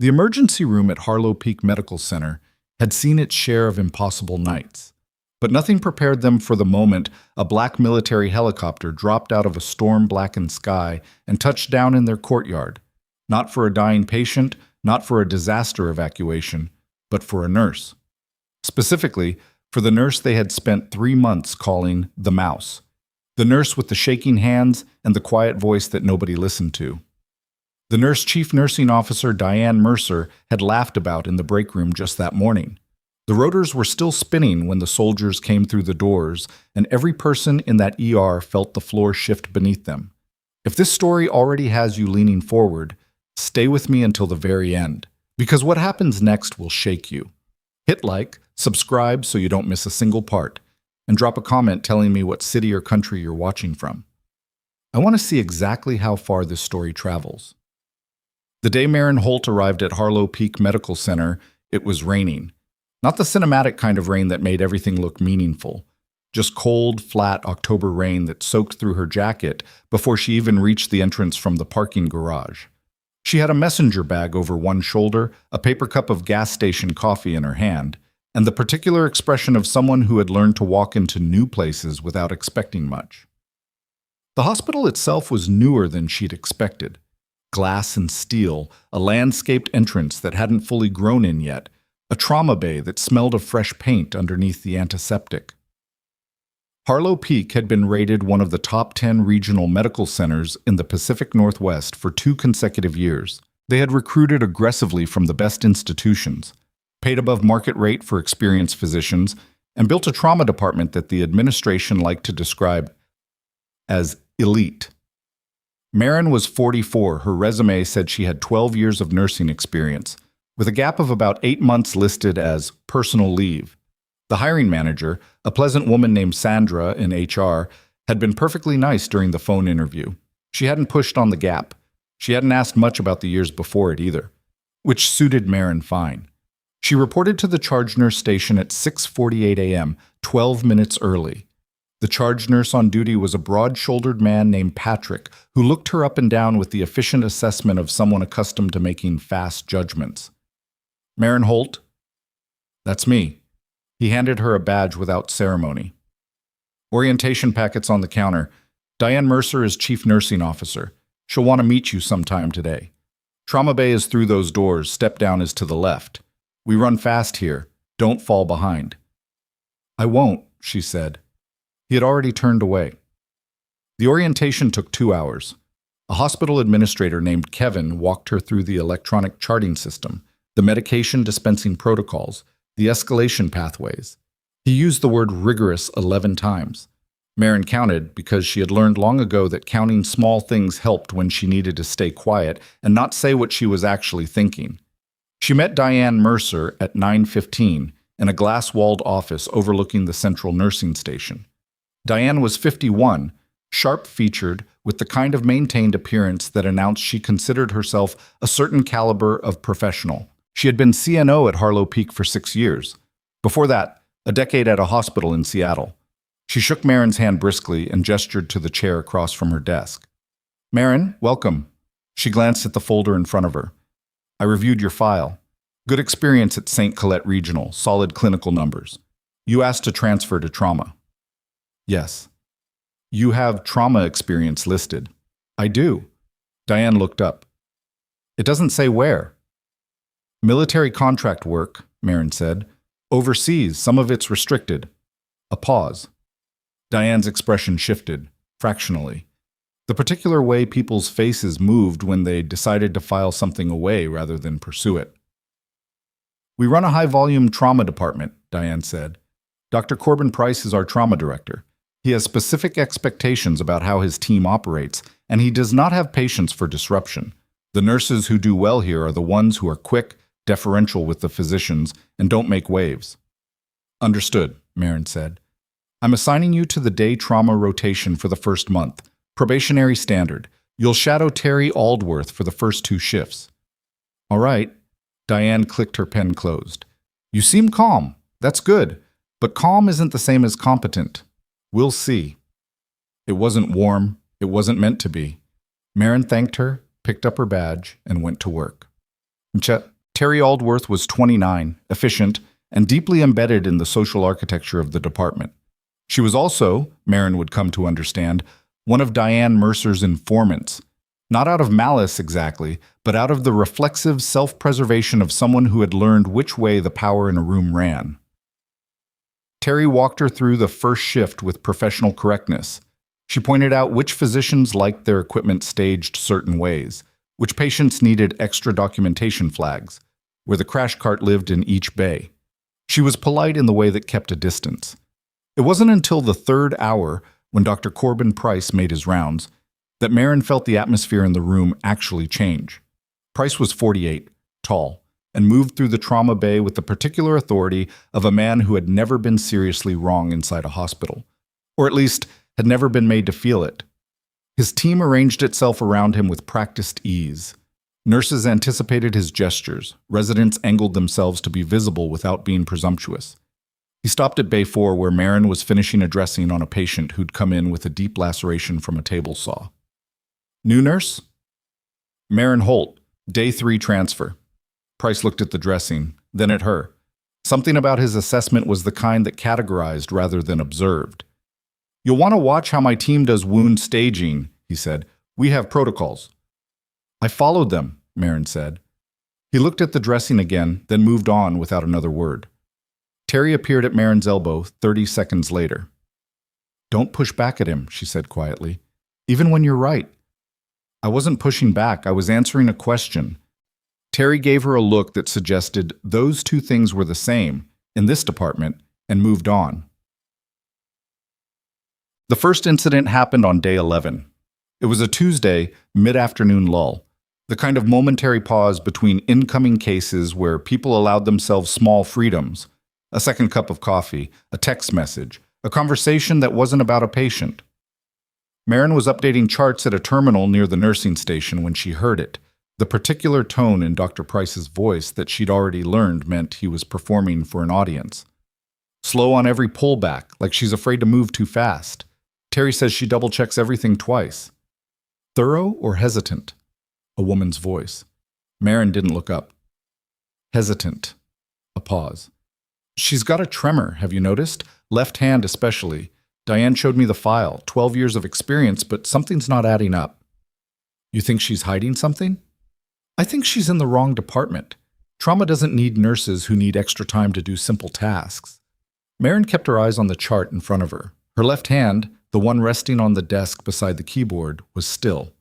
The emergency room at Harlow Peak Medical Center had seen its share of impossible nights, but nothing prepared them for the moment a black military helicopter dropped out of a storm-blackened sky and touched down in their courtyard, not for a dying patient, not for a disaster evacuation, but for a nurse. Specifically, for the nurse they had spent 3 months calling the Mouse, the nurse with the shaking hands and the quiet voice that nobody listened to. The nurse chief nursing officer Diane Mercer had laughed about in the break room just that morning. The rotors were still spinning when the soldiers came through the doors, and every person in that ER felt the floor shift beneath them. If this story already has you leaning forward, stay with me until the very end, because what happens next will shake you. Hit like, subscribe so you don't miss a single part, and drop a comment telling me what city or country you're watching from. I want to see exactly how far this story travels. The day Maren Holt arrived at Harlow Peak Medical Center, it was raining. Not the cinematic kind of rain that made everything look meaningful. Just cold, flat October rain that soaked through her jacket before she even reached the entrance from the parking garage. She had a messenger bag over one shoulder, a paper cup of gas station coffee in her hand, and the particular expression of someone who had learned to walk into new places without expecting much. The hospital itself was newer than she'd expected. Glass and steel, a landscaped entrance that hadn't fully grown in yet, a trauma bay that smelled of fresh paint underneath the antiseptic. Harlow Peak had been rated one of the top 10 regional medical centers in the Pacific Northwest for 2 consecutive years. They had recruited aggressively from the best institutions, paid above market rate for experienced physicians, and built a trauma department that the administration liked to describe as elite. Maren was 44. Her resume said she had 12 years of nursing experience, with a gap of about 8 months listed as personal leave. The hiring manager, a pleasant woman named Sandra in HR, had been perfectly nice during the phone interview. She hadn't pushed on the gap. She hadn't asked much about the years before it either, which suited Maren fine. She reported to the charge nurse station at 6:48 a.m., 12 minutes early. The charge nurse on duty was a broad-shouldered man named Patrick, who looked her up and down with the efficient assessment of someone accustomed to making fast judgments. Maren Holt? That's me. He handed her a badge without ceremony. Orientation packets on the counter. Diane Mercer is chief nursing officer. She'll want to meet you sometime today. Trauma bay is through those doors. Step down is to the left. We run fast here. Don't fall behind. I won't, she said. He had already turned away. The orientation took 2 hours. A hospital administrator named Kevin walked her through the electronic charting system, the medication dispensing protocols, the escalation pathways. He used the word rigorous 11 times. Maren counted because she had learned long ago that counting small things helped when she needed to stay quiet and not say what she was actually thinking. She met Diane Mercer at 9:15 in a glass-walled office overlooking the central nursing station. Diane was 51, sharp-featured, with the kind of maintained appearance that announced she considered herself a certain caliber of professional. She had been CNO at Harlow Peak for 6 years. Before that, a decade at a hospital in Seattle. She shook Maren's hand briskly and gestured to the chair across from her desk. Maren, welcome. She glanced at the folder in front of her. I reviewed your file. Good experience at St. Colette Regional, solid clinical numbers. You asked to transfer to trauma. Yes. You have trauma experience listed. I do. Diane looked up. It doesn't say where. Military contract work, Maren said. Overseas, some of it's restricted. A pause. Diane's expression shifted, fractionally. The particular way people's faces moved when they decided to file something away rather than pursue it. We run a high-volume trauma department, Diane said. Dr. Corbin Price is our trauma director. He has specific expectations about how his team operates, and he does not have patience for disruption. The nurses who do well here are the ones who are quick, deferential with the physicians, and don't make waves. Understood, Maren said. I'm assigning you to the day trauma rotation for the first month. Probationary standard. You'll shadow Terry Aldworth for the first 2 shifts. All right. Diane clicked her pen closed. You seem calm. That's good. But calm isn't the same as competent. We'll see. It wasn't warm. It wasn't meant to be. Maren thanked her, picked up her badge, and went to work. Terry Aldworth was 29, efficient, and deeply embedded in the social architecture of the department. She was also, Marin would come to understand, one of Diane Mercer's informants, not out of malice exactly, but out of the reflexive self-preservation of someone who had learned which way the power in a room ran. Terry walked her through the first shift with professional correctness. She pointed out which physicians liked their equipment staged certain ways, which patients needed extra documentation flags, where the crash cart lived in each bay. She was polite in the way that kept a distance. It wasn't until the third hour, when Dr. Corbin Price made his rounds, that Marin felt the atmosphere in the room actually change. Price was 48, tall, and moved through the trauma bay with the particular authority of a man who had never been seriously wrong inside a hospital, or at least had never been made to feel it. His team arranged itself around him with practiced ease. Nurses anticipated his gestures. Residents angled themselves to be visible without being presumptuous. He stopped at Bay 4 where Marin was finishing a dressing on a patient who'd come in with a deep laceration from a table saw. New nurse? Marin Holt, Day 3 transfer. Price looked at the dressing, then at her. Something about his assessment was the kind that categorized rather than observed. You'll want to watch how my team does wound staging, he said. We have protocols. I followed them, Marin said. He looked at the dressing again, then moved on without another word. Terry appeared at Marin's elbow 30 seconds later. Don't push back at him, she said quietly. Even when you're right. I wasn't pushing back, I was answering a question. Terry gave her a look that suggested those two things were the same in this department and moved on. The first incident happened on day 11. It was a Tuesday, mid-afternoon lull, the kind of momentary pause between incoming cases where people allowed themselves small freedoms, a second cup of coffee, a text message, a conversation that wasn't about a patient. Marin was updating charts at a terminal near the nursing station when she heard it. The particular tone in Dr. Price's voice that she'd already learned meant he was performing for an audience. Slow on every pullback, like she's afraid to move too fast. Terry says she double-checks everything twice. Thorough or hesitant? A woman's voice. Marin didn't look up. Hesitant. A pause. She's got a tremor, have you noticed? Left hand especially. Diane showed me the file, 12 years of experience, but something's not adding up. You think she's hiding something? I think she's in the wrong department. Trauma doesn't need nurses who need extra time to do simple tasks. Marin kept her eyes on the chart in front of her. Her left hand, the one resting on the desk beside the keyboard, was still.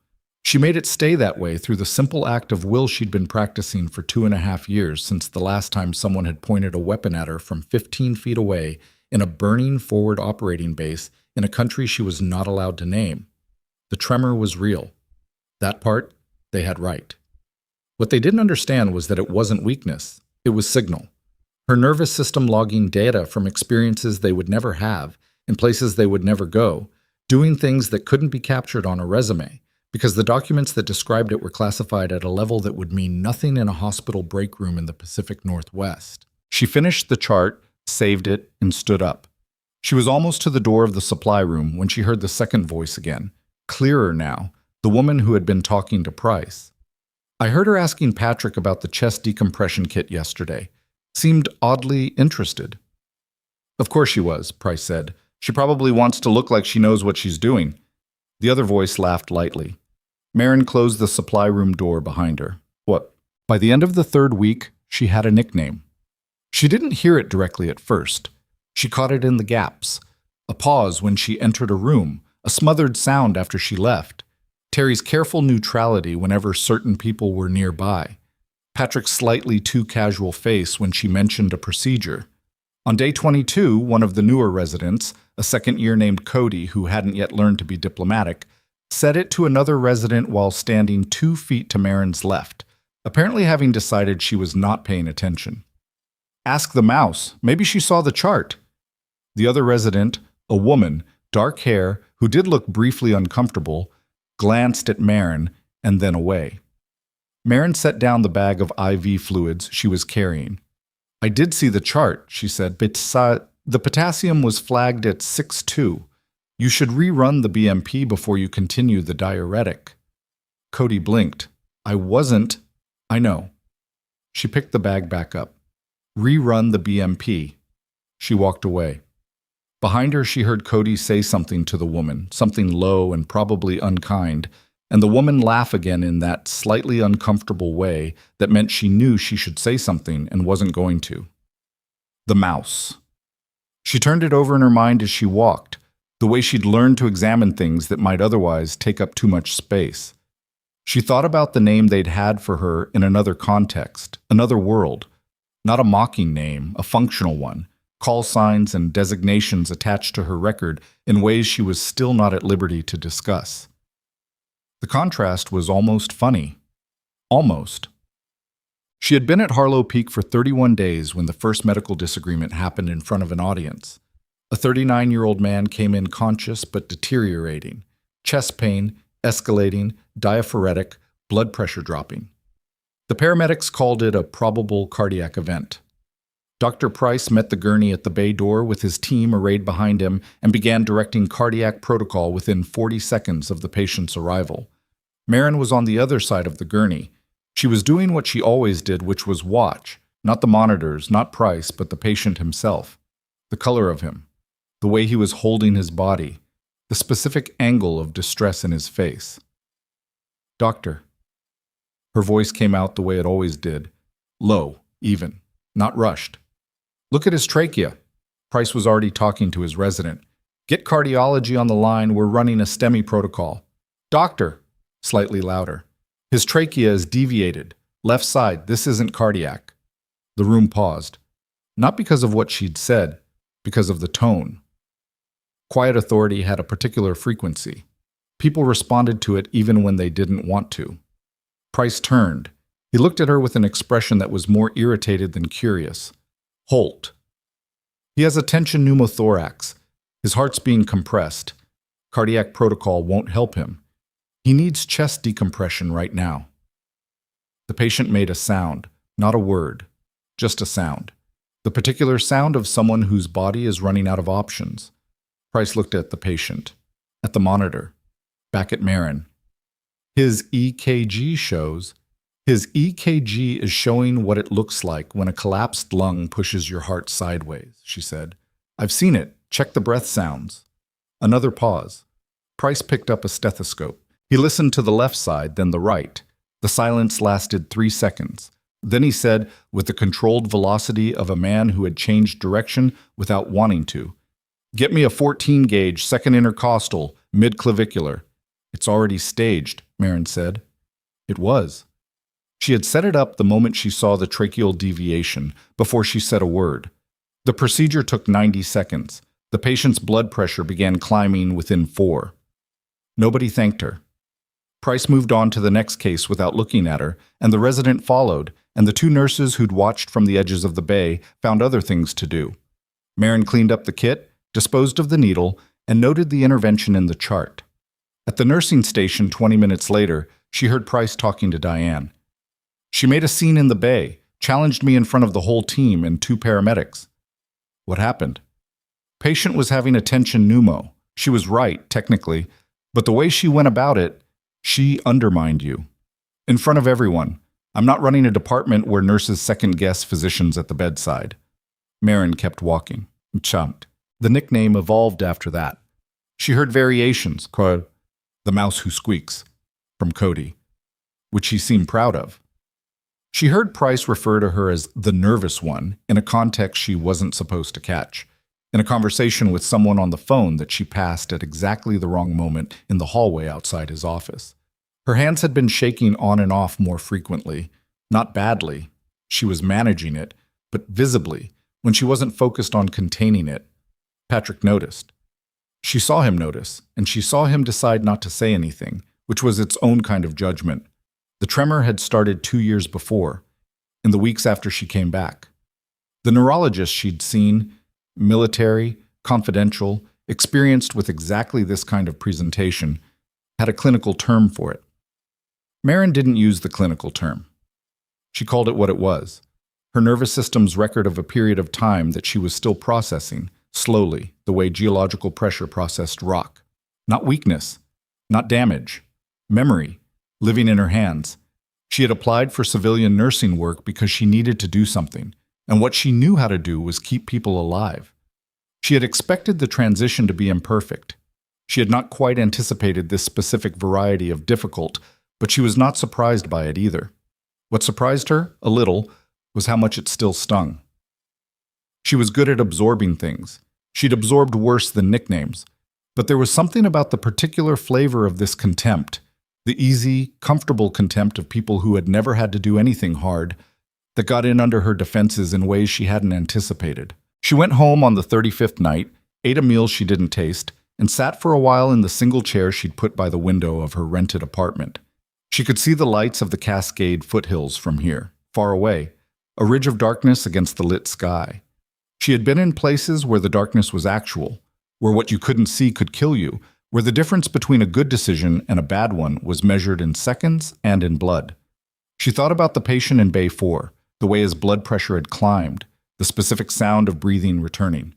She made it stay that way through the simple act of will she'd been practicing for 2.5 years since the last time someone had pointed a weapon at her from 15 feet away in a burning forward operating base in a country she was not allowed to name. The tremor was real. That part, they had right. What they didn't understand was that it wasn't weakness, it was signal. Her nervous system logging data from experiences they would never have, in places they would never go, doing things that couldn't be captured on a resume, because the documents that described it were classified at a level that would mean nothing in a hospital break room in the Pacific Northwest. She finished the chart, saved it, and stood up. She was almost to the door of the supply room when she heard the second voice again, clearer now, the woman who had been talking to Price. I heard her asking Patrick about the chest decompression kit yesterday. Seemed oddly interested. Of course she was, Price said. She probably wants to look like she knows what she's doing. The other voice laughed lightly. Marin closed the supply room door behind her. What? By the end of the third week, she had a nickname. She didn't hear it directly at first. She caught it in the gaps. A pause when she entered a room, a smothered sound after she left. Terry's careful neutrality whenever certain people were nearby. Patrick's slightly too casual face when she mentioned a procedure. On day 22, one of the newer residents, a second-year named Cody who hadn't yet learned to be diplomatic, said it to another resident while standing 2 feet to Marin's left, apparently having decided she was not paying attention. Ask the mouse. Maybe she saw the chart. The other resident, a woman, dark hair, who did look briefly uncomfortable, glanced at Marin and then away. Marin set down the bag of IV fluids she was carrying. I did see the chart, she said, but the potassium was flagged at 6.2. You should rerun the BMP before you continue the diuretic. Cody blinked. I wasn't. I know. She picked the bag back up. Rerun the BMP. She walked away. Behind her, she heard Cody say something to the woman, something low and probably unkind, and the woman laugh again in that slightly uncomfortable way that meant she knew she should say something and wasn't going to. The mouse. She turned it over in her mind as she walked, the way she'd learned to examine things that might otherwise take up too much space. She thought about the name they'd had for her in another context, another world. Not a mocking name, a functional one. Call signs and designations attached to her record in ways she was still not at liberty to discuss. The contrast was almost funny. Almost. She had been at Harlow Peak for 31 days when the first medical disagreement happened in front of an audience. A 39-year-old man came in conscious but deteriorating. Chest pain, escalating, diaphoretic, blood pressure dropping. The paramedics called it a probable cardiac event. Dr. Price met the gurney at the bay door with his team arrayed behind him and began directing cardiac protocol within 40 seconds of the patient's arrival. Marin was on the other side of the gurney. She was doing what she always did, which was watch, not the monitors, not Price, but the patient himself. The color of him, the way he was holding his body, the specific angle of distress in his face. Doctor. Her voice came out the way it always did, low, even, not rushed. Look at his trachea. Price was already talking to his resident. Get cardiology on the line, we're running a STEMI protocol. Doctor, slightly louder. His trachea is deviated. Left side, this isn't cardiac. The room paused. Not because of what she'd said, because of the tone. Quiet authority had a particular frequency. People responded to it even when they didn't want to. Price turned. He looked at her with an expression that was more irritated than curious. Holt. He has a tension pneumothorax. His heart's being compressed. Cardiac protocol won't help him. He needs chest decompression right now. The patient made a sound, not a word, just a sound. The particular sound of someone whose body is running out of options. Price looked at the patient, at the monitor, back at Marin. His EKG shows. His EKG is showing what it looks like when a collapsed lung pushes your heart sideways, she said. I've seen it. Check the breath sounds. Another pause. Price picked up a stethoscope. He listened to the left side, then the right. The silence lasted 3 seconds. Then he said, with the controlled velocity of a man who had changed direction without wanting to, Get me a 14-gauge, second intercostal, mid-clavicular. It's already staged, Marin said. It was. She had set it up the moment she saw the tracheal deviation, before she said a word. The procedure took 90 seconds. The patient's blood pressure began climbing within 4. Nobody thanked her. Price moved on to the next case without looking at her, and the resident followed, and the 2 nurses who'd watched from the edges of the bay found other things to do. Marin cleaned up the kit, disposed of the needle, and noted the intervention in the chart. At the nursing station 20 minutes later, she heard Price talking to Diane. She made a scene in the bay, challenged me in front of the whole team and 2 paramedics. What happened? Patient was having a tension pneumo. She was right, technically, but the way she went about it, she undermined you. In front of everyone. I'm not running a department where nurses second-guess physicians at the bedside. Marin kept walking, chumped. The nickname evolved after that. She heard variations, quote, the mouse who squeaks, from Cody, which he seemed proud of. She heard Price refer to her as the nervous one in a context she wasn't supposed to catch, in a conversation with someone on the phone that she passed at exactly the wrong moment in the hallway outside his office. Her hands had been shaking on and off more frequently, not badly. She was managing it, but visibly, when she wasn't focused on containing it. Patrick noticed. She saw him notice, and she saw him decide not to say anything, which was its own kind of judgment. The tremor had started 2 years before, in the weeks after she came back. The neurologist she'd seen, military, confidential, experienced with exactly this kind of presentation, had a clinical term for it. Marin didn't use the clinical term. She called it what it was, her nervous system's record of a period of time that she was still processing, slowly, the way geological pressure processed rock. Not weakness, not damage, memory, living in her hands. She had applied for civilian nursing work because she needed to do something, and what she knew how to do was keep people alive. She had expected the transition to be imperfect. She had not quite anticipated this specific variety of difficult, but she was not surprised by it either. What surprised her, a little, was how much it still stung. She was good at absorbing things. She'd absorbed worse than nicknames. But there was something about the particular flavor of this contempt, the easy, comfortable contempt of people who had never had to do anything hard, that got in under her defenses in ways she hadn't anticipated. She went home on the 35th night, ate a meal she didn't taste, and sat for a while in the single chair she'd put by the window of her rented apartment. She could see the lights of the Cascade foothills from here, far away, a ridge of darkness against the lit sky. She had been in places where the darkness was actual, where what you couldn't see could kill you, where the difference between a good decision and a bad one was measured in seconds and in blood. She thought about the patient in Bay 4, the way his blood pressure had climbed, the specific sound of breathing returning.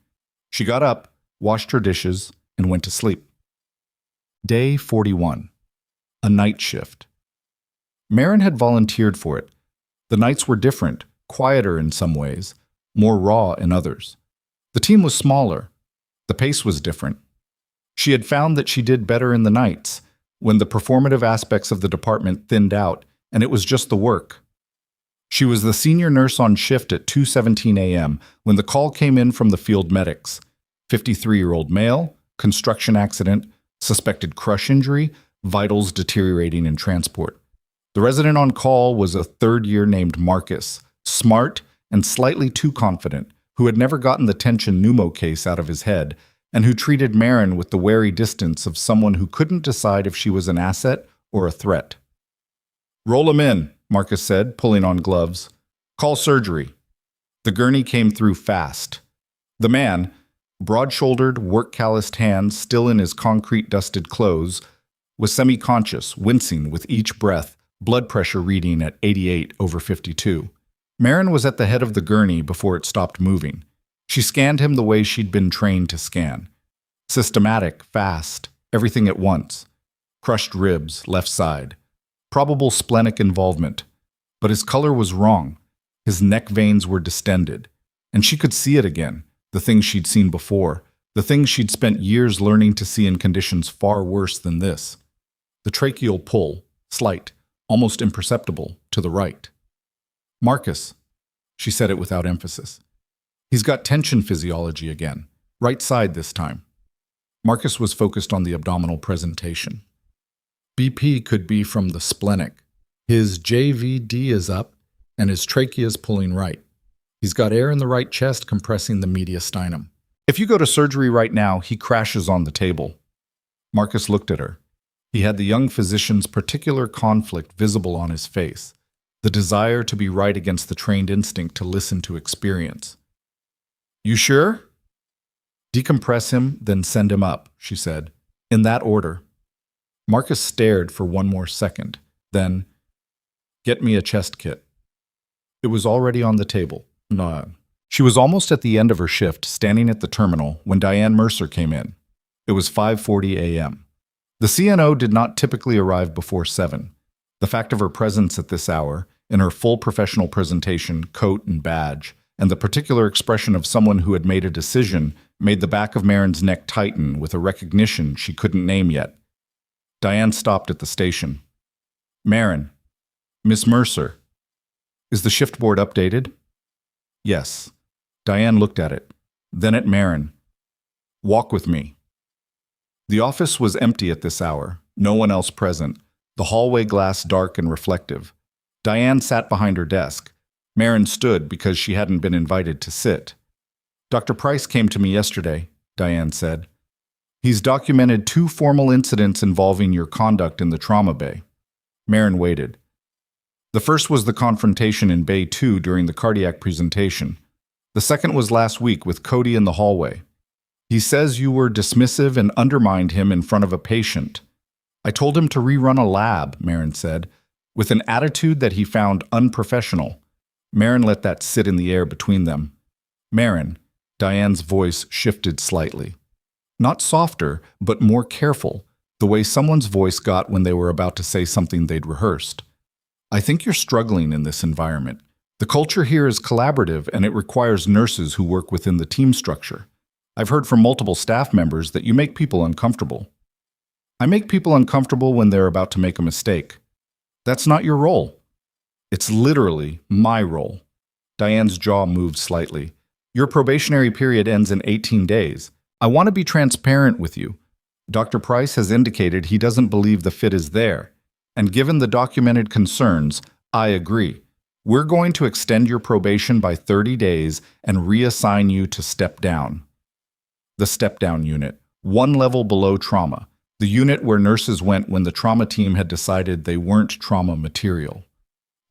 She got up, washed her dishes, and went to sleep. Day 41. A night shift. Marin had volunteered for it. The nights were different, quieter in some ways, more raw in others. The team was smaller. The pace was different. She had found that she did better in the nights, when the performative aspects of the department thinned out, and it was just the work. She was the senior nurse on shift at 2:17 a.m. when the call came in from the field medics. 53-year-old male, construction accident, suspected crush injury, vitals deteriorating in transport. The resident on call was a third-year named Marcus, smart and slightly too confident, who had never gotten the tension pneumo case out of his head, and who treated Marin with the wary distance of someone who couldn't decide if she was an asset or a threat. "Roll him in," Marcus said, pulling on gloves. "Call surgery." The gurney came through fast. The man, broad-shouldered, work-calloused hands still in his concrete-dusted clothes, was semi-conscious, wincing with each breath, blood pressure reading at 88/52. Marin was at the head of the gurney before it stopped moving. She scanned him the way she'd been trained to scan. Systematic, fast, everything at once. Crushed ribs, left side. Probable splenic involvement. But his color was wrong. His neck veins were distended. And she could see it again, the things she'd seen before, the things she'd spent years learning to see in conditions far worse than this. The tracheal pull, slight, almost imperceptible, to the right. "Marcus," she said it without emphasis. "He's got tension physiology again, right side this time." Marcus was focused on the abdominal presentation. "BP could be from the splenic. His JVD is up, and his trachea is pulling right. He's got air in the right chest compressing the mediastinum. If you go to surgery right now, he crashes on the table." Marcus looked at her. He had the young physician's particular conflict visible on his face, the desire to be right against the trained instinct to listen to experience. "You sure?" "Decompress him, then send him up," she said. "In that order." Marcus stared for one more second. Then, "Get me a chest kit." It was already on the table. No. She was almost at the end of her shift, standing at the terminal, when Diane Mercer came in. It was 5:40 a.m. The CNO did not typically arrive before 7. The fact of her presence at this hour, in her full professional presentation, coat and badge, and the particular expression of someone who had made a decision, made the back of Marin's neck tighten with a recognition she couldn't name yet. Diane stopped at the station. "Marin, Miss Mercer, is the shift board updated?" "Yes." Diane looked at it, then at Marin. "Walk with me." The office was empty at this hour, no one else present, the hallway glass dark and reflective. Diane sat behind her desk. Marin stood because she hadn't been invited to sit. "Dr. Price came to me yesterday," Diane said. "He's documented 2 formal incidents involving your conduct in the trauma bay." Marin waited. "The first was the confrontation in Bay 2 during the cardiac presentation. The second was last week with Cody in the hallway. He says you were dismissive and undermined him in front of a patient. I told him to rerun a lab," Marin said, with an attitude that he found unprofessional. Marin let that sit in the air between them. "Marin," Diane's voice shifted slightly. Not softer, but more careful, the way someone's voice got when they were about to say something they'd rehearsed. I think you're struggling in this environment. The culture here is collaborative and it requires nurses who work within the team structure. I've heard from multiple staff members that you make people uncomfortable. I make people uncomfortable when they're about to make a mistake. That's not your role. It's literally my role. Diane's jaw moved slightly. Your probationary period ends in 18 days. I want to be transparent with you. Dr. Price has indicated he doesn't believe the fit is there. And given the documented concerns, I agree. We're going to extend your probation by 30 days and reassign you to step down. The step-down unit, one level below trauma, the unit where nurses went when the trauma team had decided they weren't trauma material.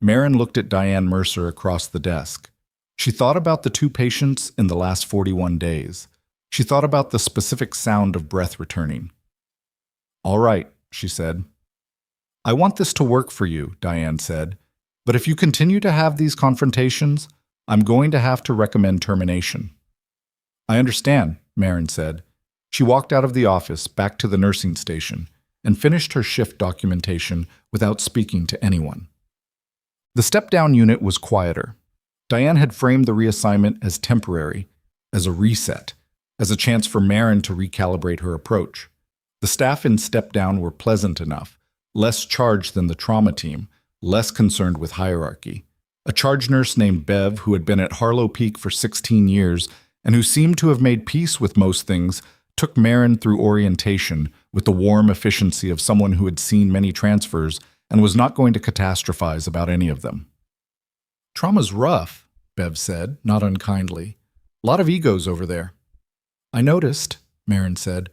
Marin looked at Diane Mercer across the desk. She thought about the 2 patients in the last 41 days. She thought about the specific sound of breath returning. "All right," she said. "I want this to work for you," Diane said. "But if you continue to have these confrontations, I'm going to have to recommend termination." "I understand," Marin said. She walked out of the office, back to the nursing station, and finished her shift documentation without speaking to anyone. The step-down unit was quieter. Diane had framed the reassignment as temporary, as a reset, as a chance for Marin to recalibrate her approach. The staff in step-down were pleasant enough, less charged than the trauma team, less concerned with hierarchy. A charge nurse named Bev, who had been at Harlow Peak for 16 years and who seemed to have made peace with most things, took Marin through orientation with the warm efficiency of someone who had seen many transfers and was not going to catastrophize about any of them. "Trauma's rough," Bev said, not unkindly. "Lot of egos over there." "I noticed," Marin said.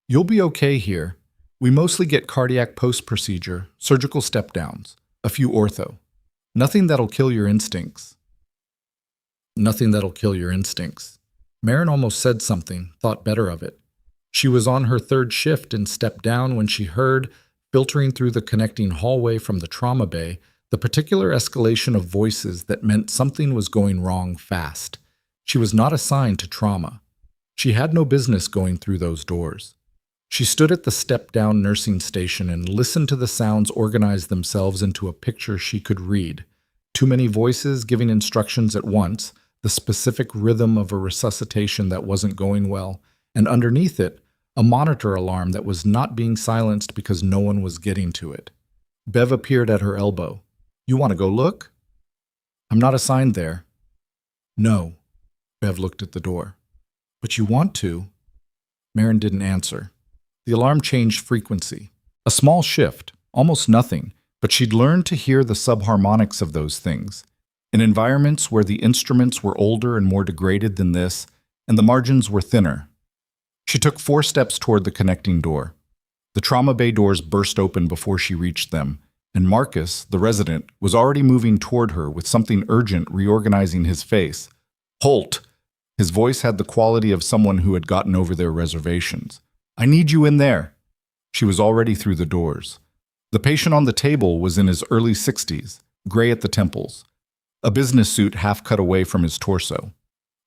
"You'll be okay here. We mostly get cardiac post-procedure, surgical step-downs, a few ortho. Nothing that'll kill your instincts." Nothing that'll kill your instincts. Marin almost said something, thought better of it. She was on her 3rd shift in step-down when she heard, filtering through the connecting hallway from the trauma bay, the particular escalation of voices that meant something was going wrong fast. She was not assigned to trauma. She had no business going through those doors. She stood at the step-down nursing station and listened to the sounds organize themselves into a picture she could read. Too many voices giving instructions at once, the specific rhythm of a resuscitation that wasn't going well, and underneath it, a monitor alarm that was not being silenced because no one was getting to it. Bev appeared at her elbow. "You want to go look?" "I'm not assigned there." "No." Bev looked at the door. "But you want to?" Marin didn't answer. The alarm changed frequency. A small shift, almost nothing, but she'd learned to hear the subharmonics of those things. In environments where the instruments were older and more degraded than this, and the margins were thinner. She took 4 steps toward the connecting door. The trauma bay doors burst open before she reached them, and Marcus, the resident, was already moving toward her with something urgent reorganizing his face. "Holt!" His voice had the quality of someone who had gotten over their reservations. "I need you in there." She was already through the doors. The patient on the table was in his early 60s, gray at the temples, a business suit half cut away from his torso.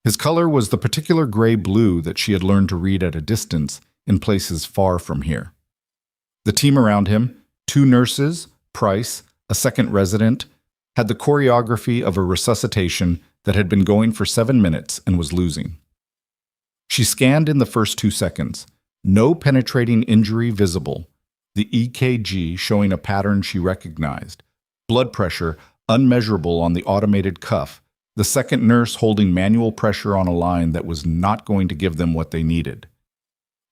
His color was the particular gray-blue that she had learned to read at a distance in places far from here. The team around him, 2 nurses, Price, a second resident, had the choreography of a resuscitation that had been going for 7 minutes and was losing. She scanned in the first 2 seconds. No penetrating injury visible. The EKG showing a pattern she recognized. Blood pressure unmeasurable on the automated cuff. The second nurse holding manual pressure on a line that was not going to give them what they needed.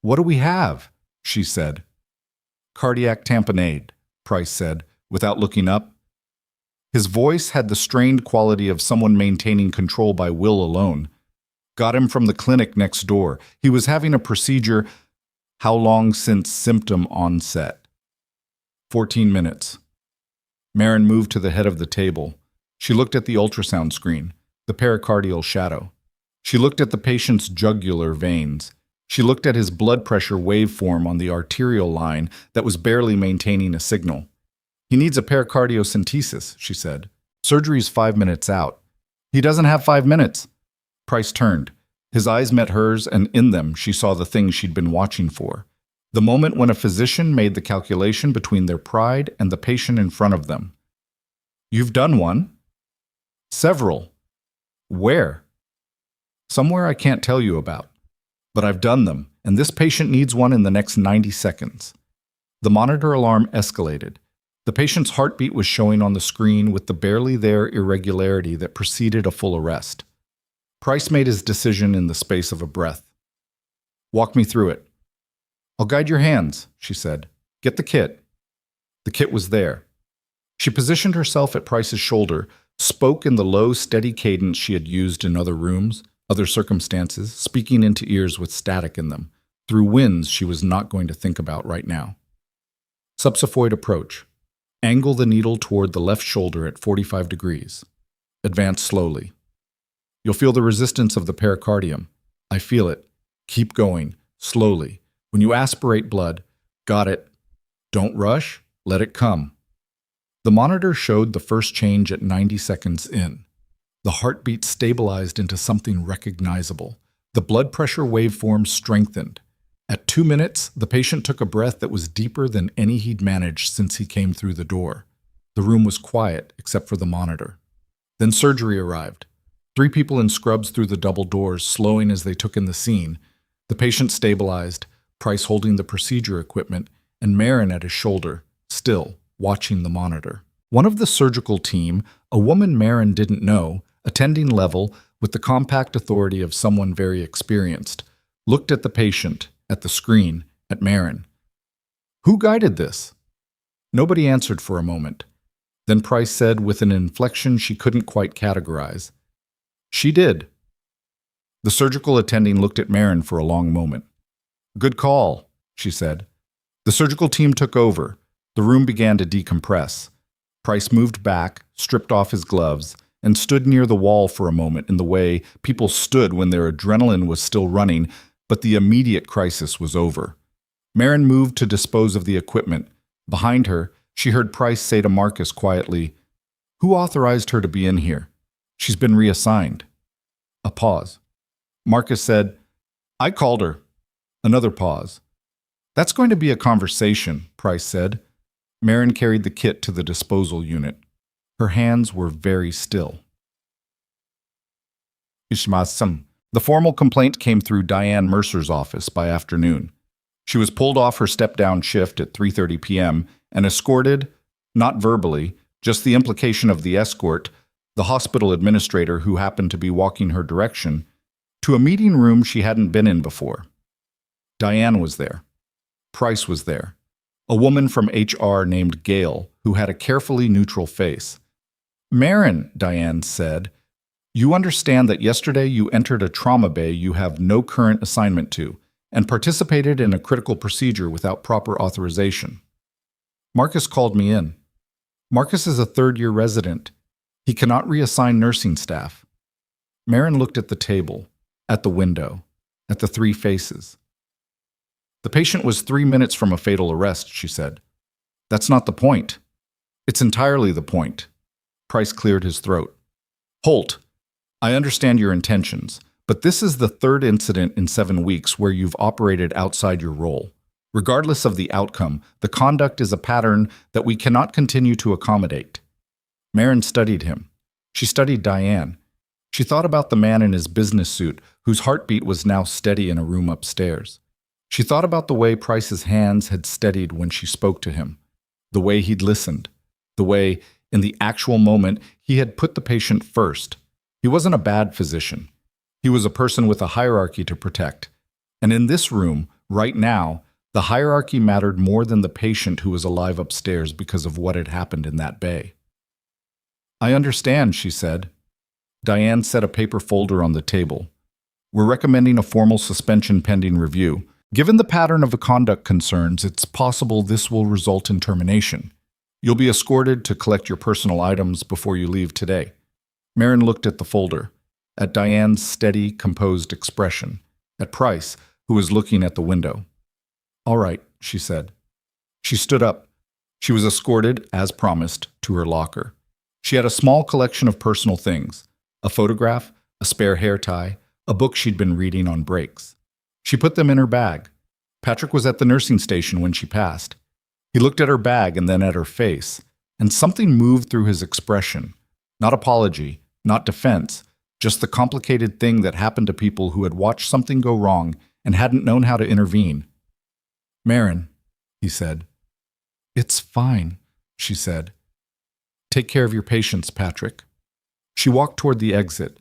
"What do we have?" she said. "Cardiac tamponade," Price said, without looking up. His voice had the strained quality of someone maintaining control by will alone. "Got him from the clinic next door. He was having a procedure. How long since symptom onset?" 14 minutes. Marin moved to the head of the table. She looked at the ultrasound screen, the pericardial shadow. She looked at the patient's jugular veins. She looked at his blood pressure waveform on the arterial line that was barely maintaining a signal. "He needs a pericardiocentesis," she said. "Surgery's 5 minutes out." "He doesn't have 5 minutes." Price turned. His eyes met hers, and in them she saw the thing she'd been watching for. The moment when a physician made the calculation between their pride and the patient in front of them. You've done one? Several. Where? Somewhere I can't tell you about. But I've done them, and this patient needs one in the next 90 seconds. The monitor alarm escalated. The patient's heartbeat was showing on the screen with the barely there irregularity that preceded a full arrest. Price made his decision in the space of a breath. Walk me through it. I'll guide your hands, she said. Get the kit. The kit was there. She positioned herself at Price's shoulder, spoke in the low, steady cadence she had used in other rooms, other circumstances, speaking into ears with static in them, through winds she was not going to think about right now. Subsaphoid approach. Angle the needle toward the left shoulder at 45 degrees. Advance slowly. You'll feel the resistance of the pericardium. I feel it. Keep going, slowly. When you aspirate blood, got it. Don't rush, let it come. The monitor showed the first change at 90 seconds in. The heartbeat stabilized into something recognizable. The blood pressure waveform strengthened. At 2 minutes, the patient took a breath that was deeper than any he'd managed since he came through the door. The room was quiet, except for the monitor. Then surgery arrived. 3 people in scrubs through the double doors, slowing as they took in the scene. The patient stabilized, Price holding the procedure equipment, and Marin at his shoulder, still, watching the monitor. One of the surgical team, a woman Marin didn't know, attending level with the compact authority of someone very experienced, looked at the patient, at the screen, at Marin. Who guided this? Nobody answered for a moment. Then Price said with an inflection she couldn't quite categorize. She did. The surgical attending looked at Marin for a long moment. Good call, she said. The surgical team took over. The room began to decompress. Price moved back, stripped off his gloves, and stood near the wall for a moment in the way people stood when their adrenaline was still running, but the immediate crisis was over. Marin moved to dispose of the equipment. Behind her, she heard Price say to Marcus quietly, Who authorized her to be in here? She's been reassigned. A pause. Marcus said, I called her. Another pause. That's going to be a conversation, Price said. Marin carried the kit to the disposal unit. Her hands were very still. Ishmasam. The formal complaint came through Diane Mercer's office by afternoon. She was pulled off her step-down shift at 3:30 p.m. and escorted, not verbally, just the implication of the escort, the hospital administrator who happened to be walking her direction, to a meeting room she hadn't been in before. Diane was there. Price was there. A woman from HR named Gail, who had a carefully neutral face. Marin, Diane said, you understand that yesterday you entered a trauma bay you have no current assignment to, and participated in a critical procedure without proper authorization. Marcus called me in. Marcus is a third-year resident. He cannot reassign nursing staff. Marin looked at the table, at the window, at the 3 faces. The patient was 3 minutes from a fatal arrest, she said. That's not the point. It's entirely the point. Price cleared his throat. Holt, I understand your intentions, but this is the 3rd incident in 7 weeks where you've operated outside your role. Regardless of the outcome, the conduct is a pattern that we cannot continue to accommodate. Marin studied him. She studied Diane. She thought about the man in his business suit, whose heartbeat was now steady in a room upstairs. She thought about the way Price's hands had steadied when she spoke to him, the way he'd listened, the way, in the actual moment, he had put the patient first. He wasn't a bad physician. He was a person with a hierarchy to protect. And in this room, right now, the hierarchy mattered more than the patient who was alive upstairs because of what had happened in that bay. I understand, she said. Diane set a paper folder on the table. We're recommending a formal suspension pending review. Given the pattern of the conduct concerns, it's possible this will result in termination. You'll be escorted to collect your personal items before you leave today. Marin looked at the folder, at Diane's steady, composed expression, at Price, who was looking at the window. All right, she said. She stood up. She was escorted, as promised, to her locker. She had a small collection of personal things, a photograph, a spare hair tie, a book she'd been reading on breaks. She put them in her bag. Patrick was at the nursing station when she passed. He looked at her bag and then at her face. and something moved through his expression. Not apology, not defense, just the complicated thing that happened to people who had watched something go wrong and hadn't known how to intervene. "Marin," he said. "It's fine," she said. "Take care of your patients, Patrick." She walked toward the exit.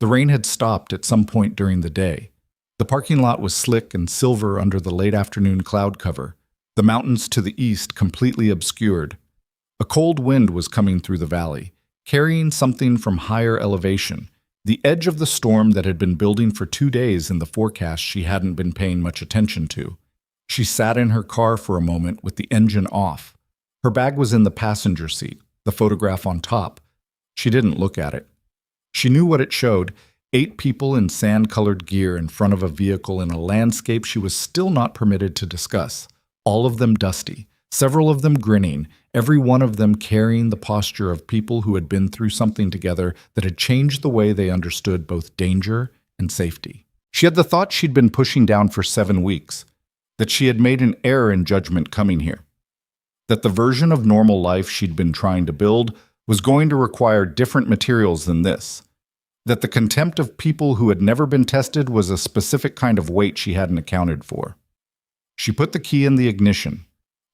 The rain had stopped at some point during the day. The parking lot was slick and silver under the late afternoon cloud cover, the mountains to the east completely obscured. A cold wind was coming through the valley, carrying something from higher elevation, the edge of the storm that had been building for 2 days in the forecast she hadn't been paying much attention to. She sat in her car for a moment with the engine off. Her bag was in the passenger seat, the photograph on top. She didn't look at it. She knew what it showed: 8 people in sand-colored gear in front of a vehicle in a landscape she was still not permitted to discuss, all of them dusty, several of them grinning, every one of them carrying the posture of people who had been through something together that had changed the way they understood both danger and safety. She had the thought she'd been pushing down for 7 weeks, that she had made an error in judgment coming here, that the version of normal life she'd been trying to build was going to require different materials than this, that the contempt of people who had never been tested was a specific kind of weight she hadn't accounted for. She put the key in the ignition.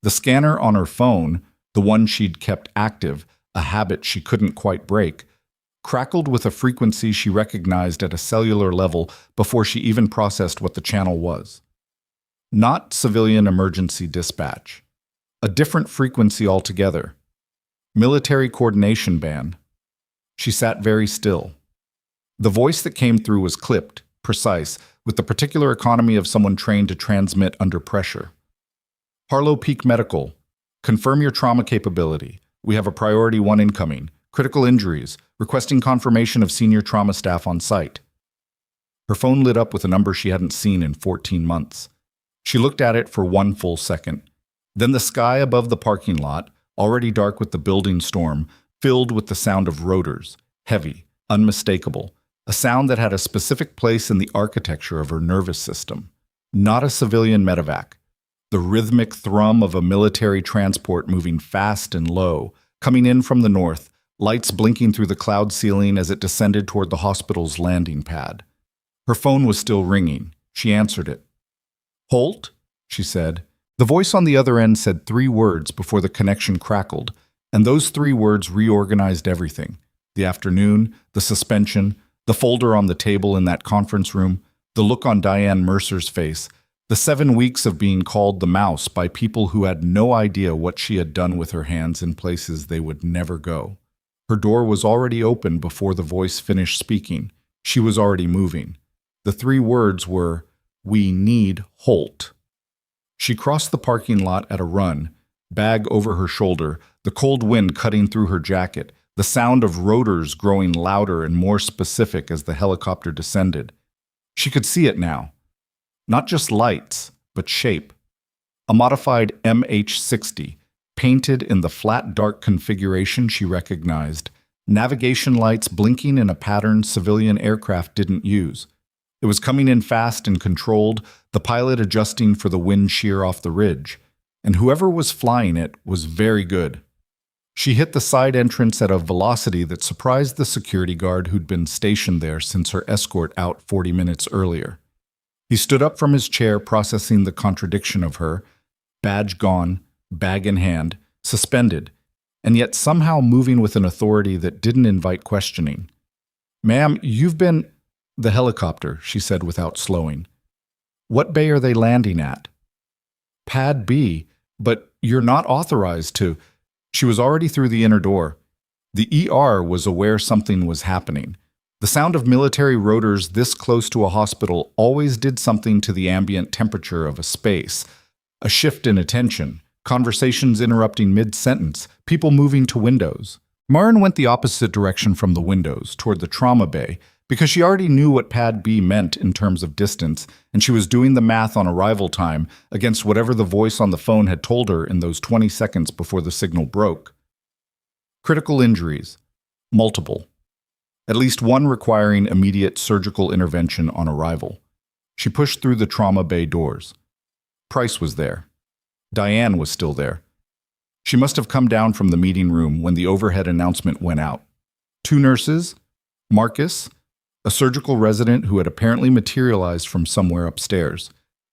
The scanner on her phone, the one she'd kept active, a habit she couldn't quite break, crackled with a frequency she recognized at a cellular level before she even processed what the channel was. Not civilian emergency dispatch. A different frequency altogether. Military coordination band. She sat very still. The voice that came through was clipped, precise, with the particular economy of someone trained to transmit under pressure. "Harlow Peak Medical. Confirm your trauma capability. We have a priority 1 incoming. Critical injuries. Requesting confirmation of senior trauma staff on site." Her phone lit up with a number she hadn't seen in 14 months. She looked at it for 1 full second. Then the sky above the parking lot, already dark with the building storm, filled with the sound of rotors, heavy, unmistakable, a sound that had a specific place in the architecture of her nervous system. Not a civilian medevac. The rhythmic thrum of a military transport moving fast and low, coming in from the north, lights blinking through the cloud ceiling as it descended toward the hospital's landing pad. Her phone was still ringing. She answered it. "Holt?" she said. The voice on the other end said 3 words before the connection crackled, and those 3 words reorganized everything. The afternoon, the suspension, the folder on the table in that conference room, the look on Diane Mercer's face, the 7 weeks of being called the mouse by people who had no idea what she had done with her hands in places they would never go. Her door was already open before the voice finished speaking. She was already moving. The 3 words were, "We need Holt." She crossed the parking lot at a run, bag over her shoulder, the cold wind cutting through her jacket, the sound of rotors growing louder and more specific as the helicopter descended. She could see it now. Not just lights, but shape. A modified MH-60, painted in the flat dark configuration she recognized, navigation lights blinking in a pattern civilian aircraft didn't use. It was coming in fast and controlled, the pilot adjusting for the wind shear off the ridge, and whoever was flying it was very good. She hit the side entrance at a velocity that surprised the security guard who'd been stationed there since her escort out 40 minutes earlier. He stood up from his chair, processing the contradiction of her, badge gone, bag in hand, suspended, and yet somehow moving with an authority that didn't invite questioning. "Ma'am, you've been—" "The helicopter," she said without slowing. "What bay are they landing at?" "Pad B, but you're not authorized to—" She was already through the inner door. The ER was aware something was happening. The sound of military rotors this close to a hospital always did something to the ambient temperature of a space. A shift in attention, conversations interrupting mid-sentence, people moving to windows. Marin went the opposite direction from the windows, toward the trauma bay, because she already knew what Pad B meant in terms of distance, and she was doing the math on arrival time against whatever the voice on the phone had told her in those 20 seconds before the signal broke. Critical injuries. Multiple. At least one requiring immediate surgical intervention on arrival. She pushed through the trauma bay doors. Price was there. Diane was still there. She must have come down from the meeting room when the overhead announcement went out. 2 nurses, Marcus, a surgical resident who had apparently materialized from somewhere upstairs.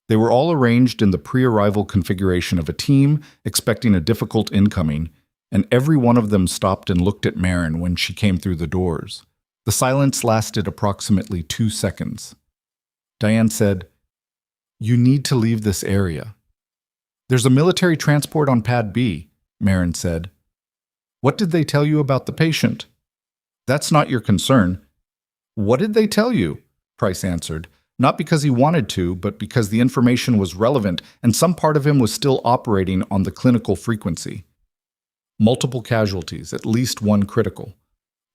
They were all arranged in the pre-arrival configuration of a team, expecting a difficult incoming, and every one of them stopped and looked at Marin when she came through the doors. The silence lasted approximately 2 seconds. Diane said, "You need to leave this area." "There's a military transport on Pad B," Marin said. "What did they tell you about the patient?" "That's not your concern." "What did they tell you?" Price answered, not because he wanted to, but because the information was relevant and some part of him was still operating on the clinical frequency. "Multiple casualties, at least 1 critical.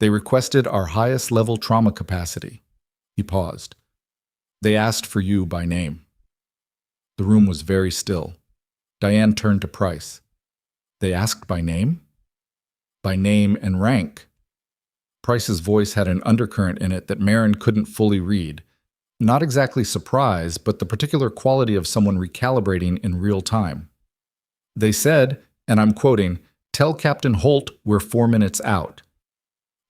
They requested our highest level trauma capacity." He paused. "They asked for you by name." The room was very still. Diane turned to Price. "They asked by name?" "By name and rank." Price's voice had an undercurrent in it that Marin couldn't fully read. Not exactly surprise, but the particular quality of someone recalibrating in real time. "They said, and I'm quoting, 'Tell Captain Holt we're 4 minutes out.'"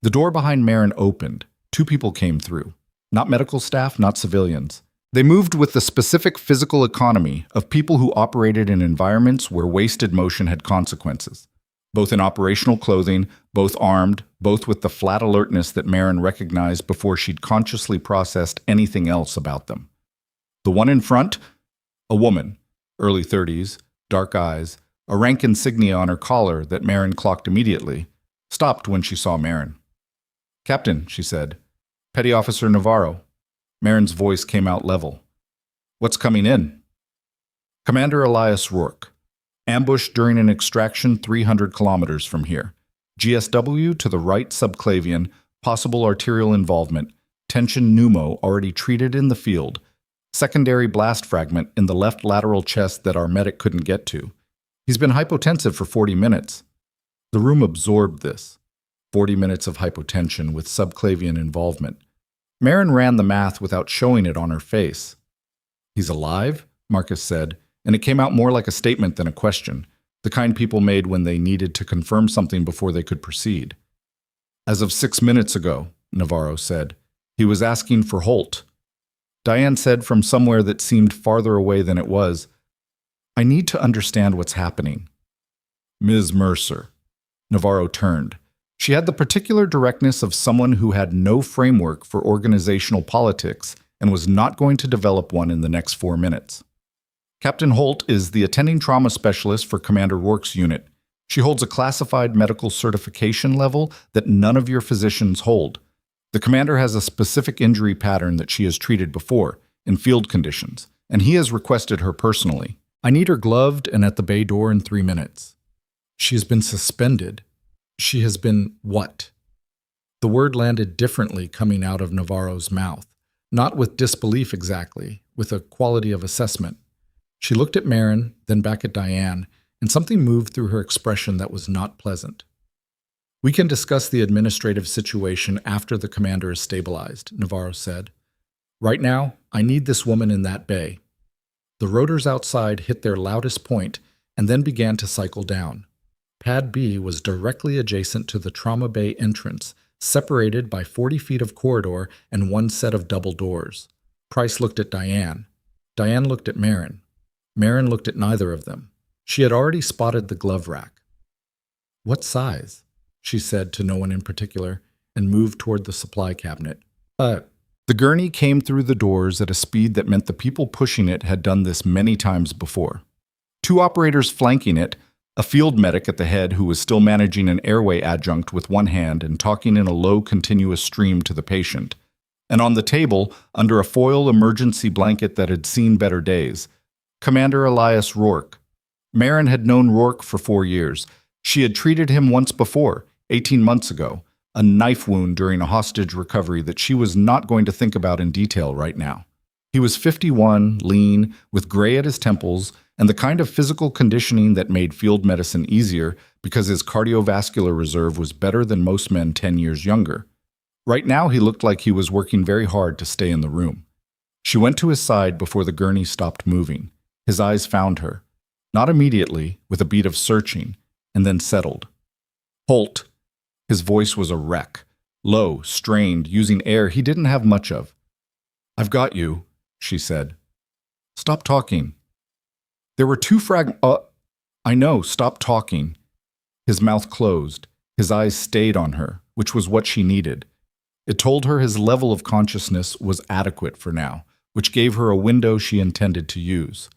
The door behind Marin opened. 2 people came through. Not medical staff, not civilians. They moved with the specific physical economy of people who operated in environments where wasted motion had consequences. Both in operational clothing, both armed, both with the flat alertness that Marin recognized before she'd consciously processed anything else about them. The one in front, a woman, early 30s, dark eyes, a rank insignia on her collar that Marin clocked immediately, stopped when she saw Marin. "Captain," she said. "Petty Officer Navarro." Marin's voice came out level. "What's coming in?" "Commander Elias Rourke. Ambushed during an extraction 300 kilometers from here. GSW to the right subclavian, possible arterial involvement, tension pneumo already treated in the field, secondary blast fragment in the left lateral chest that our medic couldn't get to. He's been hypotensive for 40 minutes. The room absorbed this. 40 minutes of hypotension with subclavian involvement. Marin ran the math without showing it on her face. "He's alive?" Marcus said, and it came out more like a statement than a question, the kind people made when they needed to confirm something before they could proceed. "As of 6 minutes ago," Navarro said, "he was asking for Holt." Diane said from somewhere that seemed farther away than it was, "I need to understand what's happening." "Ms. Mercer." Navarro turned. She had the particular directness of someone who had no framework for organizational politics and was not going to develop one in the next 4 minutes. "Captain Holt is the attending trauma specialist for Commander Rourke's unit. She holds a classified medical certification level that none of your physicians hold. The commander has a specific injury pattern that she has treated before, in field conditions, and he has requested her personally. I need her gloved and at the bay door in 3 minutes. She has been suspended. She has been what?" The word landed differently coming out of Navarro's mouth, not with disbelief exactly, with a quality of assessment. She looked at Marin, then back at Diane, and something moved through her expression that was not pleasant. "We can discuss the administrative situation after the commander is stabilized," Navarro said. "Right now, I need this woman in that bay." The rotors outside hit their loudest point and then began to cycle down. Pad B was directly adjacent to the trauma bay entrance, separated by 40 feet of corridor and 1 set of double doors. Price looked at Diane. Diane looked at Marin. Marin looked at neither of them. She had already spotted the glove rack. "What size?" she said to no one in particular, and moved toward the supply cabinet. The gurney came through the doors at a speed that meant the people pushing it had done this many times before. 2 operators flanking it, a field medic at the head who was still managing an airway adjunct with one hand and talking in a low continuous stream to the patient. And on the table, under a foil emergency blanket that had seen better days, Commander Elias Rourke. Marin had known Rourke for 4 years. She had treated him once before, 18 months ago, a knife wound during a hostage recovery that she was not going to think about in detail right now. He was 51, lean, with gray at his temples, and the kind of physical conditioning that made field medicine easier because his cardiovascular reserve was better than most men 10 years younger. Right now he looked like he was working very hard to stay in the room. She went to his side before the gurney stopped moving. His eyes found her. Not immediately, with a beat of searching. and then settled. Holt. His voice was a wreck, low, strained, using air he didn't have much of. "I've got you," she said. "Stop talking." There were two I know, stop talking. His mouth closed. His eyes stayed on her, which was what she needed. It told her his level of consciousness was adequate for now, which gave her a window she intended to use.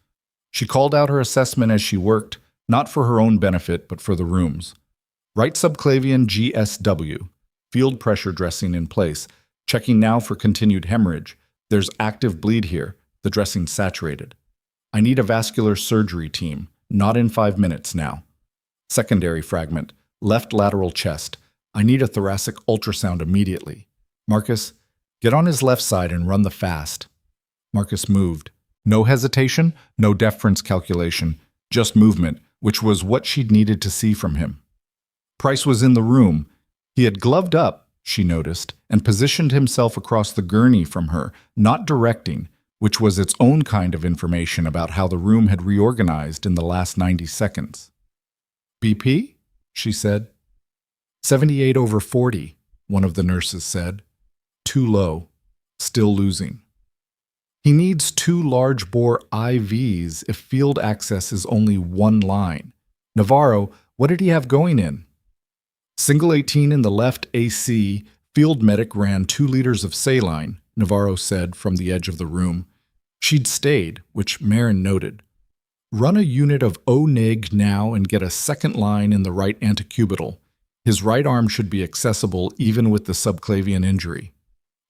She called out her assessment as she worked, not for her own benefit, but for the room's. Right subclavian GSW, field pressure dressing in place, checking now for continued hemorrhage. There's active bleed here, the dressing saturated. I need a vascular surgery team, not in 5 minutes now. Secondary fragment, left lateral chest. I need a thoracic ultrasound immediately. Marcus, get on his left side and run the fast. Marcus moved. No hesitation, no deference calculation, just movement, which was what she'd needed to see from him. Price was in the room. He had gloved up, she noticed, and positioned himself across the gurney from her, not directing, which was its own kind of information about how the room had reorganized in the last 90 seconds. "BP?" she said. 78/40, one of the nurses said. Too low. Still losing. He needs 2 large-bore IVs if field access is only 1 line. Navarro, what did he have going in? Single 18 in the left AC, field medic ran 2 liters of saline, Navarro said from the edge of the room. She'd stayed, which Marin noted. Run a unit of O-nig now and get a second line in the right antecubital. His right arm should be accessible even with the subclavian injury.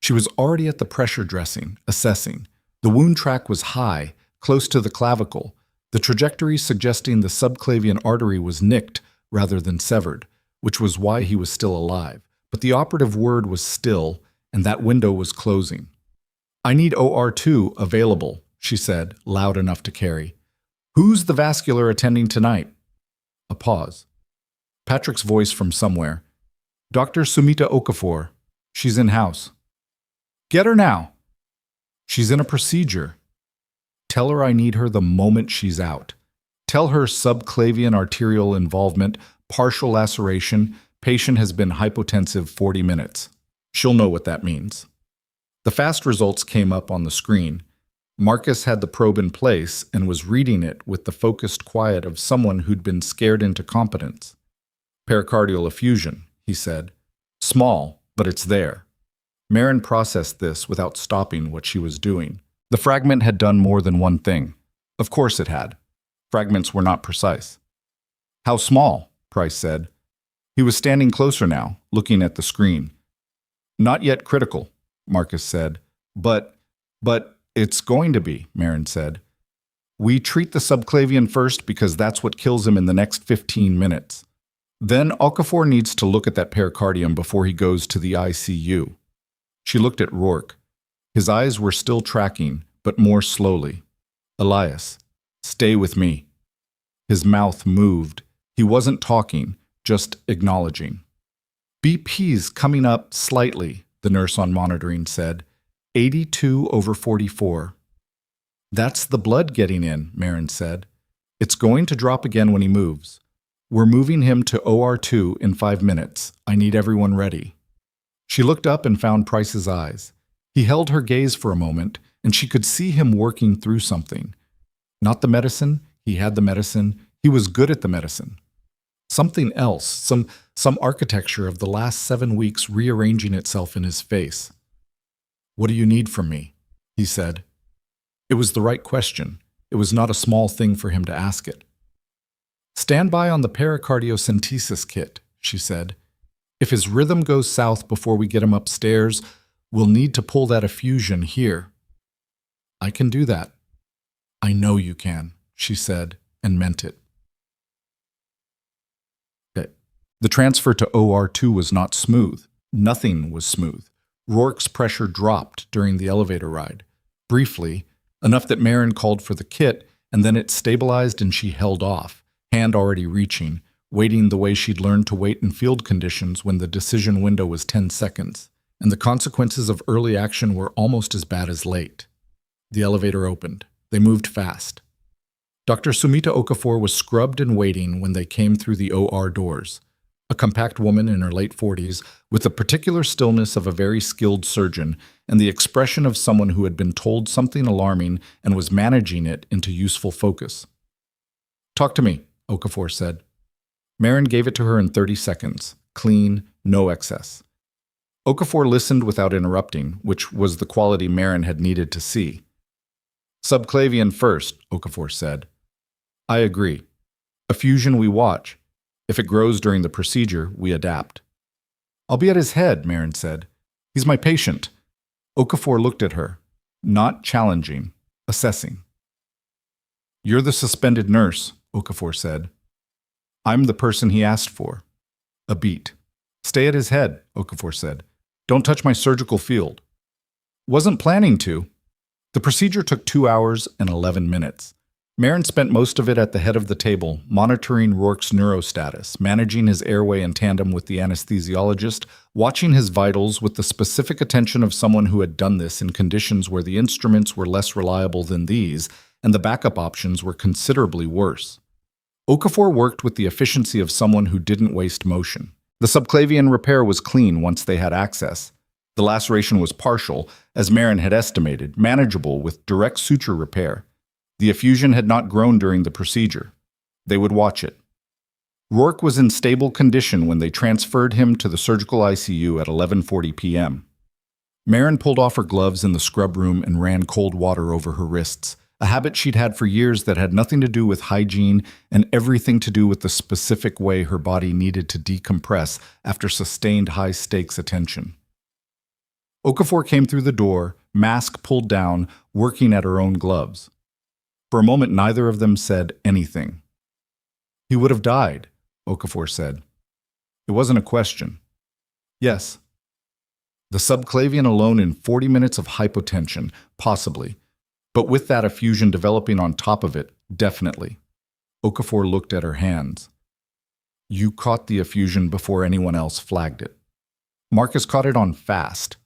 She was already at the pressure dressing, assessing. The wound track was high, close to the clavicle, the trajectory suggesting the subclavian artery was nicked rather than severed, which was why he was still alive. But the operative word was still, and that window was closing. "I need OR2 available," she said, loud enough to carry. "Who's the vascular attending tonight?" A pause. Patrick's voice from somewhere. "Dr. Sumita Okafor. She's in-house." "Get her now." "She's in a procedure." "Tell her I need her the moment she's out. Tell her subclavian arterial involvement, partial laceration, patient has been hypotensive 40 minutes. She'll know what that means." The fast results came up on the screen. Marcus had the probe in place and was reading it with the focused quiet of someone who'd been scared into competence. "Pericardial effusion," he said. "Small, but it's there." Marin processed this without stopping what she was doing. The fragment had done more than one thing. Of course it had. Fragments were not precise. "How small?" Price said. He was standing closer now, looking at the screen. "Not yet critical," Marcus said. But it's going to be," Marin said. "We treat the subclavian first because that's what kills him in the next 15 minutes. Then Okafor needs to look at that pericardium before he goes to the ICU." She looked at Rourke. His eyes were still tracking, but more slowly. "Elias, stay with me." His mouth moved. He wasn't talking, just acknowledging. "BP's coming up slightly," the nurse on monitoring said. 82/44. "That's the blood getting in," Marin said. "It's going to drop again when he moves. We're moving him to OR2 in 5 minutes. I need everyone ready." She looked up and found Price's eyes. He held her gaze for a moment, and she could see him working through something. Not the medicine. He had the medicine. He was good at the medicine. Something else, some architecture of the last 7 weeks rearranging itself in his face. "What do you need from me?" he said. It was the right question. It was not a small thing for him to ask it. "Stand by on the pericardiocentesis kit," she said. "If his rhythm goes south before we get him upstairs, we'll need to pull that effusion here." "I can do that." "I know you can," she said, and meant it. The transfer to OR2 was not smooth. Nothing was smooth. Rourke's pressure dropped during the elevator ride. Briefly, enough that Marin called for the kit, and then it stabilized and she held off, hand already reaching, waiting the way she'd learned to wait in field conditions when the decision window was 10 seconds, and the consequences of early action were almost as bad as late. The elevator opened. They moved fast. Dr. Sumita Okafor was scrubbed and waiting when they came through the OR doors. A compact woman in her late 40s, with the particular stillness of a very skilled surgeon and the expression of someone who had been told something alarming and was managing it into useful focus. "Talk to me," Okafor said. Marin gave it to her in 30 seconds, clean, no excess. Okafor listened without interrupting, which was the quality Marin had needed to see. "Subclavian first," Okafor said. "I agree. Effusion we watch. If it grows during the procedure, we adapt." "I'll be at his head," Marin said. "He's my patient." Okafor looked at her, not challenging, assessing. "You're the suspended nurse," Okafor said. "I'm the person he asked for." A beat. "Stay at his head," Okafor said. "Don't touch my surgical field." "Wasn't planning to." The procedure took 2 hours and 11 minutes. Marin spent most of it at the head of the table, monitoring Rourke's neurostatus, managing his airway in tandem with the anesthesiologist, watching his vitals with the specific attention of someone who had done this in conditions where the instruments were less reliable than these, and the backup options were considerably worse. Okafor worked with the efficiency of someone who didn't waste motion. The subclavian repair was clean once they had access. The laceration was partial, as Marin had estimated, manageable with direct suture repair. The effusion had not grown during the procedure. They would watch it. Rourke was in stable condition when they transferred him to the surgical ICU at 11:40 p.m. Marin pulled off her gloves in the scrub room and ran cold water over her wrists, a habit she'd had for years that had nothing to do with hygiene and everything to do with the specific way her body needed to decompress after sustained high-stakes attention. Okafor came through the door, mask pulled down, working at her own gloves. For a moment, neither of them said anything. "He would have died," Okafor said. It wasn't a question. "Yes." The subclavian alone in 40 minutes of hypotension, possibly. But with that effusion developing on top of it, definitely. Okafor looked at her hands. "You caught the effusion before anyone else flagged it. Marcus caught it on fast.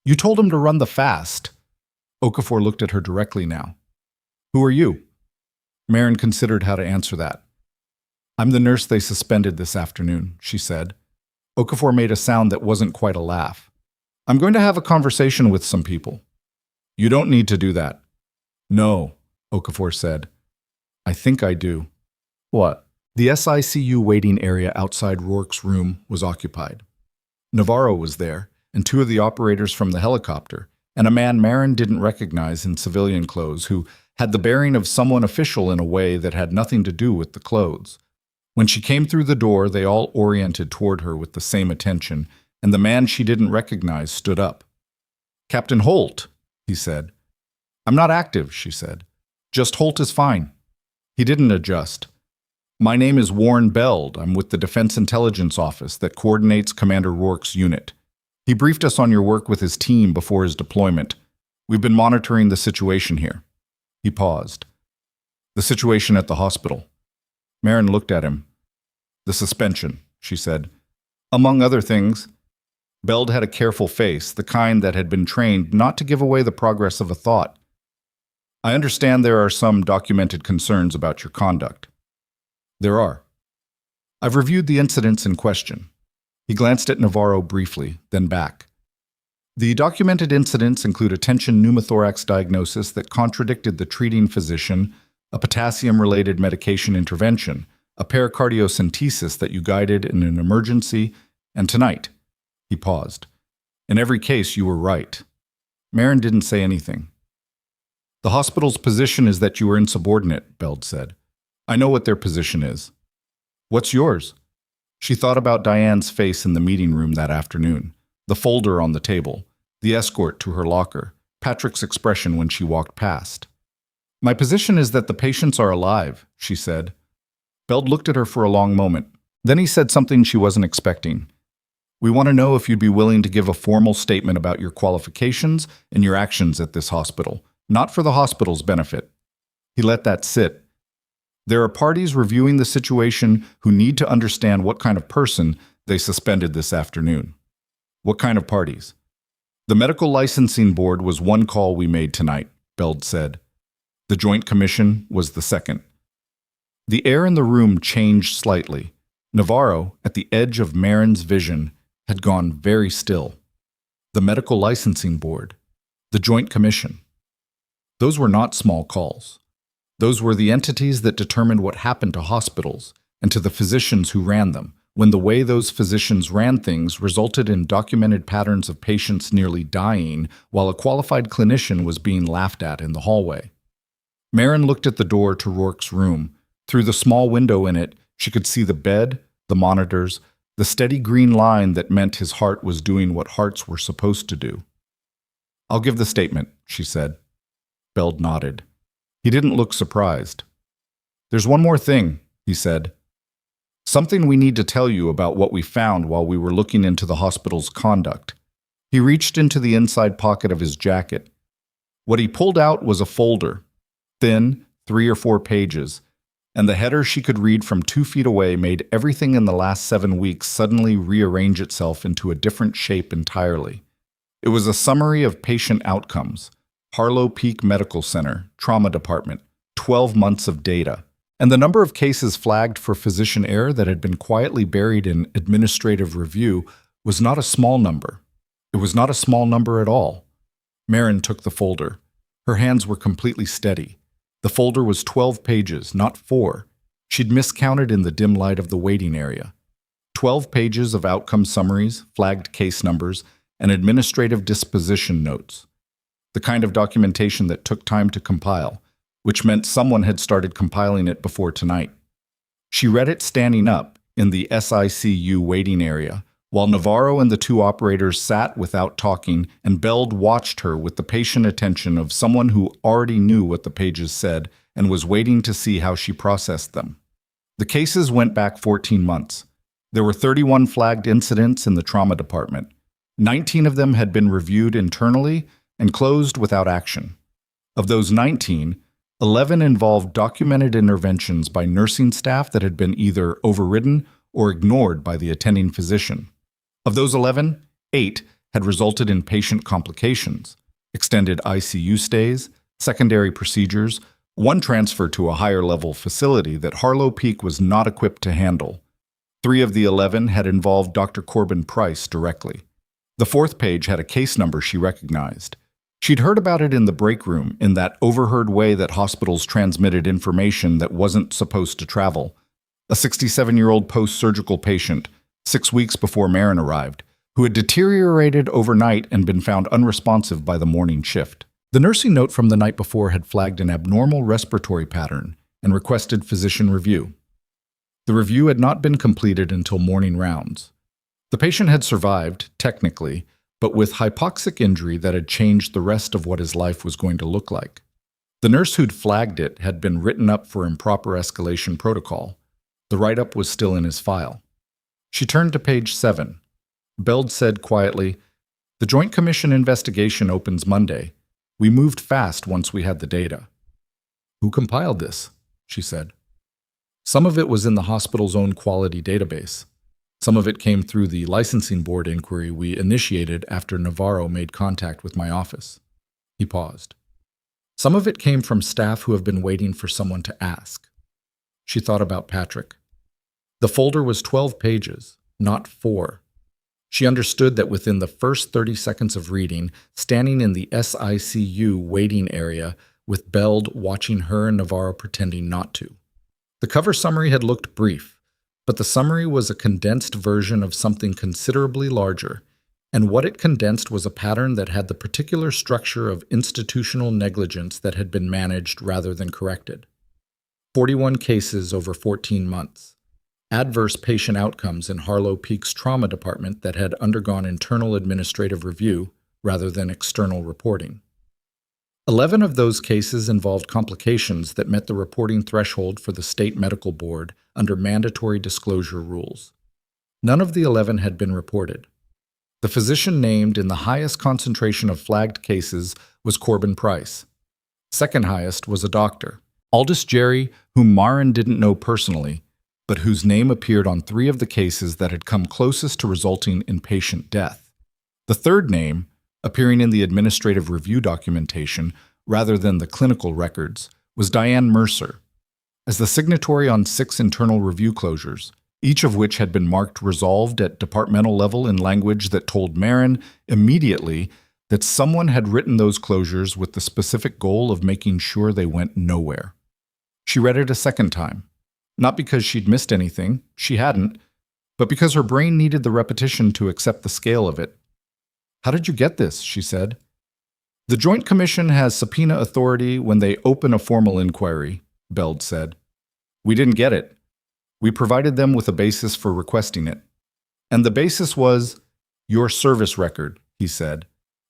You told him to run the fast." Okafor looked at her directly now. "Who are you?" Marin considered how to answer that. "I'm the nurse they suspended this afternoon," she said. Okafor made a sound that wasn't quite a laugh. "I'm going to have a conversation with some people." "You don't need to do that." "No," Okafor said. "I think I do." "What?" The SICU waiting area outside Rourke's room was occupied. Navarro was there, and 2 of the operators from the helicopter, and a man Marin didn't recognize in civilian clothes who had the bearing of someone official in a way that had nothing to do with the clothes. When she came through the door, they all oriented toward her with the same attention, and the man she didn't recognize stood up. "Captain Holt," he said. "I'm not active," she said. "Just Holt is fine." He didn't adjust. "My name is Warren Beld. I'm with the Defense Intelligence Office that coordinates Commander Rourke's unit. He briefed us on your work with his team before his deployment. We've been monitoring the situation here." He paused. "The situation at the hospital." Marin looked at him. "The suspension," she said. "Among other things." Beld had a careful face, the kind that had been trained not to give away the progress of a thought. "I understand there are some documented concerns about your conduct." "There are." "I've reviewed the incidents in question." He glanced at Navarro briefly, then back. "The documented incidents include a tension pneumothorax diagnosis that contradicted the treating physician, a potassium-related medication intervention, a pericardiocentesis that you guided in an emergency, and tonight." He paused. "In every case, you were right." Marin didn't say anything. "The hospital's position is that you were insubordinate," Beld said. "I know what their position is." "What's yours?" She thought about Diane's face in the meeting room that afternoon, the folder on the table, the escort to her locker, Patrick's expression when she walked past. "My position is that the patients are alive," she said. Beld looked at her for a long moment. Then he said something she wasn't expecting. "We want to know if you'd be willing to give a formal statement about your qualifications and your actions at this hospital, not for the hospital's benefit." He let that sit. "There are parties reviewing the situation who need to understand what kind of person they suspended this afternoon." "What kind of parties?" "The Medical Licensing Board was one call we made tonight," Beld said. The Joint Commission was the second. The air in the room changed slightly. Navarro, at the edge of Marin's vision, had gone very still. The Medical Licensing Board, the Joint Commission. Those were not small calls. Those were the entities that determined what happened to hospitals and to the physicians who ran them, when the way those physicians ran things resulted in documented patterns of patients nearly dying while a qualified clinician was being laughed at in the hallway. Marin looked at the door to Rourke's room. Through the small window in it, she could see the bed, the monitors, the steady green line that meant his heart was doing what hearts were supposed to do. "I'll give the statement," she said. Beld nodded. He didn't look surprised. "There's one more thing," he said. "Something we need to tell you about what we found while we were looking into the hospital's conduct." He reached into the inside pocket of his jacket. What he pulled out was a folder, thin, 3 or 4 pages, and the header she could read from 2 feet away made everything in the last 7 weeks suddenly rearrange itself into a different shape entirely. It was a summary of patient outcomes. Harlow Peak Medical Center, Trauma Department, 12 months of data, and the number of cases flagged for physician error that had been quietly buried in administrative review was not a small number. It was not a small number at all. Marin took the folder. Her hands were completely steady. The folder was 12 pages, not 4. She'd miscounted in the dim light of the waiting area. 12 pages of outcome summaries, flagged case numbers, and administrative disposition notes. The kind of documentation that took time to compile, which meant someone had started compiling it before tonight. She read it standing up in the SICU waiting area, while Navarro and the 2 operators sat without talking, and Beld watched her with the patient attention of someone who already knew what the pages said and was waiting to see how she processed them. The cases went back 14 months. There were 31 flagged incidents in the trauma department. 19 of them had been reviewed internally and closed without action. Of those 19, 11 involved documented interventions by nursing staff that had been either overridden or ignored by the attending physician. Of those 11, 8 had resulted in patient complications, extended ICU stays, secondary procedures, 1 transfer to a higher-level facility that Harlow Peak was not equipped to handle. 3 of the 11 had involved Dr. Corbin Price directly. The 4th page had a case number she recognized. She'd heard about it in the break room in that overheard way that hospitals transmitted information that wasn't supposed to travel. A 67-year-old post-surgical patient, 6 weeks before Marin arrived, who had deteriorated overnight and been found unresponsive by the morning shift. The nursing note from the night before had flagged an abnormal respiratory pattern and requested physician review. The review had not been completed until morning rounds. The patient had survived, technically, but with hypoxic injury that had changed the rest of what his life was going to look like. The nurse who'd flagged it had been written up for improper escalation protocol. The write-up was still in his file. She turned to page 7. Beld said quietly, "The Joint Commission investigation opens Monday. We moved fast once we had the data." "Who compiled this?" she said. "Some of it was in the hospital's own quality database. Some of it came through the licensing board inquiry we initiated after Navarro made contact with my office." He paused. "Some of it came from staff who have been waiting for someone to ask." She thought about Patrick. The folder was 12 pages, not 4. She understood that within the first 30 seconds of reading, standing in the SICU waiting area with Beld watching her and Navarro pretending not to. The cover summary had looked brief, but the summary was a condensed version of something considerably larger, and what it condensed was a pattern that had the particular structure of institutional negligence that had been managed rather than corrected. 41 cases over 14 months. Adverse patient outcomes in Harlow Peak's trauma department that had undergone internal administrative review rather than external reporting. 11 of those cases involved complications that met the reporting threshold for the state medical board under mandatory disclosure rules. None of the 11 had been reported. The physician named in the highest concentration of flagged cases was Corbin Price. Second highest was a doctor, Aldous Jerry, whom Marin didn't know personally, but whose name appeared on 3 of the cases that had come closest to resulting in patient death. The third name, appearing in the administrative review documentation rather than the clinical records, was Diane Mercer. As the signatory on 6 internal review closures, each of which had been marked resolved at departmental level in language that told Marin immediately that someone had written those closures with the specific goal of making sure they went nowhere. She read it a second time, not because she'd missed anything, she hadn't, but because her brain needed the repetition to accept the scale of it. "How did you get this?" she said. "The Joint Commission has subpoena authority when they open a formal inquiry," Beld said. "We didn't get it. We provided them with a basis for requesting it. And the basis was your service record," he said,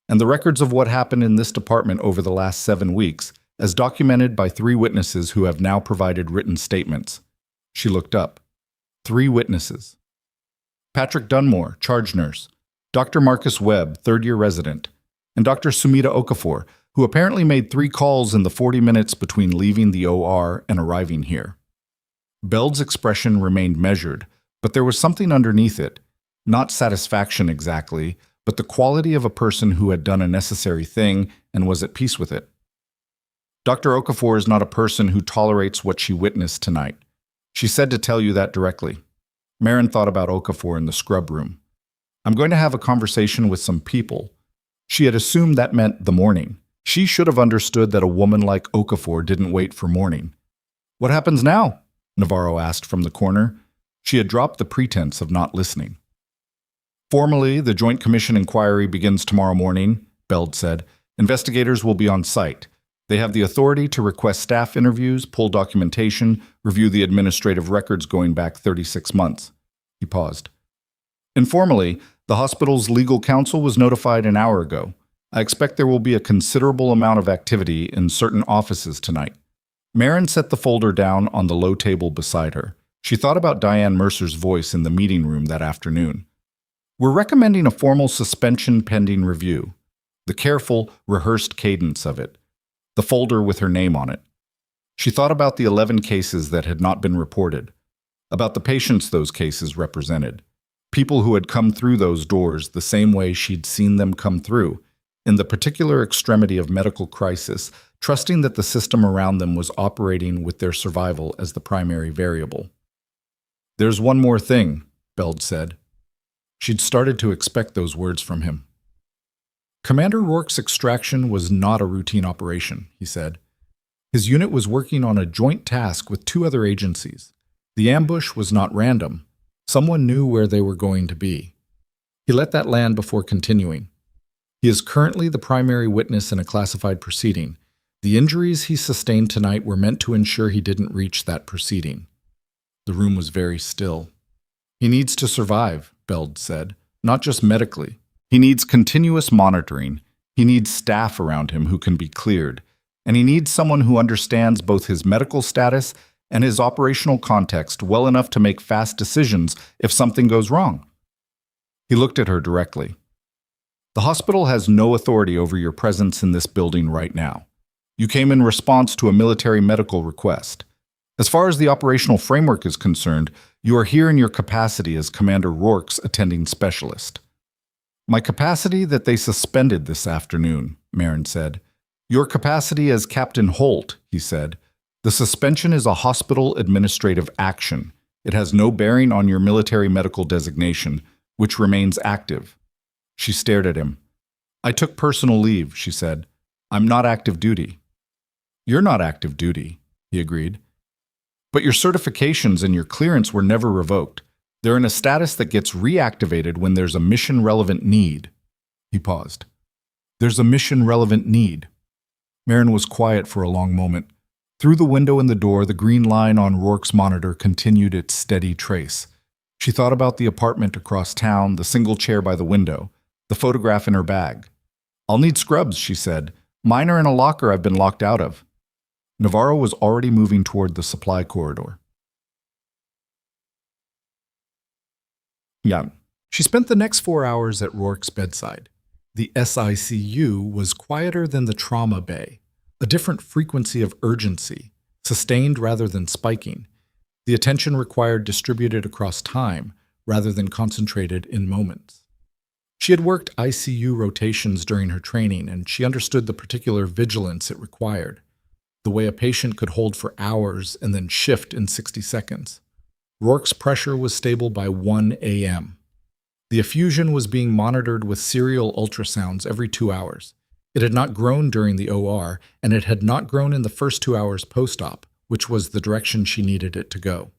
"and the records of what happened in this department over the last 7 weeks, as documented by 3 witnesses who have now provided written statements." She looked up. 3 witnesses. Patrick Dunmore, charge nurse, Dr. Marcus Webb, third-year resident, and Dr. Sumita Okafor, who apparently made 3 calls in the 40 minutes between leaving the OR and arriving here. Beld's expression remained measured, but there was something underneath it, not satisfaction exactly, but the quality of a person who had done a necessary thing and was at peace with it. "Dr. Okafor is not a person who tolerates what she witnessed tonight. She said to tell you that directly." Marin thought about Okafor in the scrub room. "I'm going to have a conversation with some people." She had assumed that meant the morning. She should have understood that a woman like Okafor didn't wait for morning. "What happens now?" Navarro asked from the corner. She had dropped the pretense of not listening. "Formally, the Joint Commission inquiry begins tomorrow morning," Beld said. "Investigators will be on site. They have the authority to request staff interviews, pull documentation, review the administrative records going back 36 months. He paused. "Informally, the hospital's legal counsel was notified an hour ago. I expect there will be a considerable amount of activity in certain offices tonight." Marin set the folder down on the low table beside her. She thought about Diane Mercer's voice in the meeting room that afternoon. "We're recommending a formal suspension pending review." The careful, rehearsed cadence of it. The folder with her name on it. She thought about the 11 cases that had not been reported, about the patients those cases represented, people who had come through those doors the same way she'd seen them come through, in the particular extremity of medical crisis, trusting that the system around them was operating with their survival as the primary variable. "There's one more thing," Beld said. She'd started to expect those words from him. "Commander Rourke's extraction was not a routine operation," he said. "His unit was working on a joint task with 2 other agencies. The ambush was not random. Someone knew where they were going to be." He let that land before continuing. "He is currently the primary witness in a classified proceeding. The injuries he sustained tonight were meant to ensure he didn't reach that proceeding." The room was very still. "He needs to survive," Beld said, "not just medically. He needs continuous monitoring. He needs staff around him who can be cleared. And he needs someone who understands both his medical status and his operational context well enough to make fast decisions if something goes wrong." He looked at her directly. "The hospital has no authority over your presence in this building right now. You came in response to a military medical request. As far as the operational framework is concerned, you are here in your capacity as Commander Rourke's attending specialist." "My capacity that they suspended this afternoon," Marin said. "Your capacity as Captain Holt," he said. "The suspension is a hospital administrative action. It has no bearing on your military medical designation, which remains active." She stared at him. "I took personal leave," she said. "I'm not active duty." "You're not active duty," he agreed. "But your certifications and your clearance were never revoked. They're in a status that gets reactivated when there's a mission-relevant need." He paused. "There's a mission-relevant need." Marin was quiet for a long moment. Through the window in the door, the green line on Rourke's monitor continued its steady trace. She thought about the apartment across town, the single chair by the window, the photograph in her bag. "I'll need scrubs," she said. "Mine are in a locker I've been locked out of." Navarro was already moving toward the supply corridor. Yeah. She spent the next 4 hours at Rourke's bedside. The SICU was quieter than the trauma bay, a different frequency of urgency, sustained rather than spiking. The attention required distributed across time rather than concentrated in moments. She had worked ICU rotations during her training, and she understood the particular vigilance it required. the way a patient could hold for hours and then shift in 60 seconds. Rourke's pressure was stable by 1 a.m. The effusion was being monitored with serial ultrasounds every 2 hours. It had not grown during the OR, and it had not grown in the first 2 hours post-op, which was the direction she needed it to go.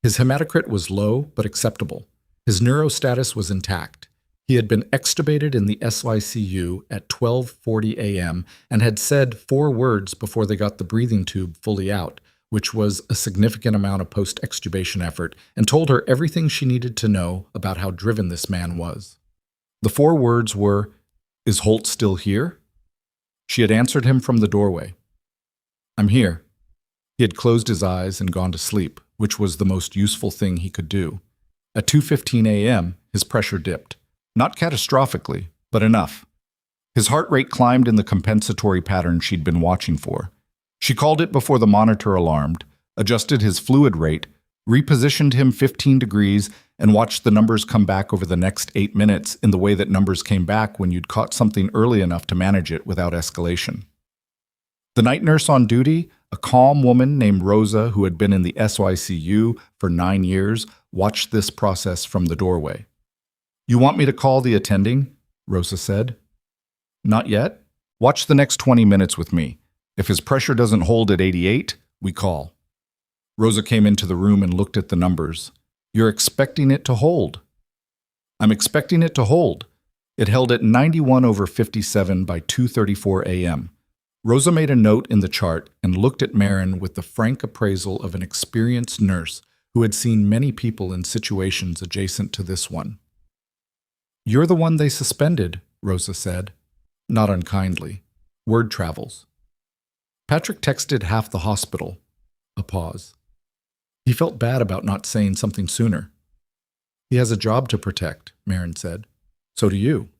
His hematocrit was low, but acceptable. His neurostatus was intact. He had been extubated in the SICU at 12:40 a.m. and had said 4 words before they got the breathing tube fully out, which was a significant amount of post-extubation effort, and told her everything she needed to know about how driven this man was. The 4 words were, "Is Holt still here?" She had answered him from the doorway. "I'm here." He had closed his eyes and gone to sleep, which was the most useful thing he could do. At 2:15 a.m., his pressure dipped. Not catastrophically, but enough. His heart rate climbed in the compensatory pattern she'd been watching for. She called it before the monitor alarmed, adjusted his fluid rate, repositioned him 15 degrees, and watched the numbers come back over the next 8 minutes in the way that numbers came back when you'd caught something early enough to manage it without escalation. The night nurse on duty, a calm woman named Rosa who had been in the SICU for 9 years, watched this process from the doorway. "You want me to call the attending?" Rosa said. "Not yet. Watch the next 20 minutes with me. If his pressure doesn't hold at 88, we call." Rosa came into the room and looked at the numbers. "You're expecting it to hold." "I'm expecting it to hold." It held at 91/57 by 2:34 a.m. Rosa made a note in the chart and looked at Marin with the frank appraisal of an experienced nurse who had seen many people in situations adjacent to this one. "You're the one they suspended," Rosa said. Not unkindly. Word travels. "Patrick texted half the hospital." A pause. "He felt bad about not saying something sooner." "He has a job to protect," Marin said. "So do you."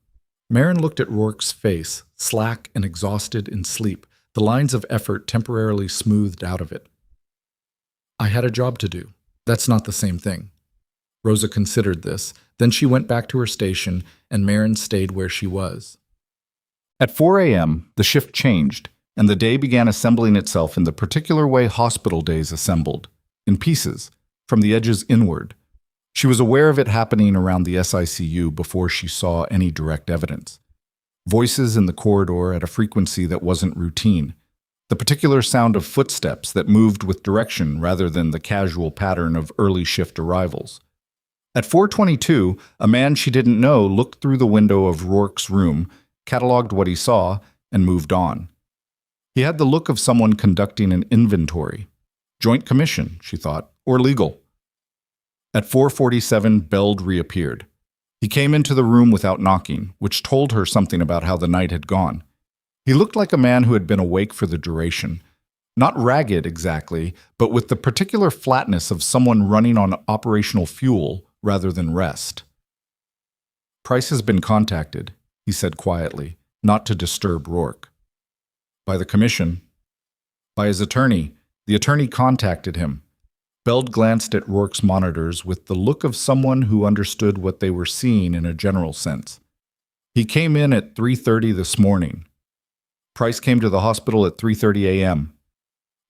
Marin looked at Rourke's face, slack and exhausted in sleep, the lines of effort temporarily smoothed out of it. "I had a job to do. That's not the same thing." Rosa considered this. Then she went back to her station, and Marin stayed where she was. At 4 a.m., the shift changed, and the day began assembling itself in the particular way hospital days assembled, in pieces, from the edges inward. She was aware of it happening around the SICU before she saw any direct evidence. Voices in the corridor at a frequency that wasn't routine. The particular sound of footsteps that moved with direction rather than the casual pattern of early shift arrivals. At 4:22, a man she didn't know looked through the window of Rourke's room, cataloged what he saw, and moved on. He had the look of someone conducting an inventory. Joint commission, she thought, or legal. At 4:47, Beld reappeared. He came into the room without knocking, which told her something about how the night had gone. He looked like a man who had been awake for the duration. Not ragged exactly, but with the particular flatness of someone running on operational fuel rather than rest. "Price has been contacted," he said quietly, not to disturb Rourke. "By the commission?" "By his attorney. The attorney contacted him." Beld glanced at Rourke's monitors with the look of someone who understood what they were seeing in a general sense. "He came in at 3:30 this morning. Price came to the hospital at 3:30 a.m.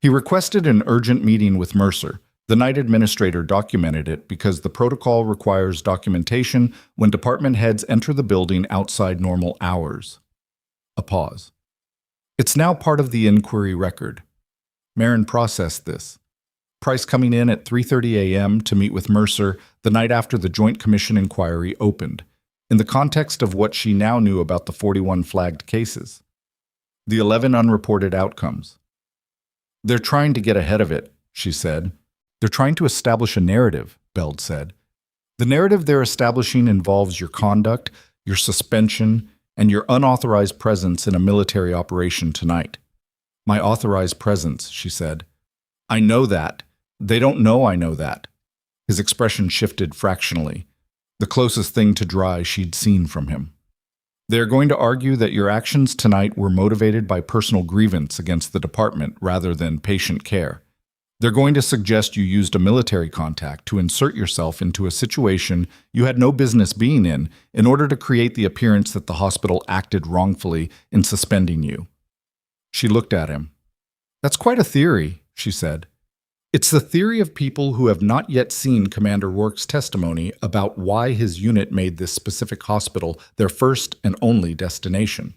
He requested an urgent meeting with Mercer. The night administrator documented it because the protocol requires documentation when department heads enter the building outside normal hours." A pause. "It's now part of the inquiry record." Marin processed this. Price coming in at 3:30 a.m. to meet with Mercer the night after the Joint Commission inquiry opened, in the context of what she now knew about the 41 flagged cases. The 11 unreported outcomes. "They're trying to get ahead of it," she said. "They're trying to establish a narrative," Beld said. "The narrative they're establishing involves your conduct, your suspension, and your unauthorized presence in a military operation tonight." "My authorized presence," she said. "I know that. They don't know I know that." His expression shifted fractionally, the closest thing to dry she'd seen from him. "They're going to argue that your actions tonight were motivated by personal grievance against the department rather than patient care. They're going to suggest you used a military contact to insert yourself into a situation you had no business being in order to create the appearance that the hospital acted wrongfully in suspending you." She looked at him. That's quite a theory, she said. It's the theory of people who have not yet seen Commander Rourke's testimony about why his unit made this specific hospital their first and only destination.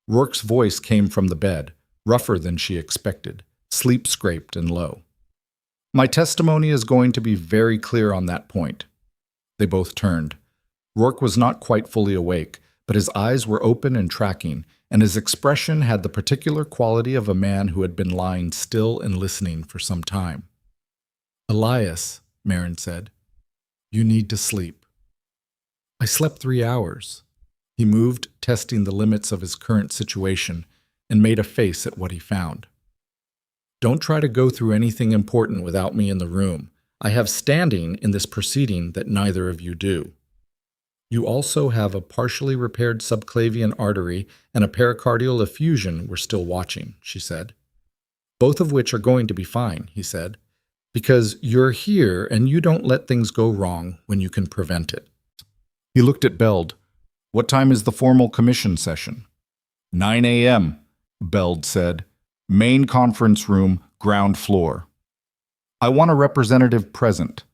Rourke's voice came from the bed, rougher than she expected, sleep-scraped and low. My testimony is going to be very clear on that point. They both turned. Rourke was not quite fully awake, but his eyes were open and tracking, and his expression had the particular quality of a man who had been lying still and listening for some time. Elias, Marin said, you need to sleep. I slept 3 hours. He moved, testing the limits of his current situation, and made a face at what he found. Don't try to go through anything important without me in the room. I have standing in this proceeding that neither of you do. You also have a partially repaired subclavian artery and a pericardial effusion we're still watching, she said. Both of which are going to be fine, he said, because you're here and you don't let things go wrong when you can prevent it. He looked at Beld. What time is the formal commission session? 9 a.m., Beld said. Main conference room, ground floor. I want a representative present.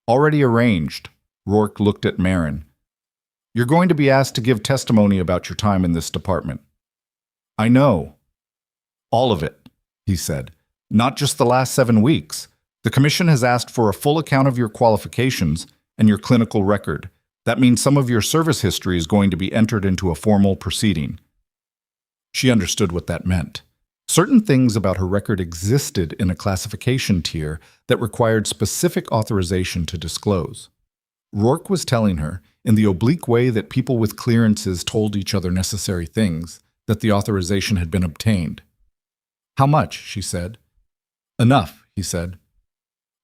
Already arranged. Rourke looked at Marin. You're going to be asked to give testimony about your time in this department. I know. All of it, he said. Not just the last 7 weeks. The commission has asked for a full account of your qualifications and your clinical record. That means some of your service history is going to be entered into a formal proceeding. She understood what that meant. Certain things about her record existed in a classification tier that required specific authorization to disclose. Rourke was telling her, in the oblique way that people with clearances told each other necessary things, that the authorization had been obtained. How much? She said. Enough, he said.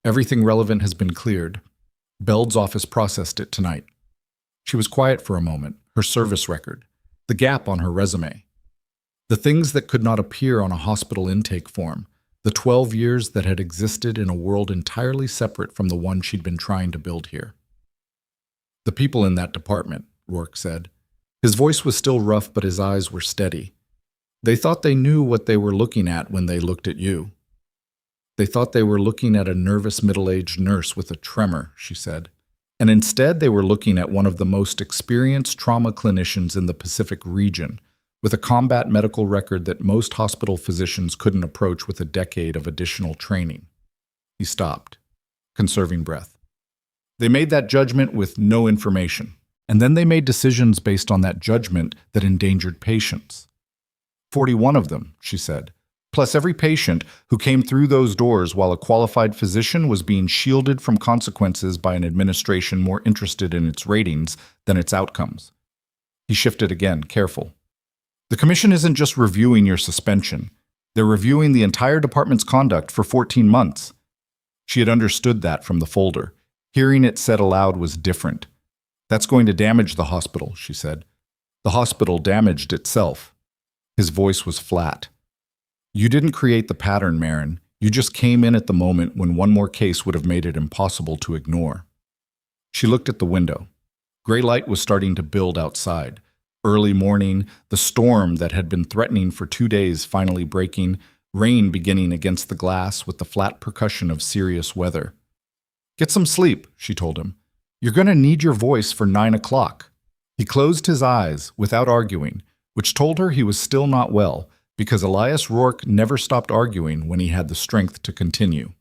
Everything relevant has been cleared. Beld's office processed it tonight. She was quiet for a moment, her service record, the gap on her resume. The things that could not appear on a hospital intake form, the 12 years that had existed in a world entirely separate from the one she'd been trying to build here. The people in that department, Rourke said. His voice was still rough, but his eyes were steady. They thought they knew what they were looking at when they looked at you. They thought they were looking at a nervous middle-aged nurse with a tremor, she said. And instead they were looking at one of the most experienced trauma clinicians in the Pacific region, with a combat medical record that most hospital physicians couldn't approach with a decade of additional training. He stopped, conserving breath. They made that judgment with no information, and then they made decisions based on that judgment that endangered patients. 41 of them, she said, plus every patient who came through those doors while a qualified physician was being shielded from consequences by an administration more interested in its ratings than its outcomes. He shifted again, careful. The commission isn't just reviewing your suspension. They're reviewing the entire department's conduct for 14 months. She had understood that from the folder. Hearing it said aloud was different. That's going to damage the hospital, she said. The hospital damaged itself. His voice was flat. You didn't create the pattern, Marin. You just came in at the moment when one more case would have made it impossible to ignore. She looked at the window. Gray light was starting to build outside. Early morning, the storm that had been threatening for 2 days finally breaking, rain beginning against the glass with the flat percussion of serious weather. Get some sleep, she told him. You're going to need your voice for 9 o'clock. He closed his eyes without arguing, which told her he was still not well, because Elias Rourke never stopped arguing when he had the strength to continue.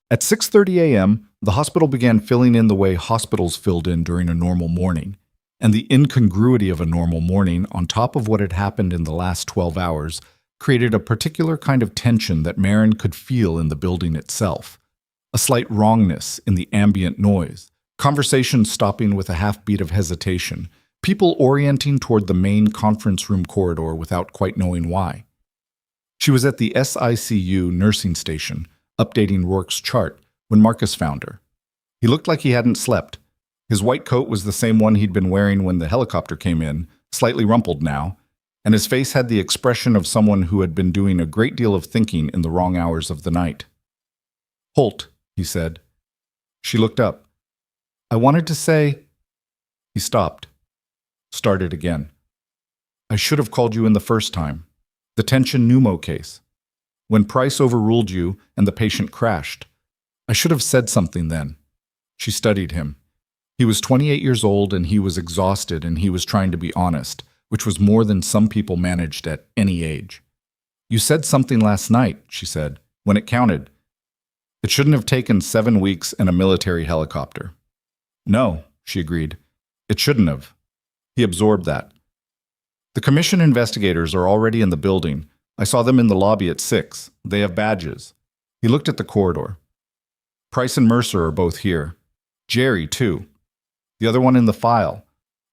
At 6:30 a.m., the hospital began filling in the way hospitals filled in during a normal morning, and the incongruity of a normal morning on top of what had happened in the last 12 hours created a particular kind of tension that Marin could feel in the building itself. A slight wrongness in the ambient noise, conversations stopping with a half-beat of hesitation, people orienting toward the main conference room corridor without quite knowing why. She was at the SICU nursing station, updating Rourke's chart, when Marcus found her. He looked like he hadn't slept. His white coat was the same one he'd been wearing when the helicopter came in, slightly rumpled now, and his face had the expression of someone who had been doing a great deal of thinking in the wrong hours of the night. Holt, he said. She looked up. I wanted to say... He stopped. Started again. I should have called you in the first time. The tension pneumo case. when Price overruled you and the patient crashed. I should have said something then. She studied him. He was 28 years old and he was exhausted and he was trying to be honest, which was more than some people managed at any age. You said something last night, she said, when it counted. It shouldn't have taken 7 weeks and a military helicopter. No, she agreed. It shouldn't have. He absorbed that. The commission investigators are already in the building. I saw them in the lobby at 6. They have badges. He looked at the corridor. Price and Mercer are both here. Jerry, too. The other one in the file.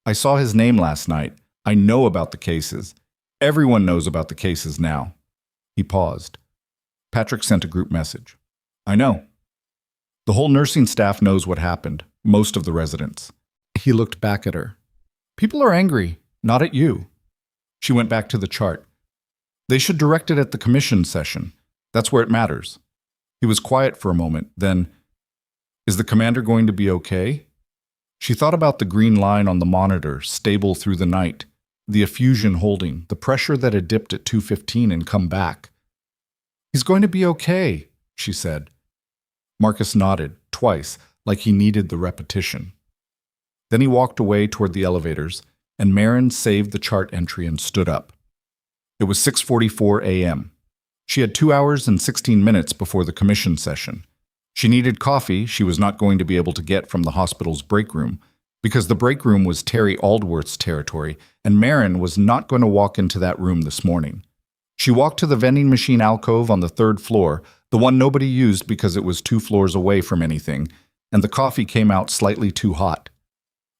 I saw his name last night. I know about the cases. Everyone knows about the cases now. He paused. Patrick sent a group message. I know. The whole nursing staff knows what happened, most of the residents. He looked back at her. People are angry, not at you. She went back to the chart. They should direct it at the commission session. That's where it matters. He was quiet for a moment, then, is the commander going to be okay? She thought about the green line on the monitor, stable through the night, the effusion holding, the pressure that had dipped at 2:15 and come back. He's going to be okay, she said. Marcus nodded, twice, like he needed the repetition. Then he walked away toward the elevators, and Marin saved the chart entry and stood up. It was 6:44 a.m. She had 2 hours and 16 minutes before the commission session. She needed coffee she was not going to be able to get from the hospital's break room, because the break room was Terry Aldworth's territory, and Marin was not going to walk into that room this morning. She walked to the vending machine alcove on the 3rd floor, the one nobody used because it was 2 floors away from anything, and the coffee came out slightly too hot.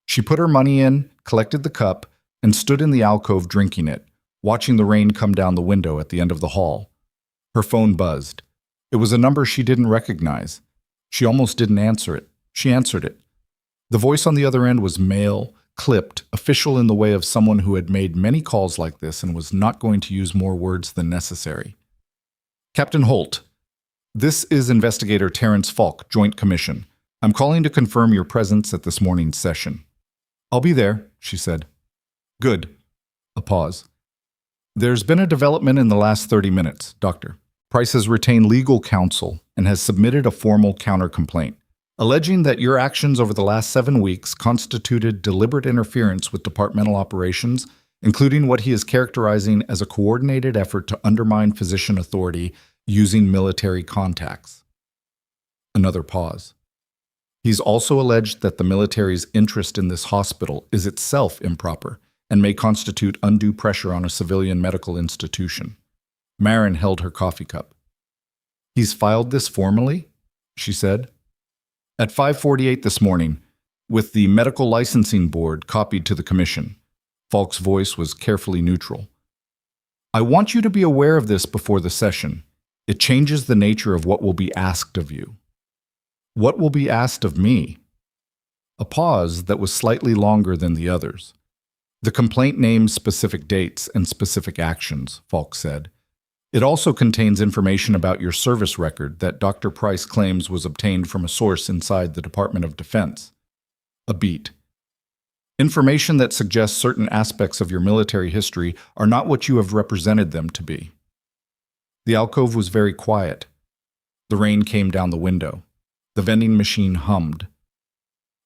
She put her money in, collected the cup, and stood in the alcove drinking it, watching the rain come down the window at the end of the hall. Her phone buzzed. It was a number she didn't recognize. She almost didn't answer it. She answered it. The voice on the other end was male, clipped, official in the way of someone who had made many calls like this and was not going to use more words than necessary. Captain Holt, this is Investigator Terrence Falk, Joint Commission. I'm calling to confirm your presence at this morning's session. I'll be there, she said. Good. A pause. There's been a development in the last 30 minutes, Doctor. Price has retained legal counsel and has submitted a formal counter-complaint, alleging that your actions over the last 7 weeks constituted deliberate interference with departmental operations, including what he is characterizing as a coordinated effort to undermine physician authority using military contacts. Another pause. He's also alleged that the military's interest in this hospital is itself improper and may constitute undue pressure on a civilian medical institution. Marin held her coffee cup. He's filed this formally, she said. At 5:48 this morning, with the Medical Licensing Board copied to the commission. Falk's voice was carefully neutral. I want you to be aware of this before the session. It changes the nature of what will be asked of you. What will be asked of me? A pause that was slightly longer than the others. The complaint names specific dates and specific actions, Falk said. It also contains information about your service record that Dr. Price claims was obtained from a source inside the Department of Defense. A beat. Information that suggests certain aspects of your military history are not what you have represented them to be. The alcove was very quiet. The rain came down the window. The vending machine hummed.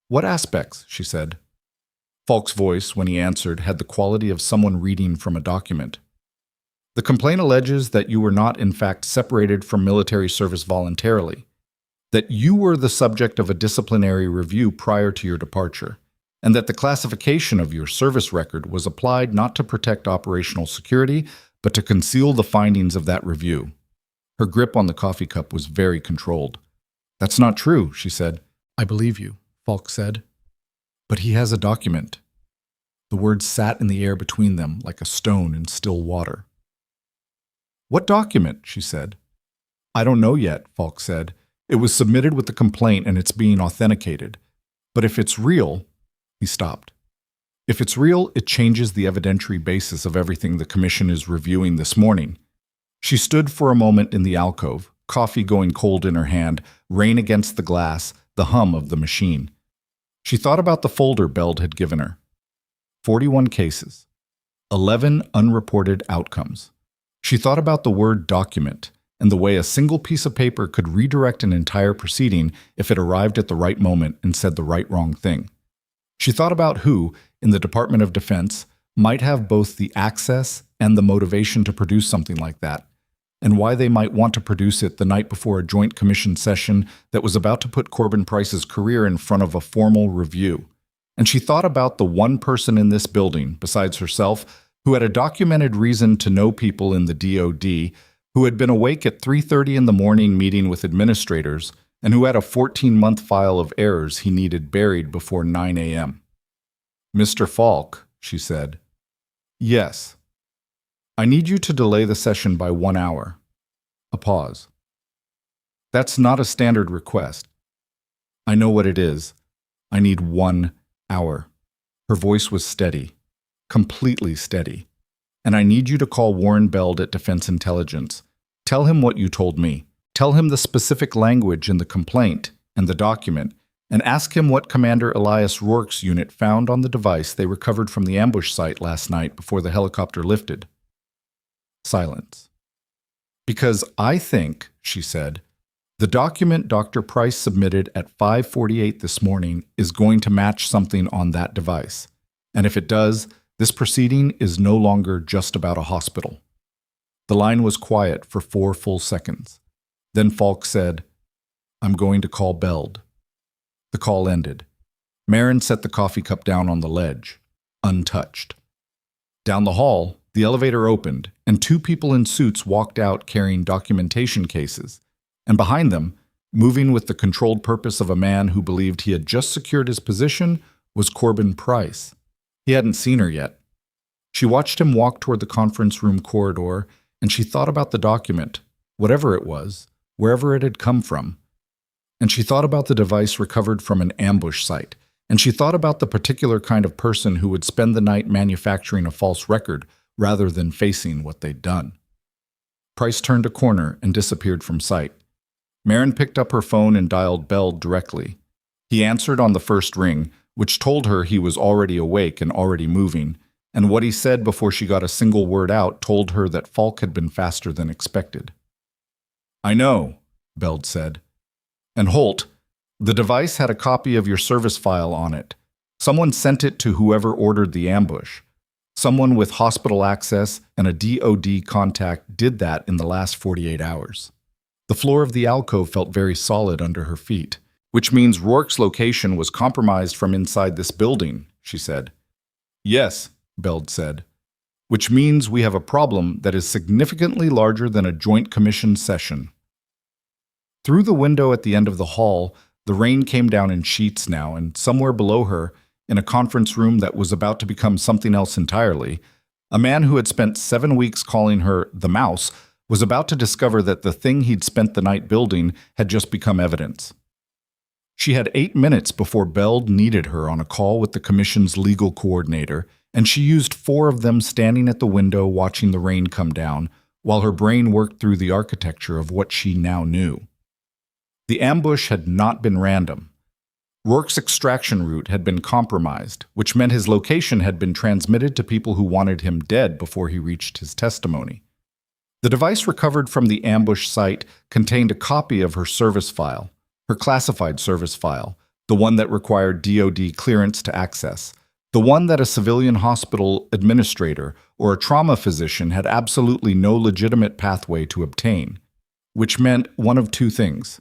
What aspects? She said. Falk's voice, when he answered, had the quality of someone reading from a document. The complaint alleges that you were not, in fact, separated from military service voluntarily, that you were the subject of a disciplinary review prior to your departure, and that the classification of your service record was applied not to protect operational security, but to conceal the findings of that review. Her grip on the coffee cup was very controlled. That's not true, she said. I believe you, Falk said. But he has a document. The words sat in the air between them like a stone in still water. What document? She said. I don't know yet, Falk said. It was submitted with the complaint and it's being authenticated. But if it's real, he stopped. If it's real, it changes the evidentiary basis of everything the commission is reviewing this morning. She stood for a moment in the alcove, coffee going cold in her hand, rain against the glass, the hum of the machine. She thought about the folder Beld had given her. 41 cases. 11 unreported outcomes. She thought about the word document and the way a single piece of paper could redirect an entire proceeding if it arrived at the right moment and said the right wrong thing. She thought about who, in the Department of Defense, might have both the access and the motivation to produce something like that, and why they might want to produce it the night before a joint commission session that was about to put Corbin Price's career in front of a formal review. And she thought about the one person in this building, besides herself, who had a documented reason to know people in the DoD, who had been awake at 3:30 in the morning meeting with administrators, and who had a 14-month file of errors he needed buried before 9 a.m. "Mr. Falk," she said. "Yes. I need you to delay the session by 1 hour. A pause. "That's not a standard request. I know what it is. I need 1 hour. Her voice was steady, completely steady. "And I need you to call Warren Beld at Defense Intelligence. Tell him what you told me. Tell him the specific language in the complaint and the document, and ask him what Commander Elias Rourke's unit found on the device they recovered from the ambush site last night before the helicopter lifted." Silence. "Because I think," she said, "the document Dr. Price submitted at 5:48 this morning is going to match something on that device. And if it does, this proceeding is no longer just about a hospital." The line was quiet for 4 full seconds. Then Falk said, "I'm going to call Beld." The call ended. Marin set the coffee cup down on the ledge, untouched. Down the hall, the elevator opened, and 2 people in suits walked out carrying documentation cases. And behind them, moving with the controlled purpose of a man who believed he had just secured his position, was Corbin Price. He hadn't seen her yet. She watched him walk toward the conference room corridor, and she thought about the document, whatever it was, wherever it had come from. And she thought about the device recovered from an ambush site, and she thought about the particular kind of person who would spend the night manufacturing a false record rather than facing what they'd done. Price turned a corner and disappeared from sight. Marin picked up her phone and dialed Beld directly. He answered on the first ring, which told her he was already awake and already moving, and what he said before she got a single word out told her that Falk had been faster than expected. "I know," Beld said. "And Holt, the device had a copy of your service file on it. Someone sent it to whoever ordered the ambush. Someone with hospital access and a DoD contact did that in the last 48 hours. The floor of the alcove felt very solid under her feet, which means Rourke's location was compromised from inside this building," she said. "Yes," Beld said, "which means we have a problem that is significantly larger than a joint commission session." Through the window at the end of the hall, the rain came down in sheets now, and somewhere below her, in a conference room that was about to become something else entirely, a man who had spent 7 weeks calling her the Mouse was about to discover that the thing he'd spent the night building had just become evidence. She had 8 minutes before Beld needed her on a call with the commission's legal coordinator, and she used 4 of them standing at the window watching the rain come down, while her brain worked through the architecture of what she now knew. The ambush had not been random. Rourke's extraction route had been compromised, which meant his location had been transmitted to people who wanted him dead before he reached his testimony. The device recovered from the ambush site contained a copy of her service file, her classified service file, the one that required DoD clearance to access, the one that a civilian hospital administrator or a trauma physician had absolutely no legitimate pathway to obtain, which meant one of 2 things.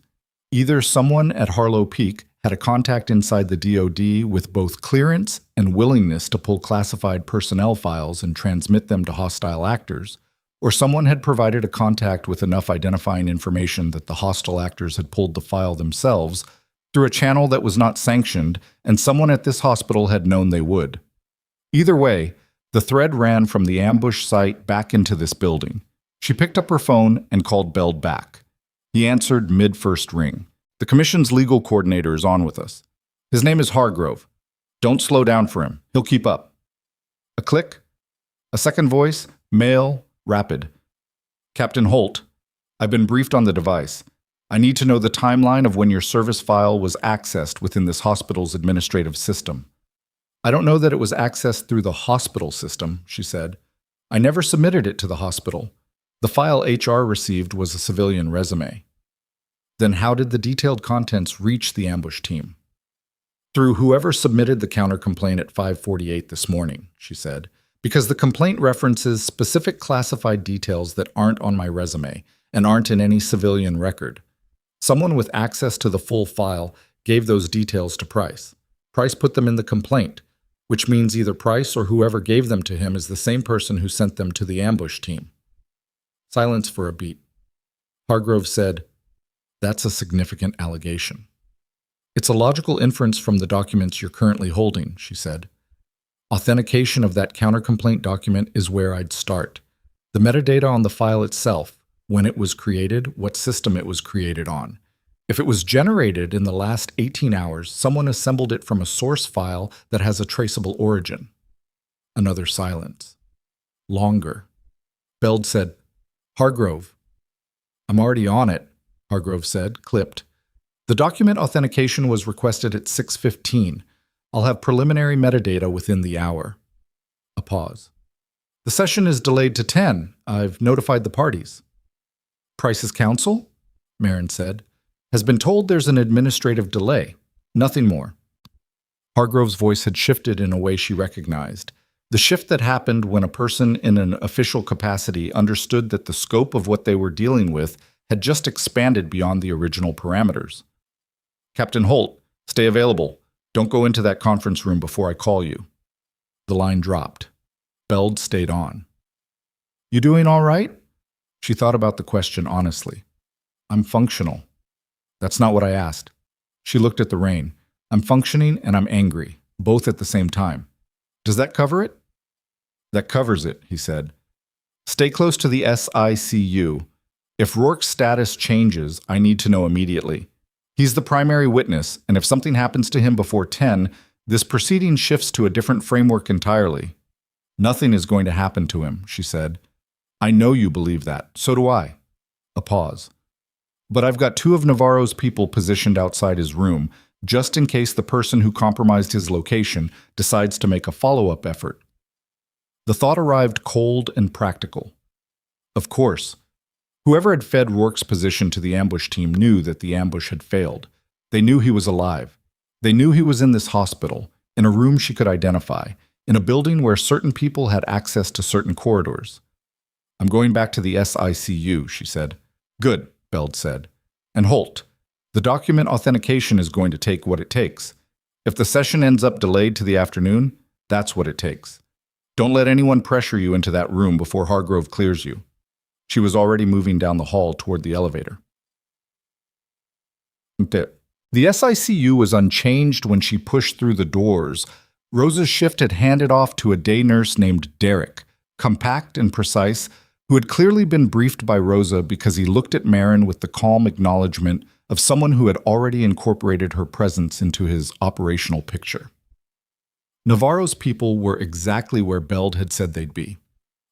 Either someone at Harlow Peak had a contact inside the DoD with both clearance and willingness to pull classified personnel files and transmit them to hostile actors, or someone had provided a contact with enough identifying information that the hostile actors had pulled the file themselves through a channel that was not sanctioned, and someone at this hospital had known they would. Either way, the thread ran from the ambush site back into this building. She picked up her phone and called Beld back. He answered mid-first ring. "The commission's legal coordinator is on with us. His name is Hargrove. Don't slow down for him. He'll keep up." A click. A second voice, male, rapid. "Captain Holt, I've been briefed on the device. I need to know the timeline of when your service file was accessed within this hospital's administrative system." "I don't know that it was accessed through the hospital system," she said. "I never submitted it to the hospital. The file HR received was a civilian resume. Then how did the detailed contents reach the ambush team? Through whoever submitted the counter-complaint at 5:48 this morning, she said, because the complaint references specific classified details that aren't on my resume and aren't in any civilian record. Someone with access to the full file gave those details to Price. Price put them in the complaint, which means either Price or whoever gave them to him is the same person who sent them to the ambush team. Silence for a beat. Hargrove said, "That's a significant allegation." "It's a logical inference from the documents you're currently holding," she said. "Authentication of that counter-complaint document is where I'd start. The metadata on the file itself, when it was created, what system it was created on. If it was generated in the last 18 hours, someone assembled it from a source file that has a traceable origin." Another silence. Longer. Beld said, "Hargrove." "I'm already on it," Hargrove said, clipped. "The document authentication was requested at 6:15. I'll have preliminary metadata within the hour." A pause. "The session is delayed to 10. I've notified the parties." "Price's counsel," Marin said, "has been told there's an administrative delay. Nothing more." Hargrove's voice had shifted in a way she recognized. The shift that happened when a person in an official capacity understood that the scope of what they were dealing with had just expanded beyond the original parameters. "Captain Holt, stay available. Don't go into that conference room before I call you." The line dropped. Beld stayed on. "You doing all right?" She thought about the question honestly. "I'm functional." "That's not what I asked." She looked at the rain. "I'm functioning and I'm angry, both at the same time. Does that cover it?" "That covers it," he said. "Stay close to the SICU. If Rourke's status changes, I need to know immediately. He's the primary witness, and if something happens to him before 10, this proceeding shifts to a different framework entirely." "Nothing is going to happen to him," she said. "I know you believe that. So do I." A pause. "But I've got 2 of Navarro's people positioned outside his room, just in case the person who compromised his location decides to make a follow-up effort." The thought arrived cold and practical. Of course. Whoever had fed Rourke's position to the ambush team knew that the ambush had failed. They knew he was alive. They knew he was in this hospital, in a room she could identify, in a building where certain people had access to certain corridors. "I'm going back to the SICU, she said. "Good," Beld said. "And Holt, the document authentication is going to take what it takes. If the session ends up delayed to the afternoon, that's what it takes. Don't let anyone pressure you into that room before Hargrove clears you." She was already moving down the hall toward the elevator. The SICU was unchanged when she pushed through the doors. Rosa's shift had handed off to a day nurse named Derek, compact and precise, who had clearly been briefed by Rosa because he looked at Marin with the calm acknowledgement of someone who had already incorporated her presence into his operational picture. Navarro's people were exactly where Beld had said they'd be.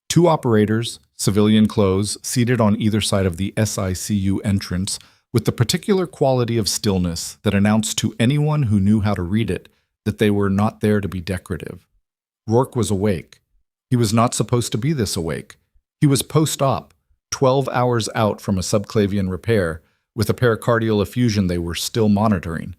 2 operators, civilian clothes, seated on either side of the SICU entrance, with the particular quality of stillness that announced to anyone who knew how to read it that they were not there to be decorative. Rourke was awake. He was not supposed to be this awake. He was post-op, 12 hours out from a subclavian repair, with a pericardial effusion they were still monitoring.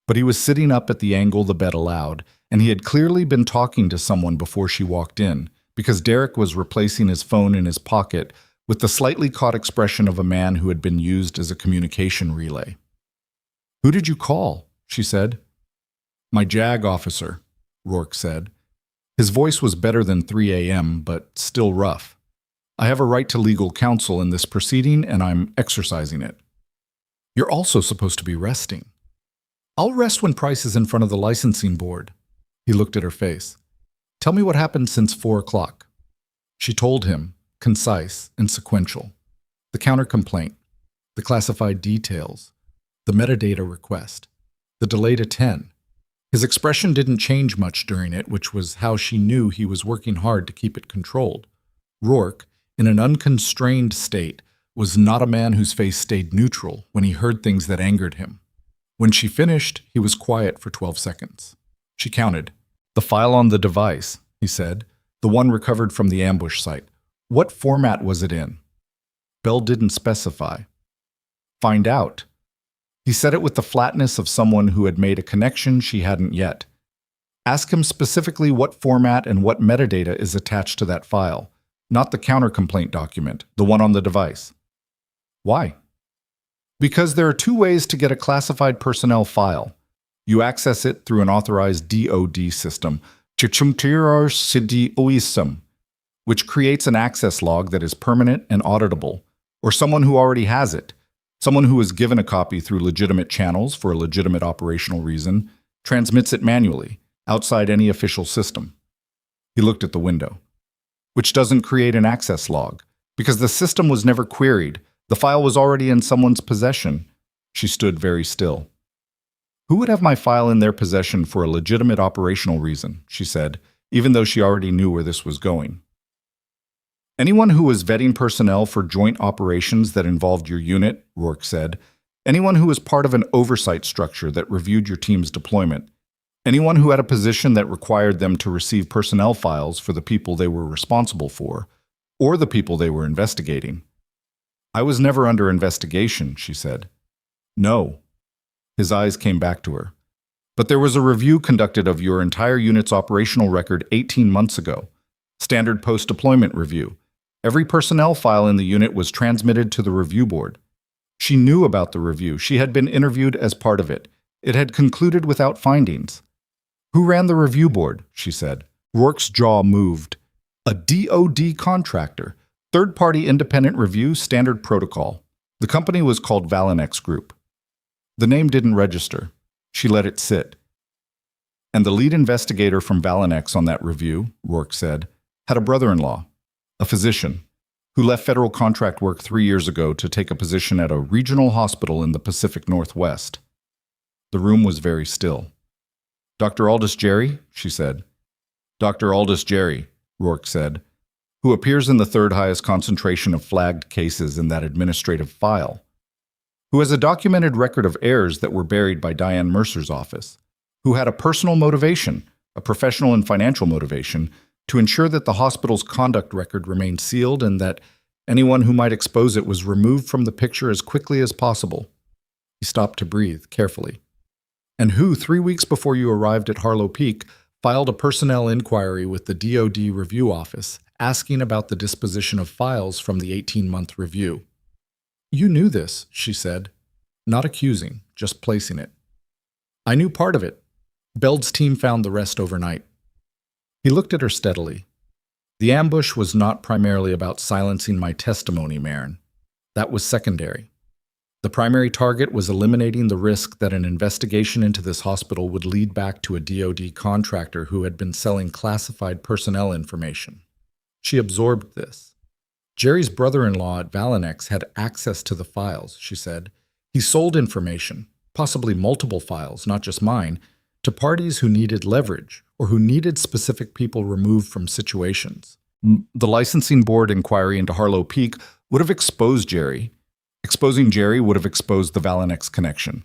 But he was sitting up at the angle the bed allowed, and he had clearly been talking to someone before she walked in, because Derek was replacing his phone in his pocket with the slightly caught expression of a man who had been used as a communication relay. "Who did you call?" she said. "My JAG officer," Rourke said. His voice was better than 3 a.m., but still rough. "I have a right to legal counsel in this proceeding, and I'm exercising it." "You're also supposed to be resting." "I'll rest when Price is in front of the licensing board." He looked at her face. "Tell me what happened since 4 o'clock." She told him, concise and sequential. The counter-complaint, the classified details, the metadata request, the delay to 10. His expression didn't change much during it, which was how she knew he was working hard to keep it controlled. Rourke, in an unconstrained state, was not a man whose face stayed neutral when he heard things that angered him. When she finished, he was quiet for 12 seconds. She counted. "The file on the device," he said, "the one recovered from the ambush site. What format was it in?" Bell didn't specify. Find out. He said it with the flatness of someone who had made a connection she hadn't yet. Ask him specifically what format and what metadata is attached to that file, not the counter-complaint document, the one on the device. Why? Because there are two ways to get a classified personnel file. You access it through an authorized DoD system, which creates an access log that is permanent and auditable, or someone who already has it, someone who is given a copy through legitimate channels for a legitimate operational reason, transmits it manually, outside any official system. He looked at the window, which doesn't create an access log, because the system was never queried. The file was already in someone's possession. She stood very still. Who would have my file in their possession for a legitimate operational reason, she said, even though she already knew where this was going. Anyone who was vetting personnel for joint operations that involved your unit, Rourke said. Anyone who was part of an oversight structure that reviewed your team's deployment. Anyone who had a position that required them to receive personnel files for the people they were responsible for, or the people they were investigating. I was never under investigation, she said. No. His eyes came back to her. But there was a review conducted of your entire unit's operational record 18 months ago. Standard post-deployment review. Every personnel file in the unit was transmitted to the review board. She knew about the review. She had been interviewed as part of it. It had concluded without findings. Who ran the review board? She said. Rourke's jaw moved. A DoD contractor. Third-party independent review standard protocol. The company was called Valinex Group. The name didn't register. She let it sit. And the lead investigator from Valinex on that review, Rourke said, had a brother-in-law, a physician, who left federal contract work 3 years ago to take a position at a regional hospital in the Pacific Northwest. The room was very still. Dr. Aldous Jerry, she said. Dr. Aldous Jerry, Rourke said, who appears in the third highest concentration of flagged cases in that administrative file, who has a documented record of errors that were buried by Diane Mercer's office, who had a personal motivation, a professional and financial motivation, to ensure that the hospital's conduct record remained sealed and that anyone who might expose it was removed from the picture as quickly as possible. He stopped to breathe carefully. And who, 3 weeks before you arrived at Harlow Peak, filed a personnel inquiry with the DoD Review Office asking about the disposition of files from the 18-month review. You knew this, she said, not accusing, just placing it. I knew part of it. Beld's team found the rest overnight. He looked at her steadily. The ambush was not primarily about silencing my testimony, Marin. That was secondary. The primary target was eliminating the risk that an investigation into this hospital would lead back to a DoD contractor who had been selling classified personnel information. She absorbed this. Jerry's brother-in-law at Valinex had access to the files, she said. He sold information, possibly multiple files, not just mine, to parties who needed leverage or who needed specific people removed from situations. The licensing board inquiry into Harlow Peak would have exposed Jerry. Exposing Jerry would have exposed the Valinex connection.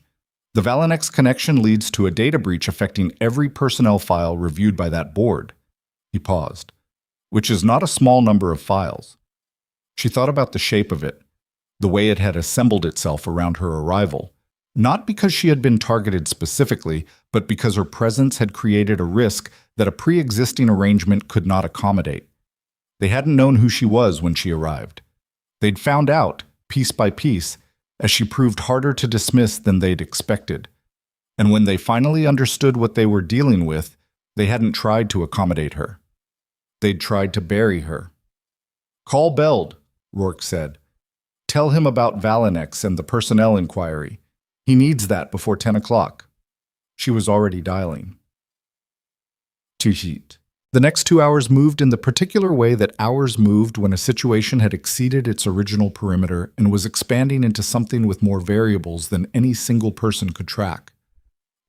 The Valinex connection leads to a data breach affecting every personnel file reviewed by that board. He paused, which is not a small number of files. She thought about the shape of it, the way it had assembled itself around her arrival, not because she had been targeted specifically, but because her presence had created a risk that a pre-existing arrangement could not accommodate. They hadn't known who she was when she arrived. They'd found out, piece by piece, as she proved harder to dismiss than they'd expected. And when they finally understood what they were dealing with, they hadn't tried to accommodate her. They'd tried to bury her. Call Beld, Rourke said. Tell him about Valinex and the personnel inquiry. He needs that before 10 o'clock. She was already dialing. Tijit. The next 2 hours moved in the particular way that hours moved when a situation had exceeded its original perimeter and was expanding into something with more variables than any single person could track.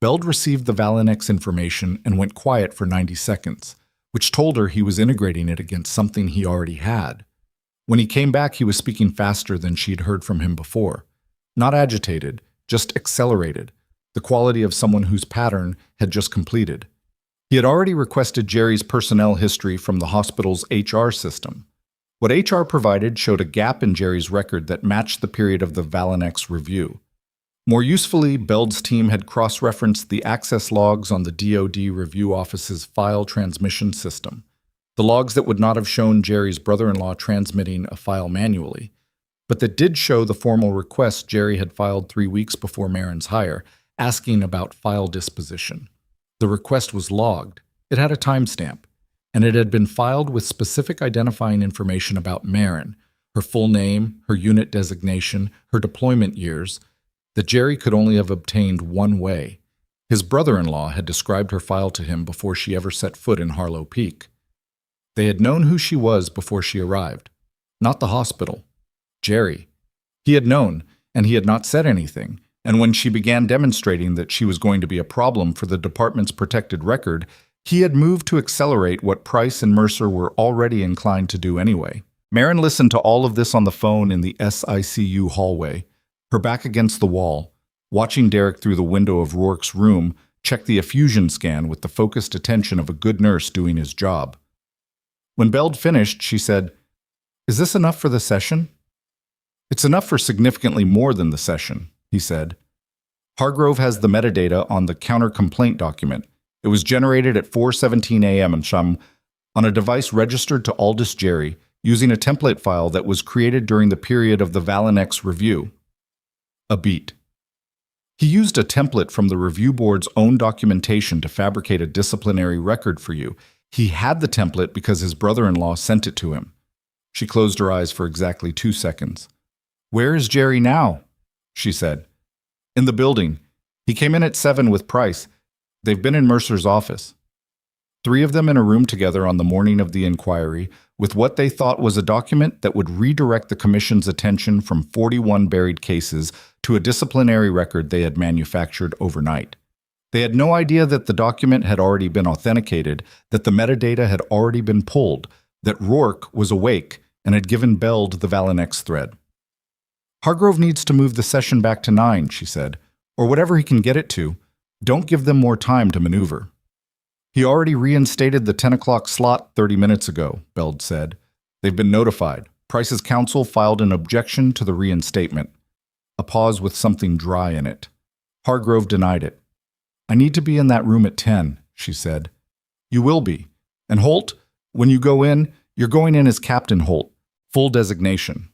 Beld received the Valinex information and went quiet for 90 seconds, which told her he was integrating it against something he already had. When he came back, he was speaking faster than she'd heard from him before. Not agitated, just accelerated, the quality of someone whose pattern had just completed. He had already requested Jerry's personnel history from the hospital's HR system. What HR provided showed a gap in Jerry's record that matched the period of the Valenex review. More usefully, Beld's team had cross-referenced the access logs on the DoD Review Office's file transmission system, the logs that would not have shown Jerry's brother-in-law transmitting a file manually, but that did show the formal request Jerry had filed 3 weeks before Marin's hire, asking about file disposition. The request was logged. It had a timestamp, and it had been filed with specific identifying information about Marin, her full name, her unit designation, her deployment years, that Jerry could only have obtained one way. His brother-in-law had described her file to him before she ever set foot in Harlow Peak. They had known who she was before she arrived. Not the hospital. Jerry. He had known, and he had not said anything, and when she began demonstrating that she was going to be a problem for the department's protected record, he had moved to accelerate what Price and Mercer were already inclined to do anyway. Marin listened to all of this on the phone in the SICU hallway, her back against the wall, watching Derek through the window of Rourke's room check the effusion scan with the focused attention of a good nurse doing his job. When Beld finished, she said, "Is this enough for the session?" "It's enough for significantly more than the session," he said. "Hargrove has the metadata on the counter-complaint document. It was generated at 4:17 a.m. on a device registered to Aldous Jerry using a template file that was created during the period of the Valenex review." A beat. "He used a template from the review board's own documentation to fabricate a disciplinary record for you. He had the template because his brother-in-law sent it to him." She closed her eyes for exactly 2 seconds. "Where is Jerry now?" she said. "In the building. He came in at 7 with Price. They've been in Mercer's office." 3 of them in a room together on the morning of the inquiry, with what they thought was a document that would redirect the Commission's attention from 41 buried cases to a disciplinary record they had manufactured overnight. They had no idea that the document had already been authenticated, that the metadata had already been pulled, that Rourke was awake and had given Beld the Valenex thread. "Hargrove needs to move the session back to 9, she said, "or whatever he can get it to. Don't give them more time to maneuver." "He already reinstated the 10 o'clock slot 30 minutes ago," Beld said. "They've been notified. Price's counsel filed an objection to the reinstatement." A pause with something dry in it. Hargrove denied it. "I need to be in that room at 10, she said. "You will be. And Holt, when you go in, you're going in as Captain Holt, full designation.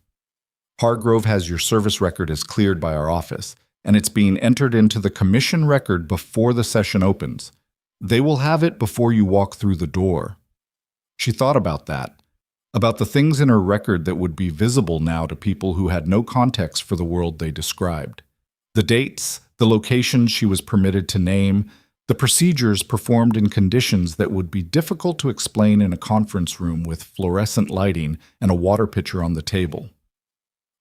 Hargrove has your service record as cleared by our office, and it's being entered into the commission record before the session opens. They will have it before you walk through the door." She thought about that, about the things in her record that would be visible now to people who had no context for the world they described. The dates, the locations she was permitted to name, the procedures performed in conditions that would be difficult to explain in a conference room with fluorescent lighting and a water pitcher on the table.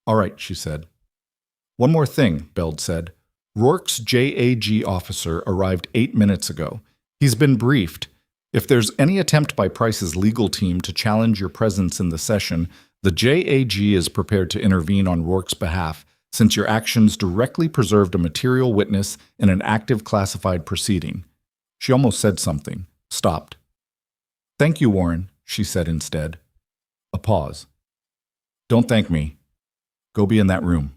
"All right," she said. "One more thing," Beld said. "Rourke's JAG officer arrived 8 minutes ago. He's been briefed. If there's any attempt by Price's legal team to challenge your presence in the session, the JAG is prepared to intervene on Rourke's behalf, since your actions directly preserved a material witness in an active classified proceeding." She almost said something, stopped. "Thank you, Warren," she said instead. A pause. "Don't thank me. Go be in that room."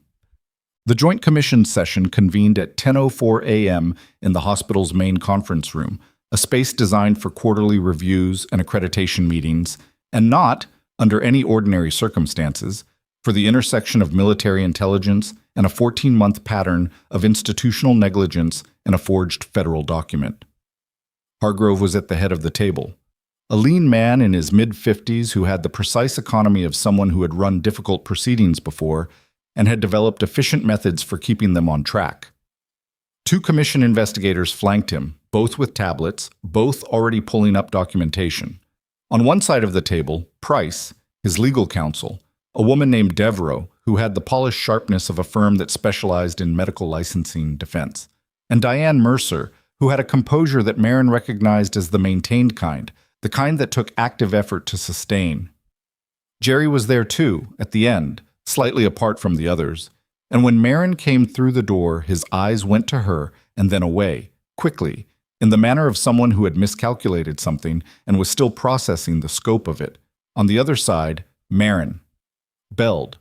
The Joint Commission session convened at 10:04 a.m. in the hospital's main conference room, a space designed for quarterly reviews and accreditation meetings, and not, under any ordinary circumstances, for the intersection of military intelligence and a 14-month pattern of institutional negligence in a forged federal document. Hargrove was at the head of the table, a lean man in his mid-50s who had the precise economy of someone who had run difficult proceedings before and had developed efficient methods for keeping them on track. 2 commission investigators flanked him, both with tablets, both already pulling up documentation. On one side of the table, Price, his legal counsel, a woman named Devereaux, who had the polished sharpness of a firm that specialized in medical licensing defense, and Diane Mercer, who had a composure that Marin recognized as the maintained kind, the kind that took active effort to sustain. Jerry was there too, at the end, slightly apart from the others, and when Marin came through the door, his eyes went to her and then away, quickly, in the manner of someone who had miscalculated something and was still processing the scope of it. On the other side, Marin. Beld.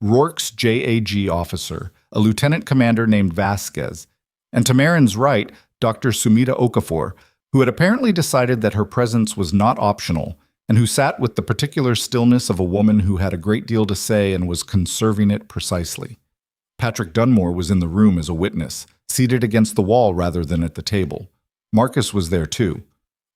Rourke's JAG officer, a lieutenant commander named Vasquez, and to Marin's right, Dr. Sumita Okafor, who had apparently decided that her presence was not optional and who sat with the particular stillness of a woman who had a great deal to say and was conserving it precisely. Patrick Dunmore was in the room as a witness, seated against the wall rather than at the table. Marcus was there too.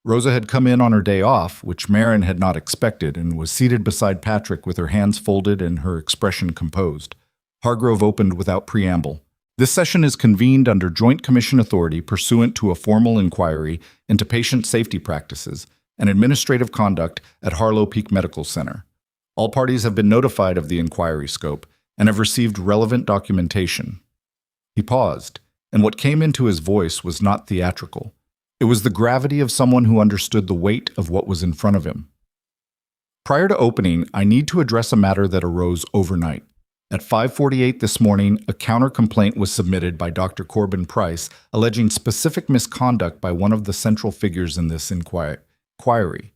Rosa had come in on her day off, which Marin had not expected, and was seated beside Patrick with her hands folded and her expression composed. Hargrove opened without preamble. This session is convened under Joint Commission authority pursuant to a formal inquiry into patient safety practices and administrative conduct at Harlow Peak Medical Center. All parties have been notified of the inquiry scope and have received relevant documentation. He paused, and what came into his voice was not theatrical. It was the gravity of someone who understood the weight of what was in front of him. Prior to opening, I need to address a matter that arose overnight. At 5:48 this morning, a counter-complaint was submitted by Dr. Corbin Price alleging specific misconduct by one of the central figures in this inquiry.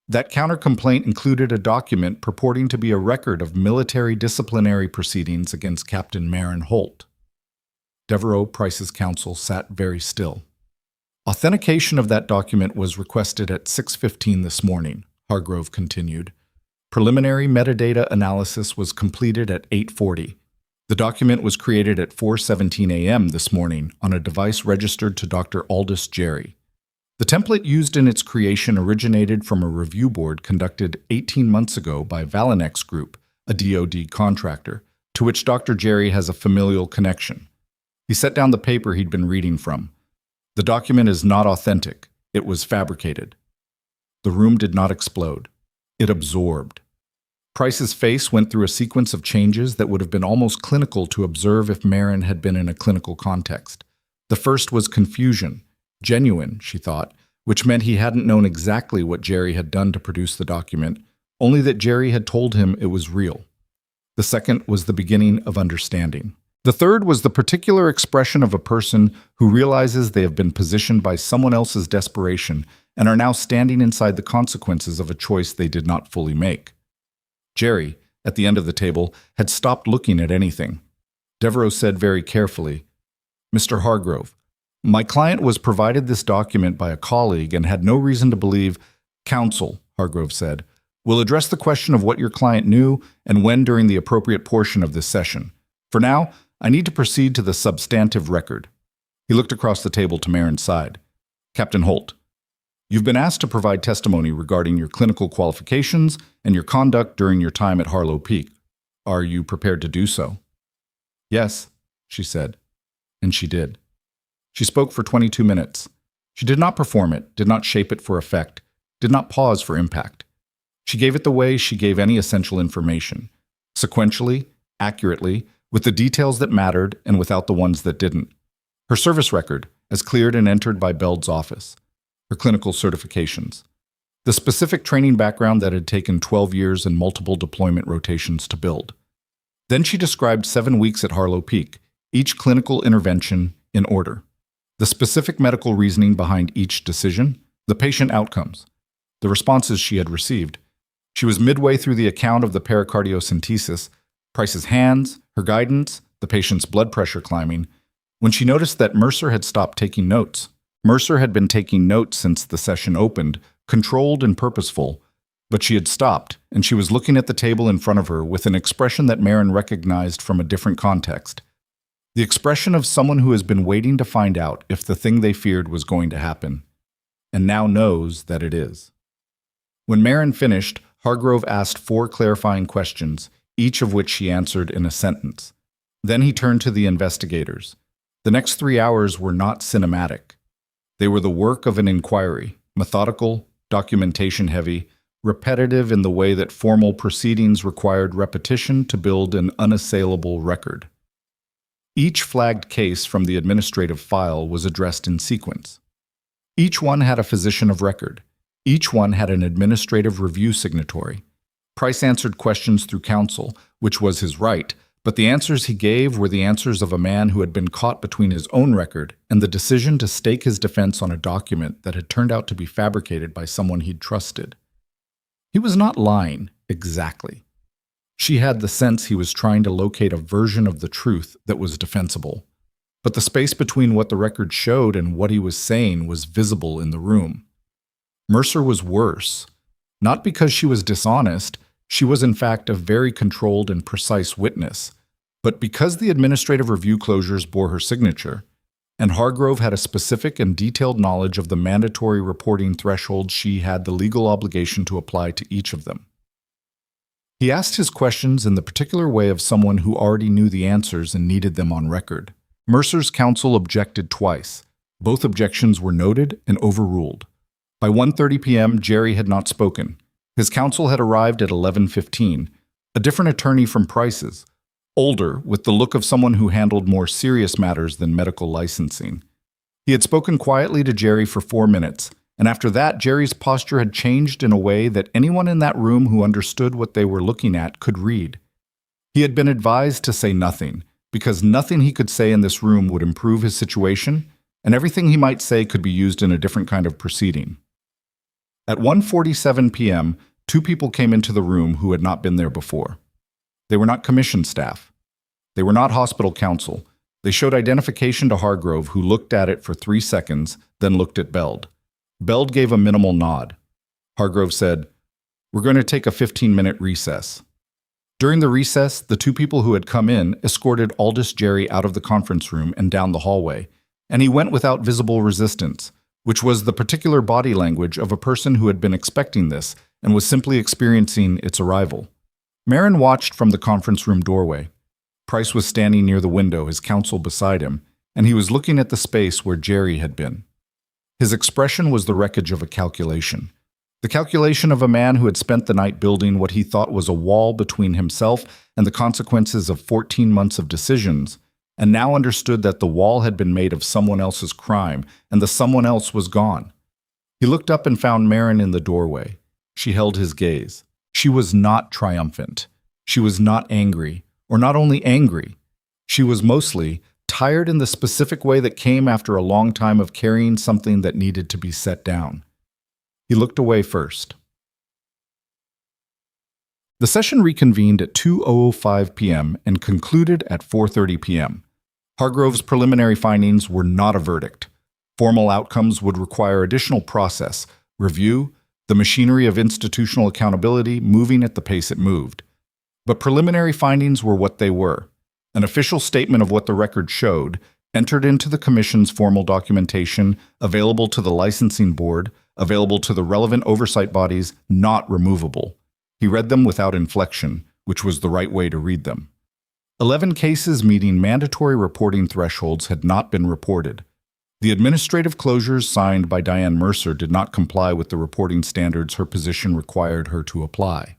That counter-complaint included a document purporting to be a record of military disciplinary proceedings against Captain Marin Holt. Devereaux, Price's counsel, sat very still. Authentication of that document was requested at 6:15 this morning, Hargrove continued. Preliminary metadata analysis was completed at 8:40. The document was created at 4:17 a.m. this morning on a device registered to Dr. Aldous Jerry. The template used in its creation originated from a review board conducted 18 months ago by Valinex Group, a DoD contractor, to which Dr. Jerry has a familial connection. He set down the paper he'd been reading from. The document is not authentic. It was fabricated. The room did not explode. It absorbed. Price's face went through a sequence of changes that would have been almost clinical to observe if Marin had been in a clinical context. The first was confusion. Genuine, she thought, which meant he hadn't known exactly what Jerry had done to produce the document, only that Jerry had told him it was real. The second was the beginning of understanding. The third was the particular expression of a person who realizes they have been positioned by someone else's desperation and are now standing inside the consequences of a choice they did not fully make. Jerry, at the end of the table, had stopped looking at anything. Devereaux said very carefully, "Mr. Hargrove, my client was provided this document by a colleague and had no reason to believe—" "Counsel," Hargrove said, "will address the question of what your client knew and when during the appropriate portion of this session. For now, I need to proceed to the substantive record." He looked across the table to Marin's side. "Captain Holt, you've been asked to provide testimony regarding your clinical qualifications and your conduct during your time at Harlow Peak. Are you prepared to do so?" "Yes," she said. And she did. She spoke for 22 minutes. She did not perform it, did not shape it for effect, did not pause for impact. She gave it the way she gave any essential information, sequentially, accurately, with the details that mattered and without the ones that didn't. Her service record, as cleared and entered by Beld's office. Her clinical certifications. The specific training background that had taken 12 years and multiple deployment rotations to build. Then she described 7 weeks at Harlow Peak, each clinical intervention in order. The specific medical reasoning behind each decision, the patient outcomes, the responses she had received. She was midway through the account of the pericardiocentesis, Price's hands, her guidance, the patient's blood pressure climbing, when she noticed that Mercer had stopped taking notes. Mercer had been taking notes since the session opened, controlled and purposeful, but she had stopped, and she was looking at the table in front of her with an expression that Marin recognized from a different context. The expression of someone who has been waiting to find out if the thing they feared was going to happen, and now knows that it is. When Marin finished, Hargrove asked 4 clarifying questions, each of which she answered in a sentence. Then he turned to the investigators. The next 3 hours were not cinematic. They were the work of an inquiry, methodical, documentation-heavy, repetitive in the way that formal proceedings required repetition to build an unassailable record. Each flagged case from the administrative file was addressed in sequence. Each one had a physician of record. Each one had an administrative review signatory. Price answered questions through counsel, which was his right, but the answers he gave were the answers of a man who had been caught between his own record and the decision to stake his defense on a document that had turned out to be fabricated by someone he'd trusted. He was not lying, exactly. She had the sense he was trying to locate a version of the truth that was defensible. But the space between what the record showed and what he was saying was visible in the room. Mercer was worse. Not because she was dishonest, she was in fact a very controlled and precise witness, but because the administrative review closures bore her signature, and Hargrove had a specific and detailed knowledge of the mandatory reporting thresholds, she had the legal obligation to apply to each of them. He asked his questions in the particular way of someone who already knew the answers and needed them on record. Mercer's counsel objected twice. Both objections were noted and overruled. By 1:30 p.m., Jerry had not spoken. His counsel had arrived at 11:15, a different attorney from Price's, older, with the look of someone who handled more serious matters than medical licensing. He had spoken quietly to Jerry for 4 minutes, and after that, Jerry's posture had changed in a way that anyone in that room who understood what they were looking at could read. He had been advised to say nothing, because nothing he could say in this room would improve his situation, and everything he might say could be used in a different kind of proceeding. At 1:47 p.m., 2 people came into the room who had not been there before. They were not commission staff. They were not hospital counsel. They showed identification to Hargrove, who looked at it for 3 seconds, then looked at Beld. Beld gave a minimal nod. Hargrove said, "We're going to take a 15-minute recess." During the recess, the 2 people who had come in escorted Aldous Jerry out of the conference room and down the hallway, and he went without visible resistance, which was the particular body language of a person who had been expecting this and was simply experiencing its arrival. Marin watched from the conference room doorway. Price was standing near the window, his counsel beside him, and he was looking at the space where Jerry had been. His expression was the wreckage of a calculation. The calculation of a man who had spent the night building what he thought was a wall between himself and the consequences of 14 months of decisions, and now understood that the wall had been made of someone else's crime, and the someone else was gone. He looked up and found Marin in the doorway. She held his gaze. She was not triumphant. She was not angry, or not only angry. She was mostly tired in the specific way that came after a long time of carrying something that needed to be set down. He looked away first. The session reconvened at 2:05 p.m. and concluded at 4:30 p.m. Hargrove's preliminary findings were not a verdict. Formal outcomes would require additional process, review, the machinery of institutional accountability moving at the pace it moved. But preliminary findings were what they were. An official statement of what the record showed, entered into the Commission's formal documentation, available to the licensing board, available to the relevant oversight bodies, not removable. He read them without inflection, which was the right way to read them. 11 cases meeting mandatory reporting thresholds had not been reported. The administrative closures signed by Diane Mercer did not comply with the reporting standards her position required her to apply.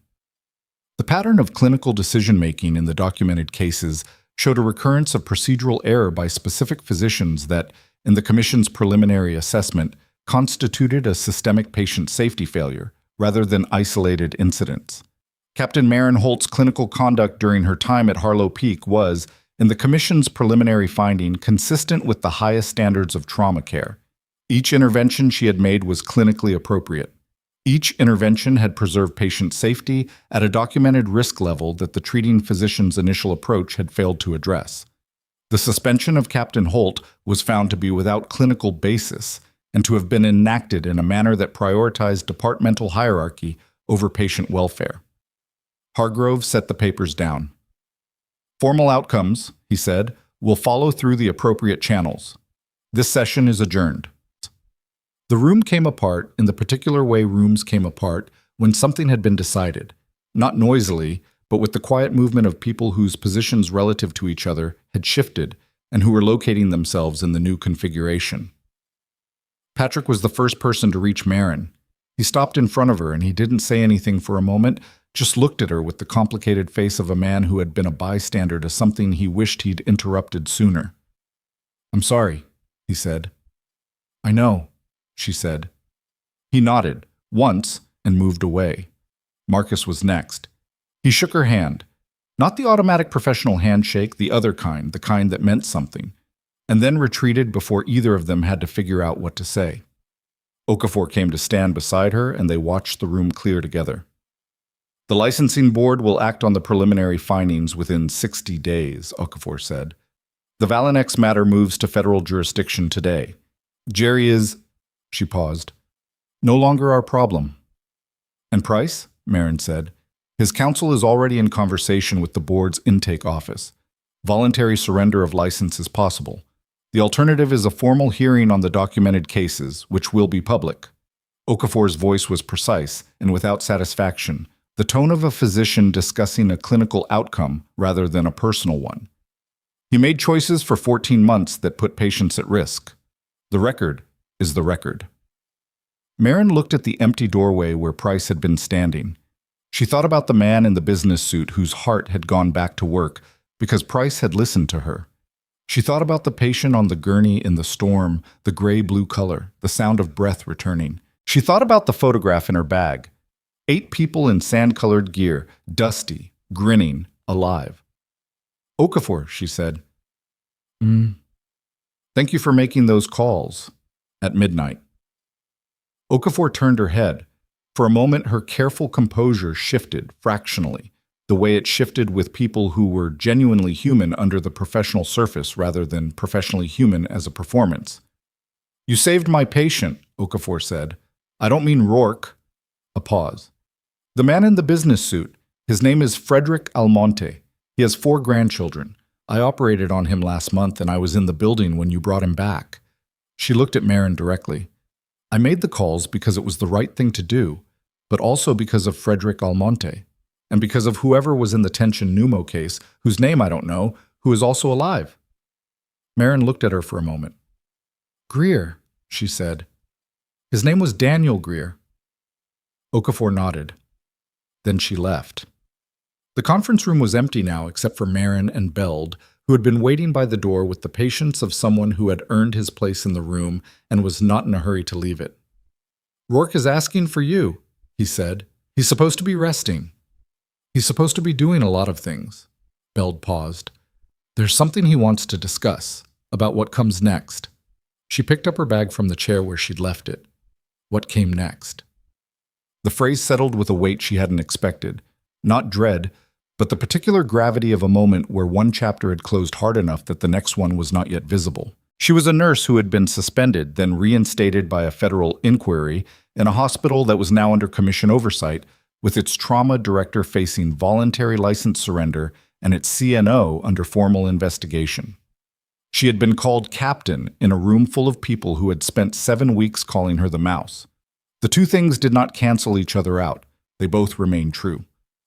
The pattern of clinical decision-making in the documented cases showed a recurrence of procedural error by specific physicians that, in the Commission's preliminary assessment, constituted a systemic patient safety failure, rather than isolated incidents. Captain Marin Holt's clinical conduct during her time at Harlow Peak was, in the Commission's preliminary finding, consistent with the highest standards of trauma care. Each intervention she had made was clinically appropriate. Each intervention had preserved patient safety at a documented risk level that the treating physician's initial approach had failed to address. The suspension of Captain Holt was found to be without clinical basis and to have been enacted in a manner that prioritized departmental hierarchy over patient welfare. Hargrove set the papers down. "Formal outcomes," he said, "will follow through the appropriate channels. This session is adjourned." The room came apart in the particular way rooms came apart when something had been decided, not noisily, but with the quiet movement of people whose positions relative to each other had shifted and who were locating themselves in the new configuration. Patrick was the first person to reach Marin. He stopped in front of her and he didn't say anything for a moment, just looked at her with the complicated face of a man who had been a bystander to something he wished he'd interrupted sooner. "I'm sorry," he said. "I know," she said. He nodded, once, and moved away. Marcus was next. He shook her hand. Not the automatic professional handshake, the other kind, the kind that meant something, and then retreated before either of them had to figure out what to say. Okafor came to stand beside her, and they watched the room clear together. The licensing board will act on the preliminary findings within 60 days, Okafor said. The Valinex matter moves to federal jurisdiction today. Jerry is, she paused, no longer our problem. And Price? Marin said. His counsel is already in conversation with the board's intake office. Voluntary surrender of license is possible. The alternative is a formal hearing on the documented cases, which will be public. Okafor's voice was precise and without satisfaction, the tone of a physician discussing a clinical outcome rather than a personal one. He made choices for 14 months that put patients at risk. The record is the record. Marin looked at the empty doorway where Price had been standing. She thought about the man in the business suit whose heart had gone back to work because Price had listened to her. She thought about the patient on the gurney in the storm, the gray-blue color, the sound of breath returning. She thought about the photograph in her bag. 8 people in sand-colored gear, dusty, grinning, alive. Okafor, she said. Thank you for making those calls at midnight. Okafor turned her head. For a moment, her careful composure shifted fractionally, the way it shifted with people who were genuinely human under the professional surface rather than professionally human as a performance. You saved my patient, Okafor said. I don't mean Rourke. A pause. The man in the business suit, his name is Frederick Almonte. He has 4 grandchildren. I operated on him last month and I was in the building when you brought him back. She looked at Marin directly. I made the calls because it was the right thing to do, but also because of Frederick Almonte, and because of whoever was in the tension pneumo case, whose name I don't know, who is also alive. Marin looked at her for a moment. Greer, she said. His name was Daniel Greer. Okafor nodded. Then she left. The conference room was empty now except for Marin and Beld, who had been waiting by the door with the patience of someone who had earned his place in the room and was not in a hurry to leave it. Rourke is asking for you, he said. He's supposed to be resting. He's supposed to be doing a lot of things. Beld paused. There's something he wants to discuss, about what comes next. She picked up her bag from the chair where she'd left it. What came next? The phrase settled with a weight she hadn't expected. Not dread, but the particular gravity of a moment where one chapter had closed hard enough that the next one was not yet visible. She was a nurse who had been suspended, then reinstated by a federal inquiry in a hospital that was now under commission oversight, with its trauma director facing voluntary license surrender and its CNO under formal investigation. She had been called captain in a room full of people who had spent 7 weeks calling her the mouse. The two things did not cancel each other out. They both remained true.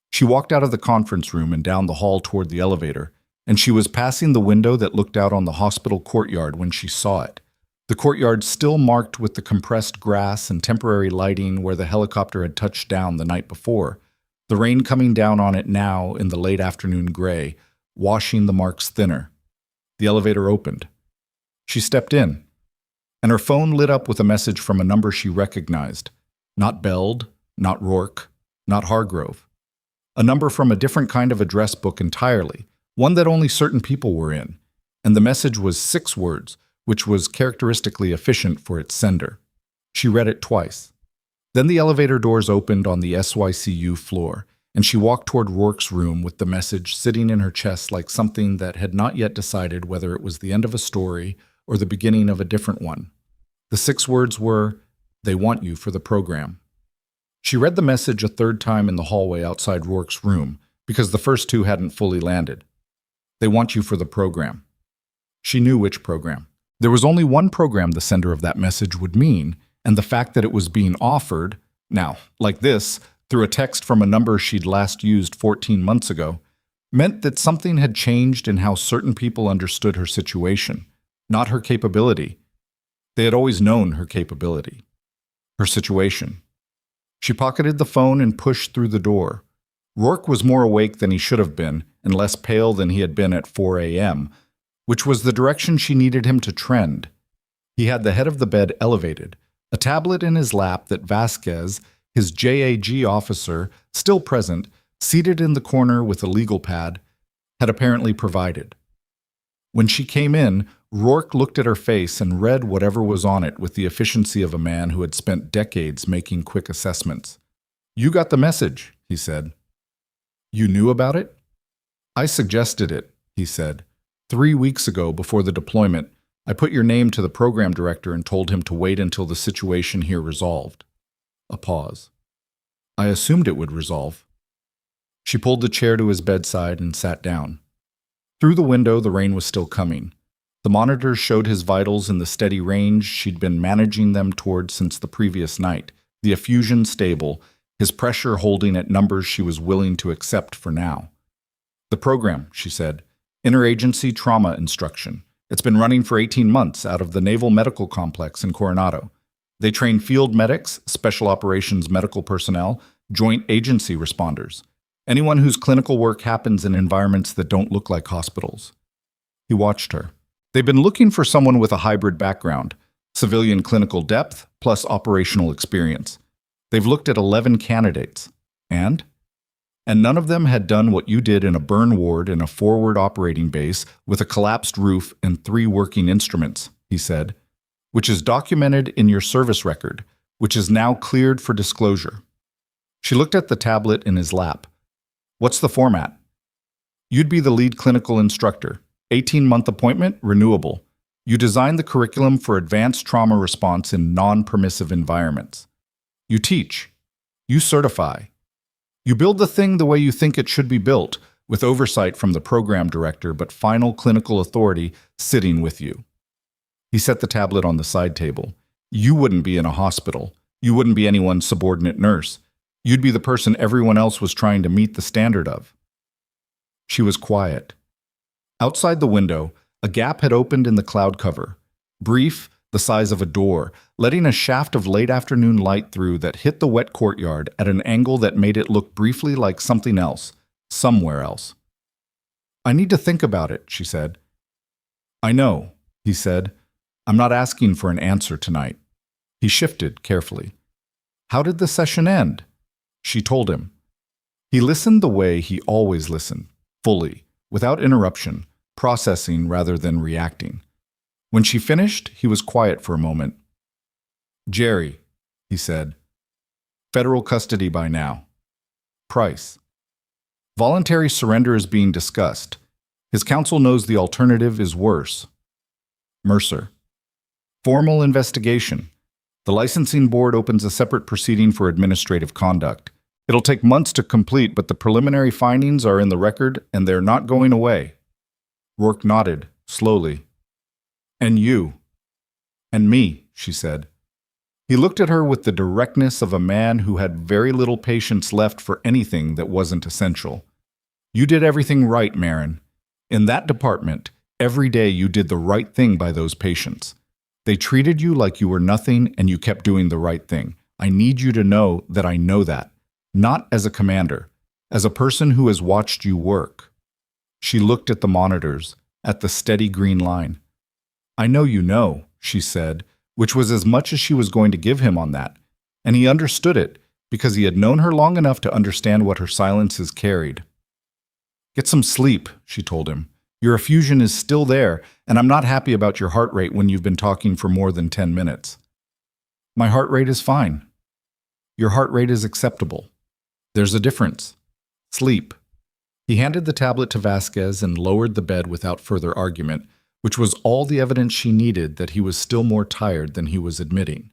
She walked out of the conference room and down the hall toward the elevator, and she was passing the window that looked out on the hospital courtyard when she saw it. The courtyard still marked with the compressed grass and temporary lighting where the helicopter had touched down the night before, the rain coming down on it now in the late afternoon gray, washing the marks thinner. The elevator opened. She stepped in, and her phone lit up with a message from a number she recognized. Not Beld, not Rourke, not Hargrove. A number from a different kind of address book entirely, one that only certain people were in, and the message was 6 words, which was characteristically efficient for its sender. She read it twice. Then the elevator doors opened on the SYCU floor, and she walked toward Rourke's room with the message sitting in her chest like something that had not yet decided whether it was the end of a story or the beginning of a different one. The 6 words were, "They want you for the program." She read the message a 3rd time in the hallway outside Rourke's room, because the first 2 hadn't fully landed. They want you for the program. She knew which program. There was only one program the sender of that message would mean, and the fact that it was being offered, now, like this, through a text from a number she'd last used 14 months ago, meant that something had changed in how certain people understood her situation, not her capability. They had always known her capability. Her situation. She pocketed the phone and pushed through the door. Rourke was more awake than he should have been, and less pale than he had been at 4 a.m., which was the direction she needed him to trend. He had the head of the bed elevated, a tablet in his lap that Vasquez, his JAG officer, still present, seated in the corner with a legal pad, had apparently provided. When she came in, Rourke looked at her face and read whatever was on it with the efficiency of a man who had spent decades making quick assessments. "You got the message," he said. You knew about it? I suggested it, he said. 3 weeks ago, before the deployment, I put your name to the program director and told him to wait until the situation here resolved. A pause. I assumed it would resolve. She pulled the chair to his bedside and sat down. Through the window, the rain was still coming. The monitors showed his vitals in the steady range she'd been managing them toward since the previous night, the effusion stable, his pressure holding at numbers she was willing to accept for now. The program, she said, interagency trauma instruction. It's been running for 18 months out of the Naval Medical Complex in Coronado. They train field medics, special operations medical personnel, joint agency responders, anyone whose clinical work happens in environments that don't look like hospitals. He watched her. They've been looking for someone with a hybrid background, civilian clinical depth plus operational experience. They've looked at 11 candidates. And none of them had done what you did in a burn ward in a forward operating base with a collapsed roof and 3 working instruments, he said, which is documented in your service record, which is now cleared for disclosure. She looked at the tablet in his lap. What's the format? You'd be the lead clinical instructor. 18-month appointment, renewable. You design the curriculum for advanced trauma response in non-permissive environments. You teach. You certify. You build the thing the way you think it should be built, with oversight from the program director but final clinical authority sitting with you. He set the tablet on the side table. You wouldn't be in a hospital. You wouldn't be anyone's subordinate nurse. You'd be the person everyone else was trying to meet the standard of. She was quiet. Outside the window, a gap had opened in the cloud cover, brief, the size of a door, letting a shaft of late afternoon light through that hit the wet courtyard at an angle that made it look briefly like something else, somewhere else. I need to think about it, she said. I know, he said. I'm not asking for an answer tonight. He shifted carefully. How did the session end? She told him. He listened the way he always listened, fully, without interruption, processing rather than reacting. When she finished, he was quiet for a moment. Jerry, he said. Federal custody by now. Price. Voluntary surrender is being discussed. His counsel knows the alternative is worse. Mercer. Formal investigation. The licensing board opens a separate proceeding for administrative conduct. It'll take months to complete, but the preliminary findings are in the record and they're not going away. Rourke nodded, slowly. And you. And me, she said. He looked at her with the directness of a man who had very little patience left for anything that wasn't essential. You did everything right, Marin. In that department, every day you did the right thing by those patients. They treated you like you were nothing and you kept doing the right thing. I need you to know that I know that. Not as a commander, as a person who has watched you work. She looked at the monitors, at the steady green line. I know you know, she said, which was as much as she was going to give him on that, and he understood it because he had known her long enough to understand what her silences carried. Get some sleep, she told him. Your effusion is still there, and I'm not happy about your heart rate when you've been talking for more than 10 minutes. My heart rate is fine. Your heart rate is acceptable. There's a difference. Sleep. He handed the tablet to Vasquez and lowered the bed without further argument, which was all the evidence she needed that he was still more tired than he was admitting.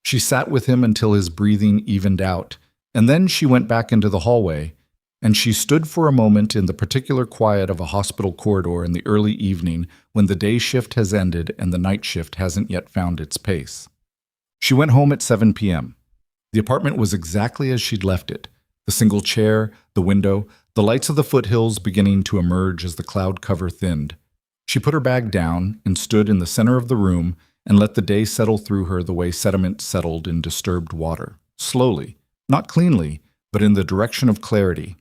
She sat with him until his breathing evened out, and then she went back into the hallway, and she stood for a moment in the particular quiet of a hospital corridor in the early evening when the day shift has ended and the night shift hasn't yet found its pace. She went home at 7 p.m. The apartment was exactly as she'd left it. The single chair, the window, the lights of the foothills beginning to emerge as the cloud cover thinned. She put her bag down and stood in the center of the room and let the day settle through her the way sediment settled in disturbed water, slowly, not cleanly, but in the direction of clarity.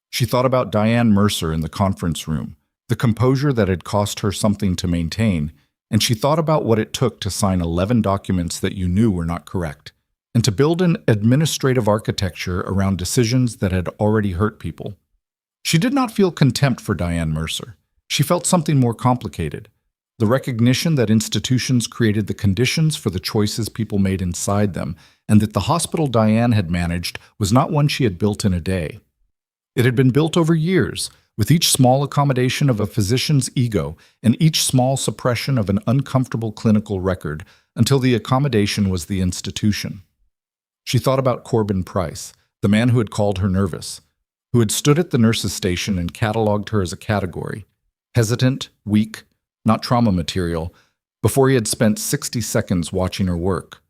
She thought about Diane Mercer in the conference room, the composure that had cost her something to maintain, and she thought about what it took to sign 11 documents that you knew were not correct, and to build an administrative architecture around decisions that had already hurt people. She did not feel contempt for Diane Mercer. She felt something more complicated, the recognition that institutions created the conditions for the choices people made inside them, and that the hospital Diane had managed was not one she had built in a day. It had been built over years, with each small accommodation of a physician's ego and each small suppression of an uncomfortable clinical record, until the accommodation was the institution. She thought about Corbin Price, the man who had called her nervous, who had stood at the nurse's station and catalogued her as a category, hesitant, weak, not trauma material, before he had spent 60 seconds watching her work.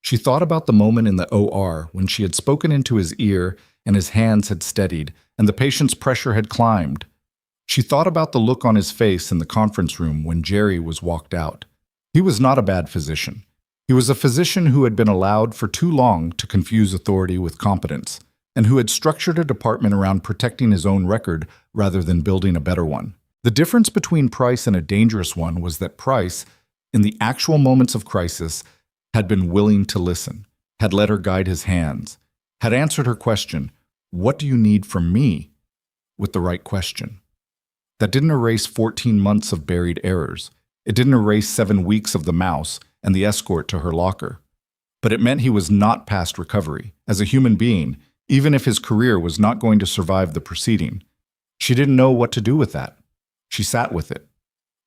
She thought about the moment in the OR when she had spoken into his ear and his hands had steadied and the patient's pressure had climbed. She thought about the look on his face in the conference room when Jerry was walked out. He was not a bad physician. He was a physician who had been allowed for too long to confuse authority with competence, and who had structured a department around protecting his own record rather than building a better one. The difference between Price and a dangerous one was that Price, in the actual moments of crisis, had been willing to listen, had let her guide his hands, had answered her question, "What do you need from me?" with the right question. That didn't erase 14 months of buried errors. It didn't erase 7 weeks of the mouse and the escort to her locker. But it meant he was not past recovery, as a human being, even if his career was not going to survive the proceeding. She didn't know what to do with that. She sat with it.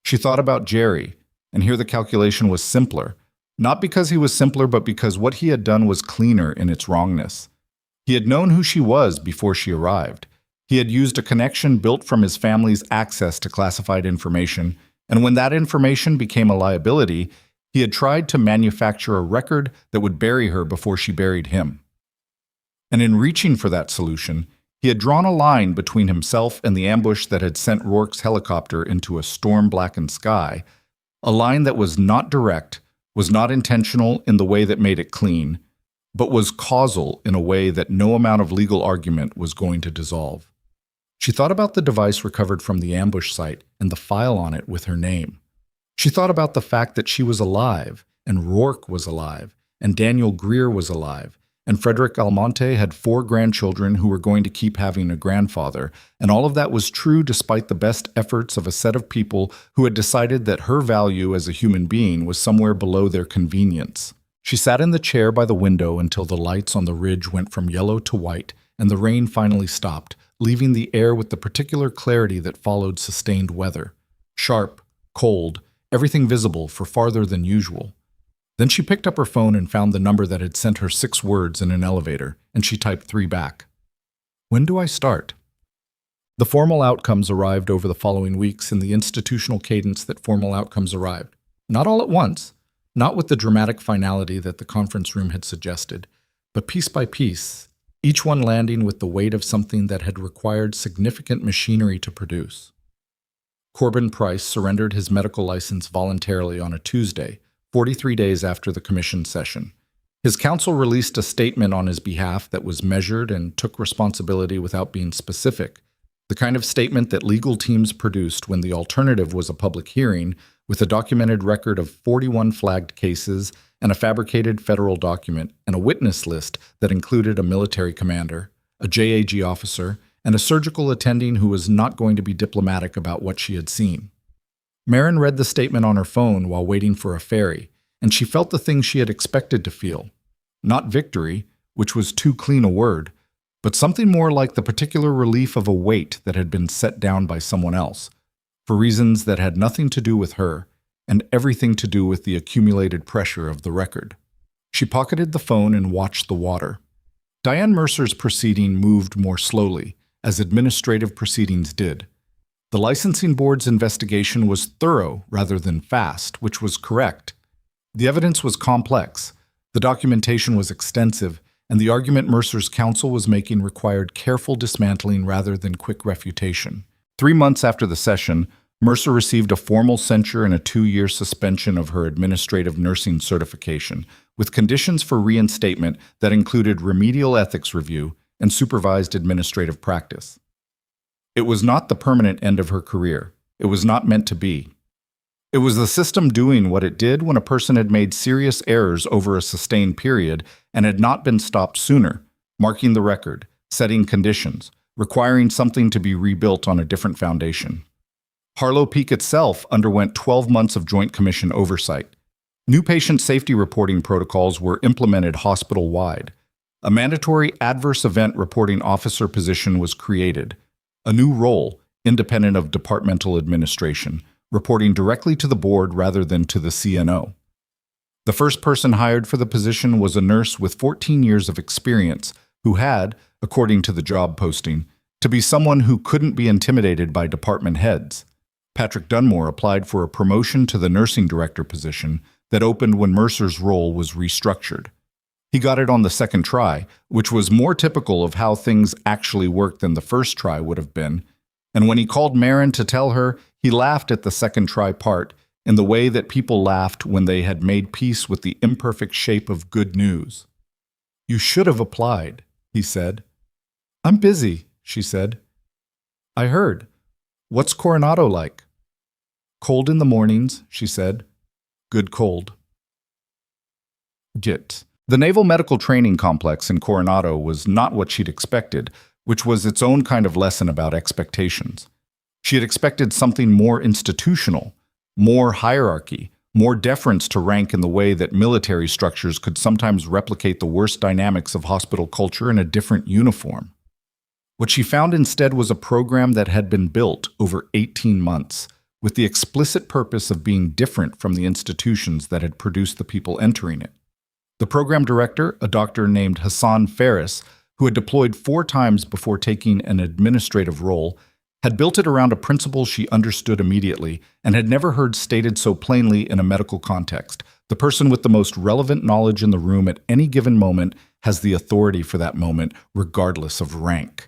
She thought about Jerry, and here the calculation was simpler, not because he was simpler, but because what he had done was cleaner in its wrongness. He had known who she was before she arrived. He had used a connection built from his family's access to classified information, and when that information became a liability, he had tried to manufacture a record that would bury her before she buried him. And in reaching for that solution, he had drawn a line between himself and the ambush that had sent Rourke's helicopter into a storm-blackened sky, a line that was not direct, was not intentional in the way that made it clean, but was causal in a way that no amount of legal argument was going to dissolve. She thought about the device recovered from the ambush site and the file on it with her name. She thought about the fact that she was alive, and Rourke was alive, and Daniel Greer was alive, and Frederick Almonte had 4 grandchildren who were going to keep having a grandfather, and all of that was true despite the best efforts of a set of people who had decided that her value as a human being was somewhere below their convenience. She sat in the chair by the window until the lights on the ridge went from yellow to white, and the rain finally stopped, leaving the air with the particular clarity that followed sustained weather. Sharp, cold, everything visible for farther than usual. Then she picked up her phone and found the number that had sent her 6 words in an elevator, and she typed 3 back. When do I start? The formal outcomes arrived over the following weeks in the institutional cadence that formal outcomes arrived. Not all at once, not with the dramatic finality that the conference room had suggested, but piece by piece, each one landing with the weight of something that had required significant machinery to produce. Corbin Price surrendered his medical license voluntarily on a Tuesday, 43 days after the commission session. His counsel released a statement on his behalf that was measured and took responsibility without being specific, the kind of statement that legal teams produced when the alternative was a public hearing with a documented record of 41 flagged cases and a fabricated federal document and a witness list that included a military commander, a JAG officer, and a surgical attending who was not going to be diplomatic about what she had seen. Marin read the statement on her phone while waiting for a ferry, and she felt the thing she had expected to feel. Not victory, which was too clean a word, but something more like the particular relief of a weight that had been set down by someone else, for reasons that had nothing to do with her, and everything to do with the accumulated pressure of the record. She pocketed the phone and watched the water. Diane Mercer's proceeding moved more slowly, as administrative proceedings did. The licensing board's investigation was thorough rather than fast, which was correct. The evidence was complex, the documentation was extensive, and the argument Mercer's counsel was making required careful dismantling rather than quick refutation. 3 months after the session, Mercer received a formal censure and a 2-year suspension of her administrative nursing certification, with conditions for reinstatement that included remedial ethics review and supervised administrative practice. It was not the permanent end of her career. It was not meant to be. It was the system doing what it did when a person had made serious errors over a sustained period and had not been stopped sooner, marking the record, setting conditions, requiring something to be rebuilt on a different foundation. Harlow Peak itself underwent 12 months of Joint Commission oversight. New patient safety reporting protocols were implemented hospital-wide. A mandatory adverse event reporting officer position was created, a new role, independent of departmental administration, reporting directly to the board rather than to the CNO. The first person hired for the position was a nurse with 14 years of experience who had, according to the job posting, to be someone who couldn't be intimidated by department heads. Patrick Dunmore applied for a promotion to the nursing director position that opened when Mercer's role was restructured. He got it on the second try, which was more typical of how things actually worked than the first try would have been, and when he called Marin to tell her, he laughed at the second try part in the way that people laughed when they had made peace with the imperfect shape of good news. "You should have applied," he said. "I'm busy," she said. "I heard. What's Coronado like?" "Cold in the mornings," she said. "Good cold." Git. The Naval Medical Training Complex in Coronado was not what she'd expected, which was its own kind of lesson about expectations. She had expected something more institutional, more hierarchy, more deference to rank in the way that military structures could sometimes replicate the worst dynamics of hospital culture in a different uniform. What she found instead was a program that had been built over 18 months, with the explicit purpose of being different from the institutions that had produced the people entering it. The program director, a doctor named Hassan Ferris, who had deployed 4 times before taking an administrative role, had built it around a principle she understood immediately and had never heard stated so plainly in a medical context. The person with the most relevant knowledge in the room at any given moment has the authority for that moment, regardless of rank.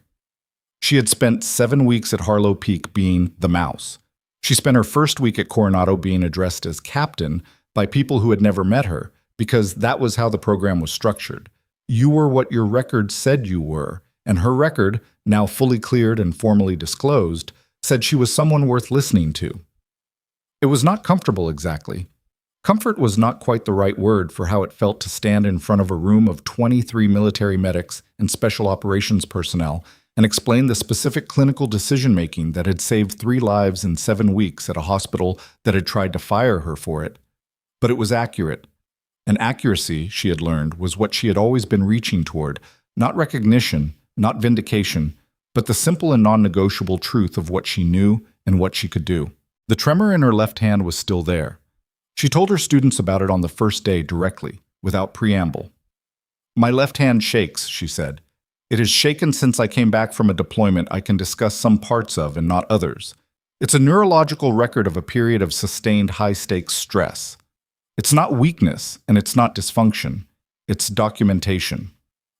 She had spent 7 weeks at Harlow Peak being the mouse. She spent her first week at Coronado being addressed as captain by people who had never met her, because that was how the program was structured. You were what your record said you were, and her record, now fully cleared and formally disclosed, said she was someone worth listening to. It was not comfortable exactly. Comfort was not quite the right word for how it felt to stand in front of a room of 23 military medics and special operations personnel and explain the specific clinical decision-making that had saved 3 lives in 7 weeks at a hospital that had tried to fire her for it. But it was accurate. And accuracy, she had learned, was what she had always been reaching toward, not recognition, not vindication, but the simple and non-negotiable truth of what she knew and what she could do. The tremor in her left hand was still there. She told her students about it on the first day directly, without preamble. "My left hand shakes," she said. "It has shaken since I came back from a deployment I can discuss some parts of and not others. It's a neurological record of a period of sustained high-stakes stress. It's not weakness, and it's not dysfunction. It's documentation.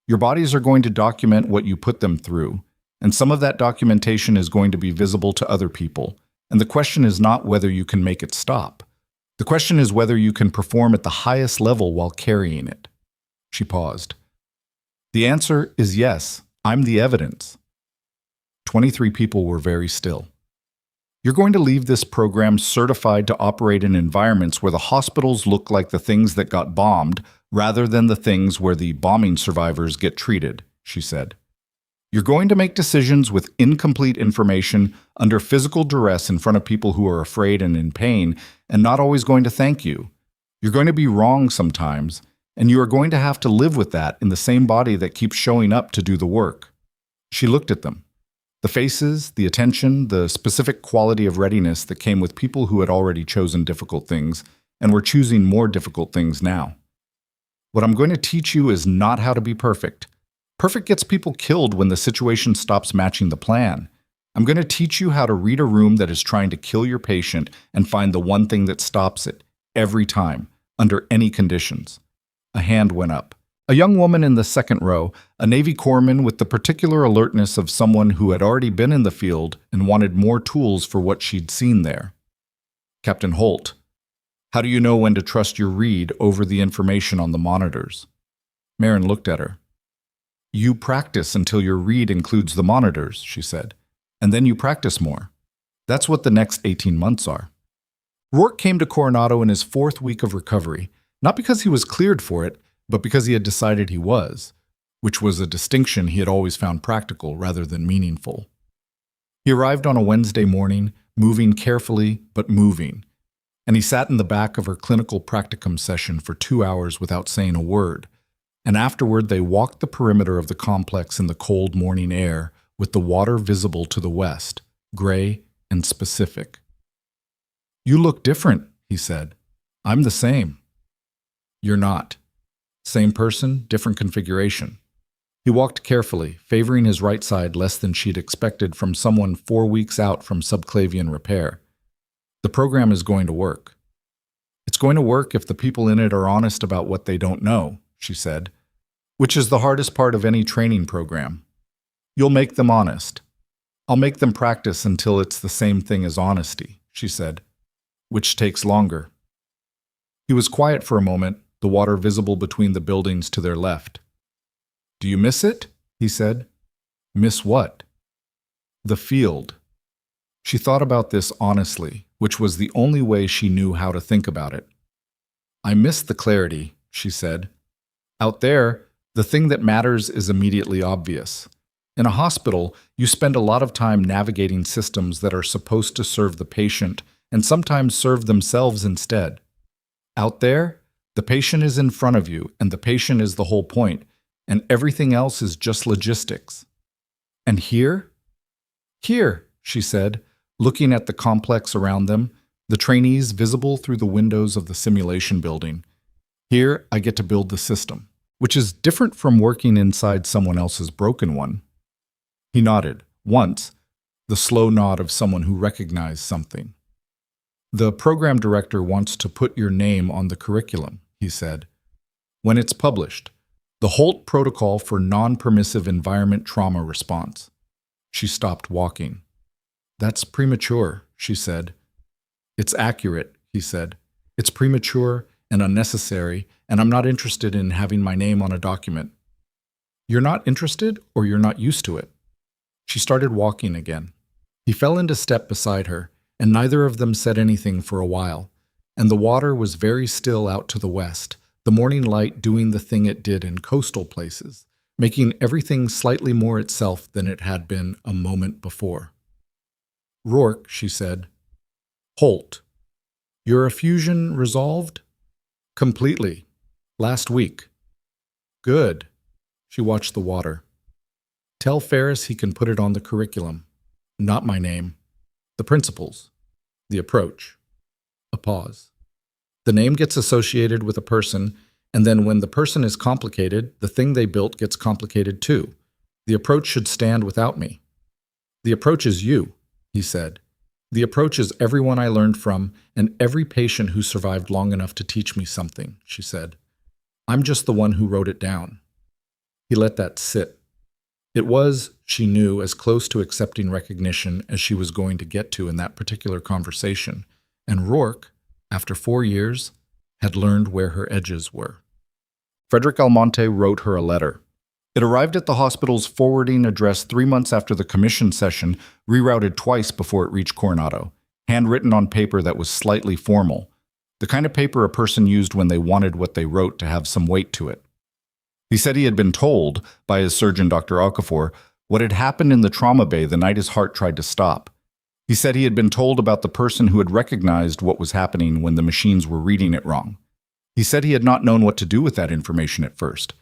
Your bodies are going to document what you put them through, and some of that documentation is going to be visible to other people. And the question is not whether you can make it stop. The question is whether you can perform at the highest level while carrying it." She paused. "The answer is yes. I'm the evidence." 23 people were very still. "You're going to leave this program certified to operate in environments where the hospitals look like the things that got bombed rather than the things where the bombing survivors get treated," she said. "You're going to make decisions with incomplete information under physical duress in front of people who are afraid and in pain and not always going to thank you. You're going to be wrong sometimes, and you are going to have to live with that in the same body that keeps showing up to do the work." She looked at them. The faces, the attention, the specific quality of readiness that came with people who had already chosen difficult things and were choosing more difficult things now. "What I'm going to teach you is not how to be perfect. Perfect gets people killed when the situation stops matching the plan. I'm going to teach you how to read a room that is trying to kill your patient and find the one thing that stops it, every time, under any conditions." A hand went up. A young woman in the second row, a Navy corpsman with the particular alertness of someone who had already been in the field and wanted more tools for what she'd seen there. "Captain Holt, how do you know when to trust your read over the information on the monitors?" Marin looked at her. "You practice until your read includes the monitors," she said, "and then you practice more. That's what the next 18 months are." Rourke came to Coronado in his 4th week of recovery, not because he was cleared for it, but because he had decided he was, which was a distinction he had always found practical rather than meaningful. He arrived on a Wednesday morning, moving carefully but moving, and he sat in the back of her clinical practicum session for 2 hours without saying a word, and afterward they walked the perimeter of the complex in the cold morning air with the water visible to the west, gray and specific. "You look different," he said. "I'm the same." "You're not. Same person, different configuration." He walked carefully, favoring his right side less than she'd expected from someone 4 weeks out from subclavian repair. "The program is going to work." "It's going to work if the people in it are honest about what they don't know," she said, "which is the hardest part of any training program. You'll make them honest. I'll make them practice until it's the same thing as honesty," she said, "which takes longer." He was quiet for a moment, the water visible between the buildings to their left. "Do you miss it?" he said. "Miss what?" "The field." She thought about this honestly, which was the only way she knew how to think about it. "I miss the clarity," she said. "Out there, the thing that matters is immediately obvious. In a hospital, you spend a lot of time navigating systems that are supposed to serve the patient and sometimes serve themselves instead. Out there, the patient is in front of you and the patient is the whole point, and everything else is just logistics. And here?" "Here," she said, looking at the complex around them, the trainees visible through the windows of the simulation building. "Here, I get to build the system, which is different from working inside someone else's broken one." He nodded, once, the slow nod of someone who recognized something. "The program director wants to put your name on the curriculum," he said. "When it's published, the Holt Protocol for Non-Permissive Environment Trauma Response." She stopped walking. "That's premature," she said. "It's accurate," he said. "It's premature and unnecessary, and I'm not interested in having my name on a document." "You're not interested, or you're not used to it?" She started walking again. He fell into step beside her, and neither of them said anything for a while, and the water was very still out to the west, the morning light doing the thing it did in coastal places, making everything slightly more itself than it had been a moment before. "Rourke," she said. "Holt. Your effusion resolved?" "Completely. Last week." "Good." She watched the water. "Tell Ferris he can put it on the curriculum. Not my name. The principles. The approach." A pause. "The name gets associated with a person, and then when the person is complicated, the thing they built gets complicated too. The approach should stand without me." "The approach is you," he said. "The approach is everyone I learned from and every patient who survived long enough to teach me something," she said. "I'm just the one who wrote it down." He let that sit. It was, she knew, as close to accepting recognition as she was going to get to in that particular conversation, and Rourke, after 4 years, had learned where her edges were. Frederick Almonte wrote her a letter. It arrived at the hospital's forwarding address 3 months after the commission session, rerouted twice before it reached Coronado, handwritten on paper that was slightly formal, the kind of paper a person used when they wanted what they wrote to have some weight to it. He said he had been told, by his surgeon Dr. Okafor, what had happened in the trauma bay the night his heart tried to stop. He said he had been told about the person who had recognized what was happening when the machines were reading it wrong. He said he had not known what to do with that information at first.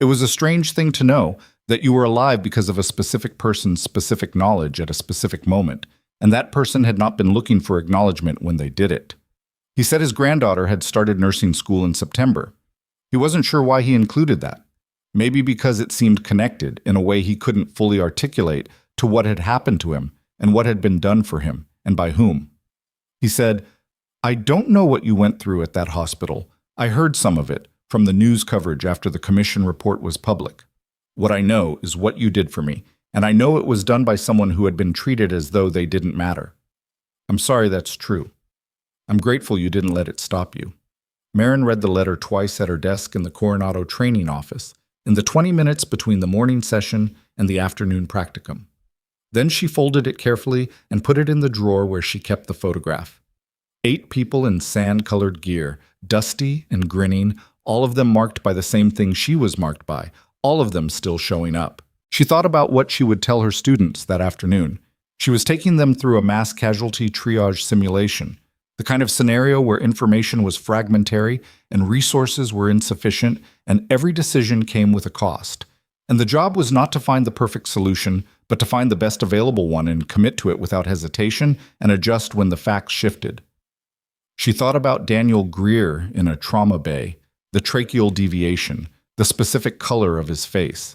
It was a strange thing to know, that you were alive because of a specific person's specific knowledge at a specific moment, and that person had not been looking for acknowledgement when they did it. He said his granddaughter had started nursing school in September. He wasn't sure why he included that. Maybe because it seemed connected in a way he couldn't fully articulate to what had happened to him and what had been done for him and by whom. He said, "I don't know what you went through at that hospital. I heard some of it from the news coverage after the commission report was public. What I know is what you did for me, and I know it was done by someone who had been treated as though they didn't matter. I'm sorry that's true. I'm grateful you didn't let it stop you." Marin read the letter twice at her desk in the Coronado training office, in the 20 minutes between the morning session and the afternoon practicum. Then she folded it carefully and put it in the drawer where she kept the photograph. 8 people in sand-colored gear, dusty and grinning, all of them marked by the same thing she was marked by, all of them still showing up. She thought about what she would tell her students that afternoon. She was taking them through a mass casualty triage simulation. The kind of scenario where information was fragmentary and resources were insufficient, and every decision came with a cost. And the job was not to find the perfect solution, but to find the best available one and commit to it without hesitation and adjust when the facts shifted. She thought about Daniel Greer in a trauma bay, the tracheal deviation, the specific color of his face.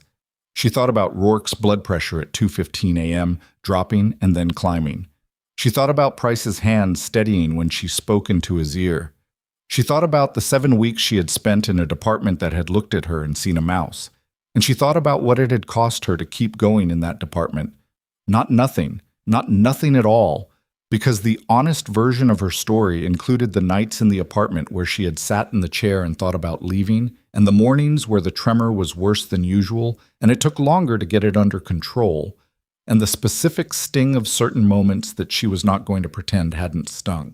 She thought about Rourke's blood pressure at 2:15 a.m., dropping and then climbing. She thought about Price's hand steadying when she spoke into his ear. She thought about the 7 weeks she had spent in a department that had looked at her and seen a mouse. And she thought about what it had cost her to keep going in that department. Not nothing at all, because the honest version of her story included the nights in the apartment where she had sat in the chair and thought about leaving, and the mornings where the tremor was worse than usual, and it took longer to get it under control, and the specific sting of certain moments that she was not going to pretend hadn't stung.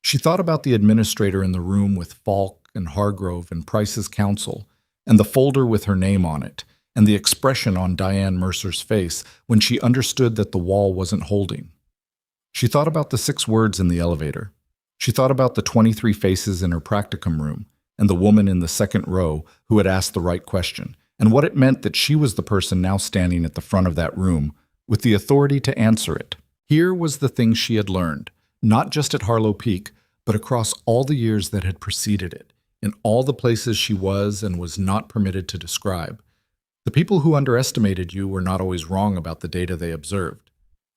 She thought about the administrator in the room with Falk and Hargrove and Price's counsel, and the folder with her name on it, and the expression on Diane Mercer's face when she understood that the wall wasn't holding. She thought about the 6 words in the elevator. She thought about the 23 faces in her practicum room, and the woman in the second row who had asked the right question, and what it meant that she was the person now standing at the front of that room, with the authority to answer it. Here was the thing she had learned, not just at Harlow Peak, but across all the years that had preceded it, in all the places she was and was not permitted to describe. The people who underestimated you were not always wrong about the data they observed.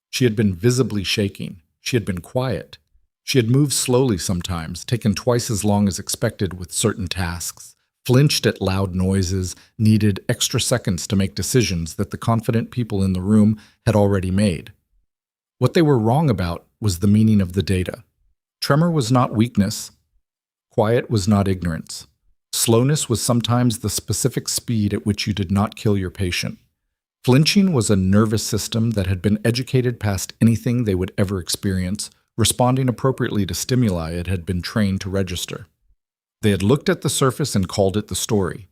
She had been visibly shaking. She had been quiet. She had moved slowly sometimes, taken twice as long as expected with certain tasks, flinched at loud noises, needed extra seconds to make decisions that the confident people in the room had already made. What they were wrong about was the meaning of the data. Tremor was not weakness. Quiet was not ignorance. Slowness was sometimes the specific speed at which you did not kill your patient. Flinching was a nervous system that had been educated past anything they would ever experience, responding appropriately to stimuli it had been trained to register. They had looked at the surface and called it the story.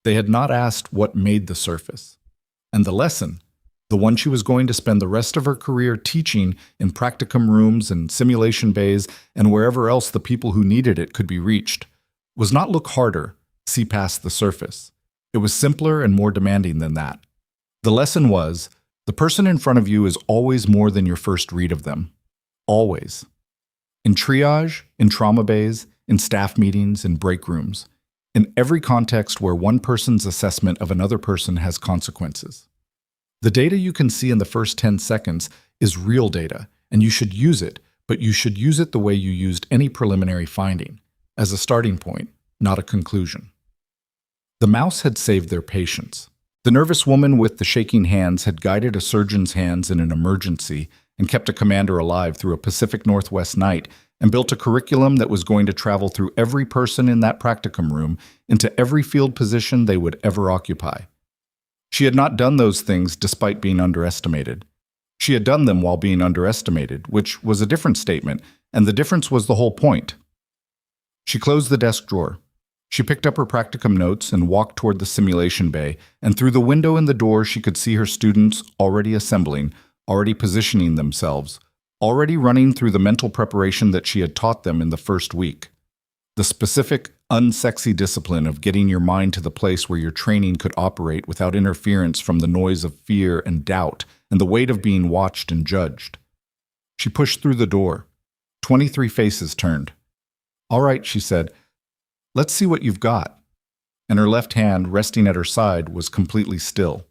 They had not asked what made the surface. And the lesson, the one she was going to spend the rest of her career teaching in practicum rooms and simulation bays and wherever else the people who needed it could be reached, was not look harder, see past the surface. It was simpler and more demanding than that. The lesson was, the person in front of you is always more than your first read of them. Always. In triage, in trauma bays, in staff meetings, in break rooms, in every context where one person's assessment of another person has consequences. The data you can see in the first 10 seconds is real data, and you should use it, but you should use it the way you used any preliminary finding, as a starting point, not a conclusion. The mouse had saved their patients. The nervous woman with the shaking hands had guided a surgeon's hands in an emergency and kept a commander alive through a Pacific Northwest night and built a curriculum that was going to travel through every person in that practicum room into every field position they would ever occupy. She had not done those things despite being underestimated. She had done them while being underestimated, which was a different statement, and the difference was the whole point. She closed the desk drawer. She picked up her practicum notes and walked toward the simulation bay, and through the window in the door she could see her students already assembling, already positioning themselves, already running through the mental preparation that she had taught them in the first week. The specific, unsexy discipline of getting your mind to the place where your training could operate without interference from the noise of fear and doubt and the weight of being watched and judged. She pushed through the door. 23 faces turned. "All right," she said. "Let's see what you've got." And her left hand, resting at her side, was completely still.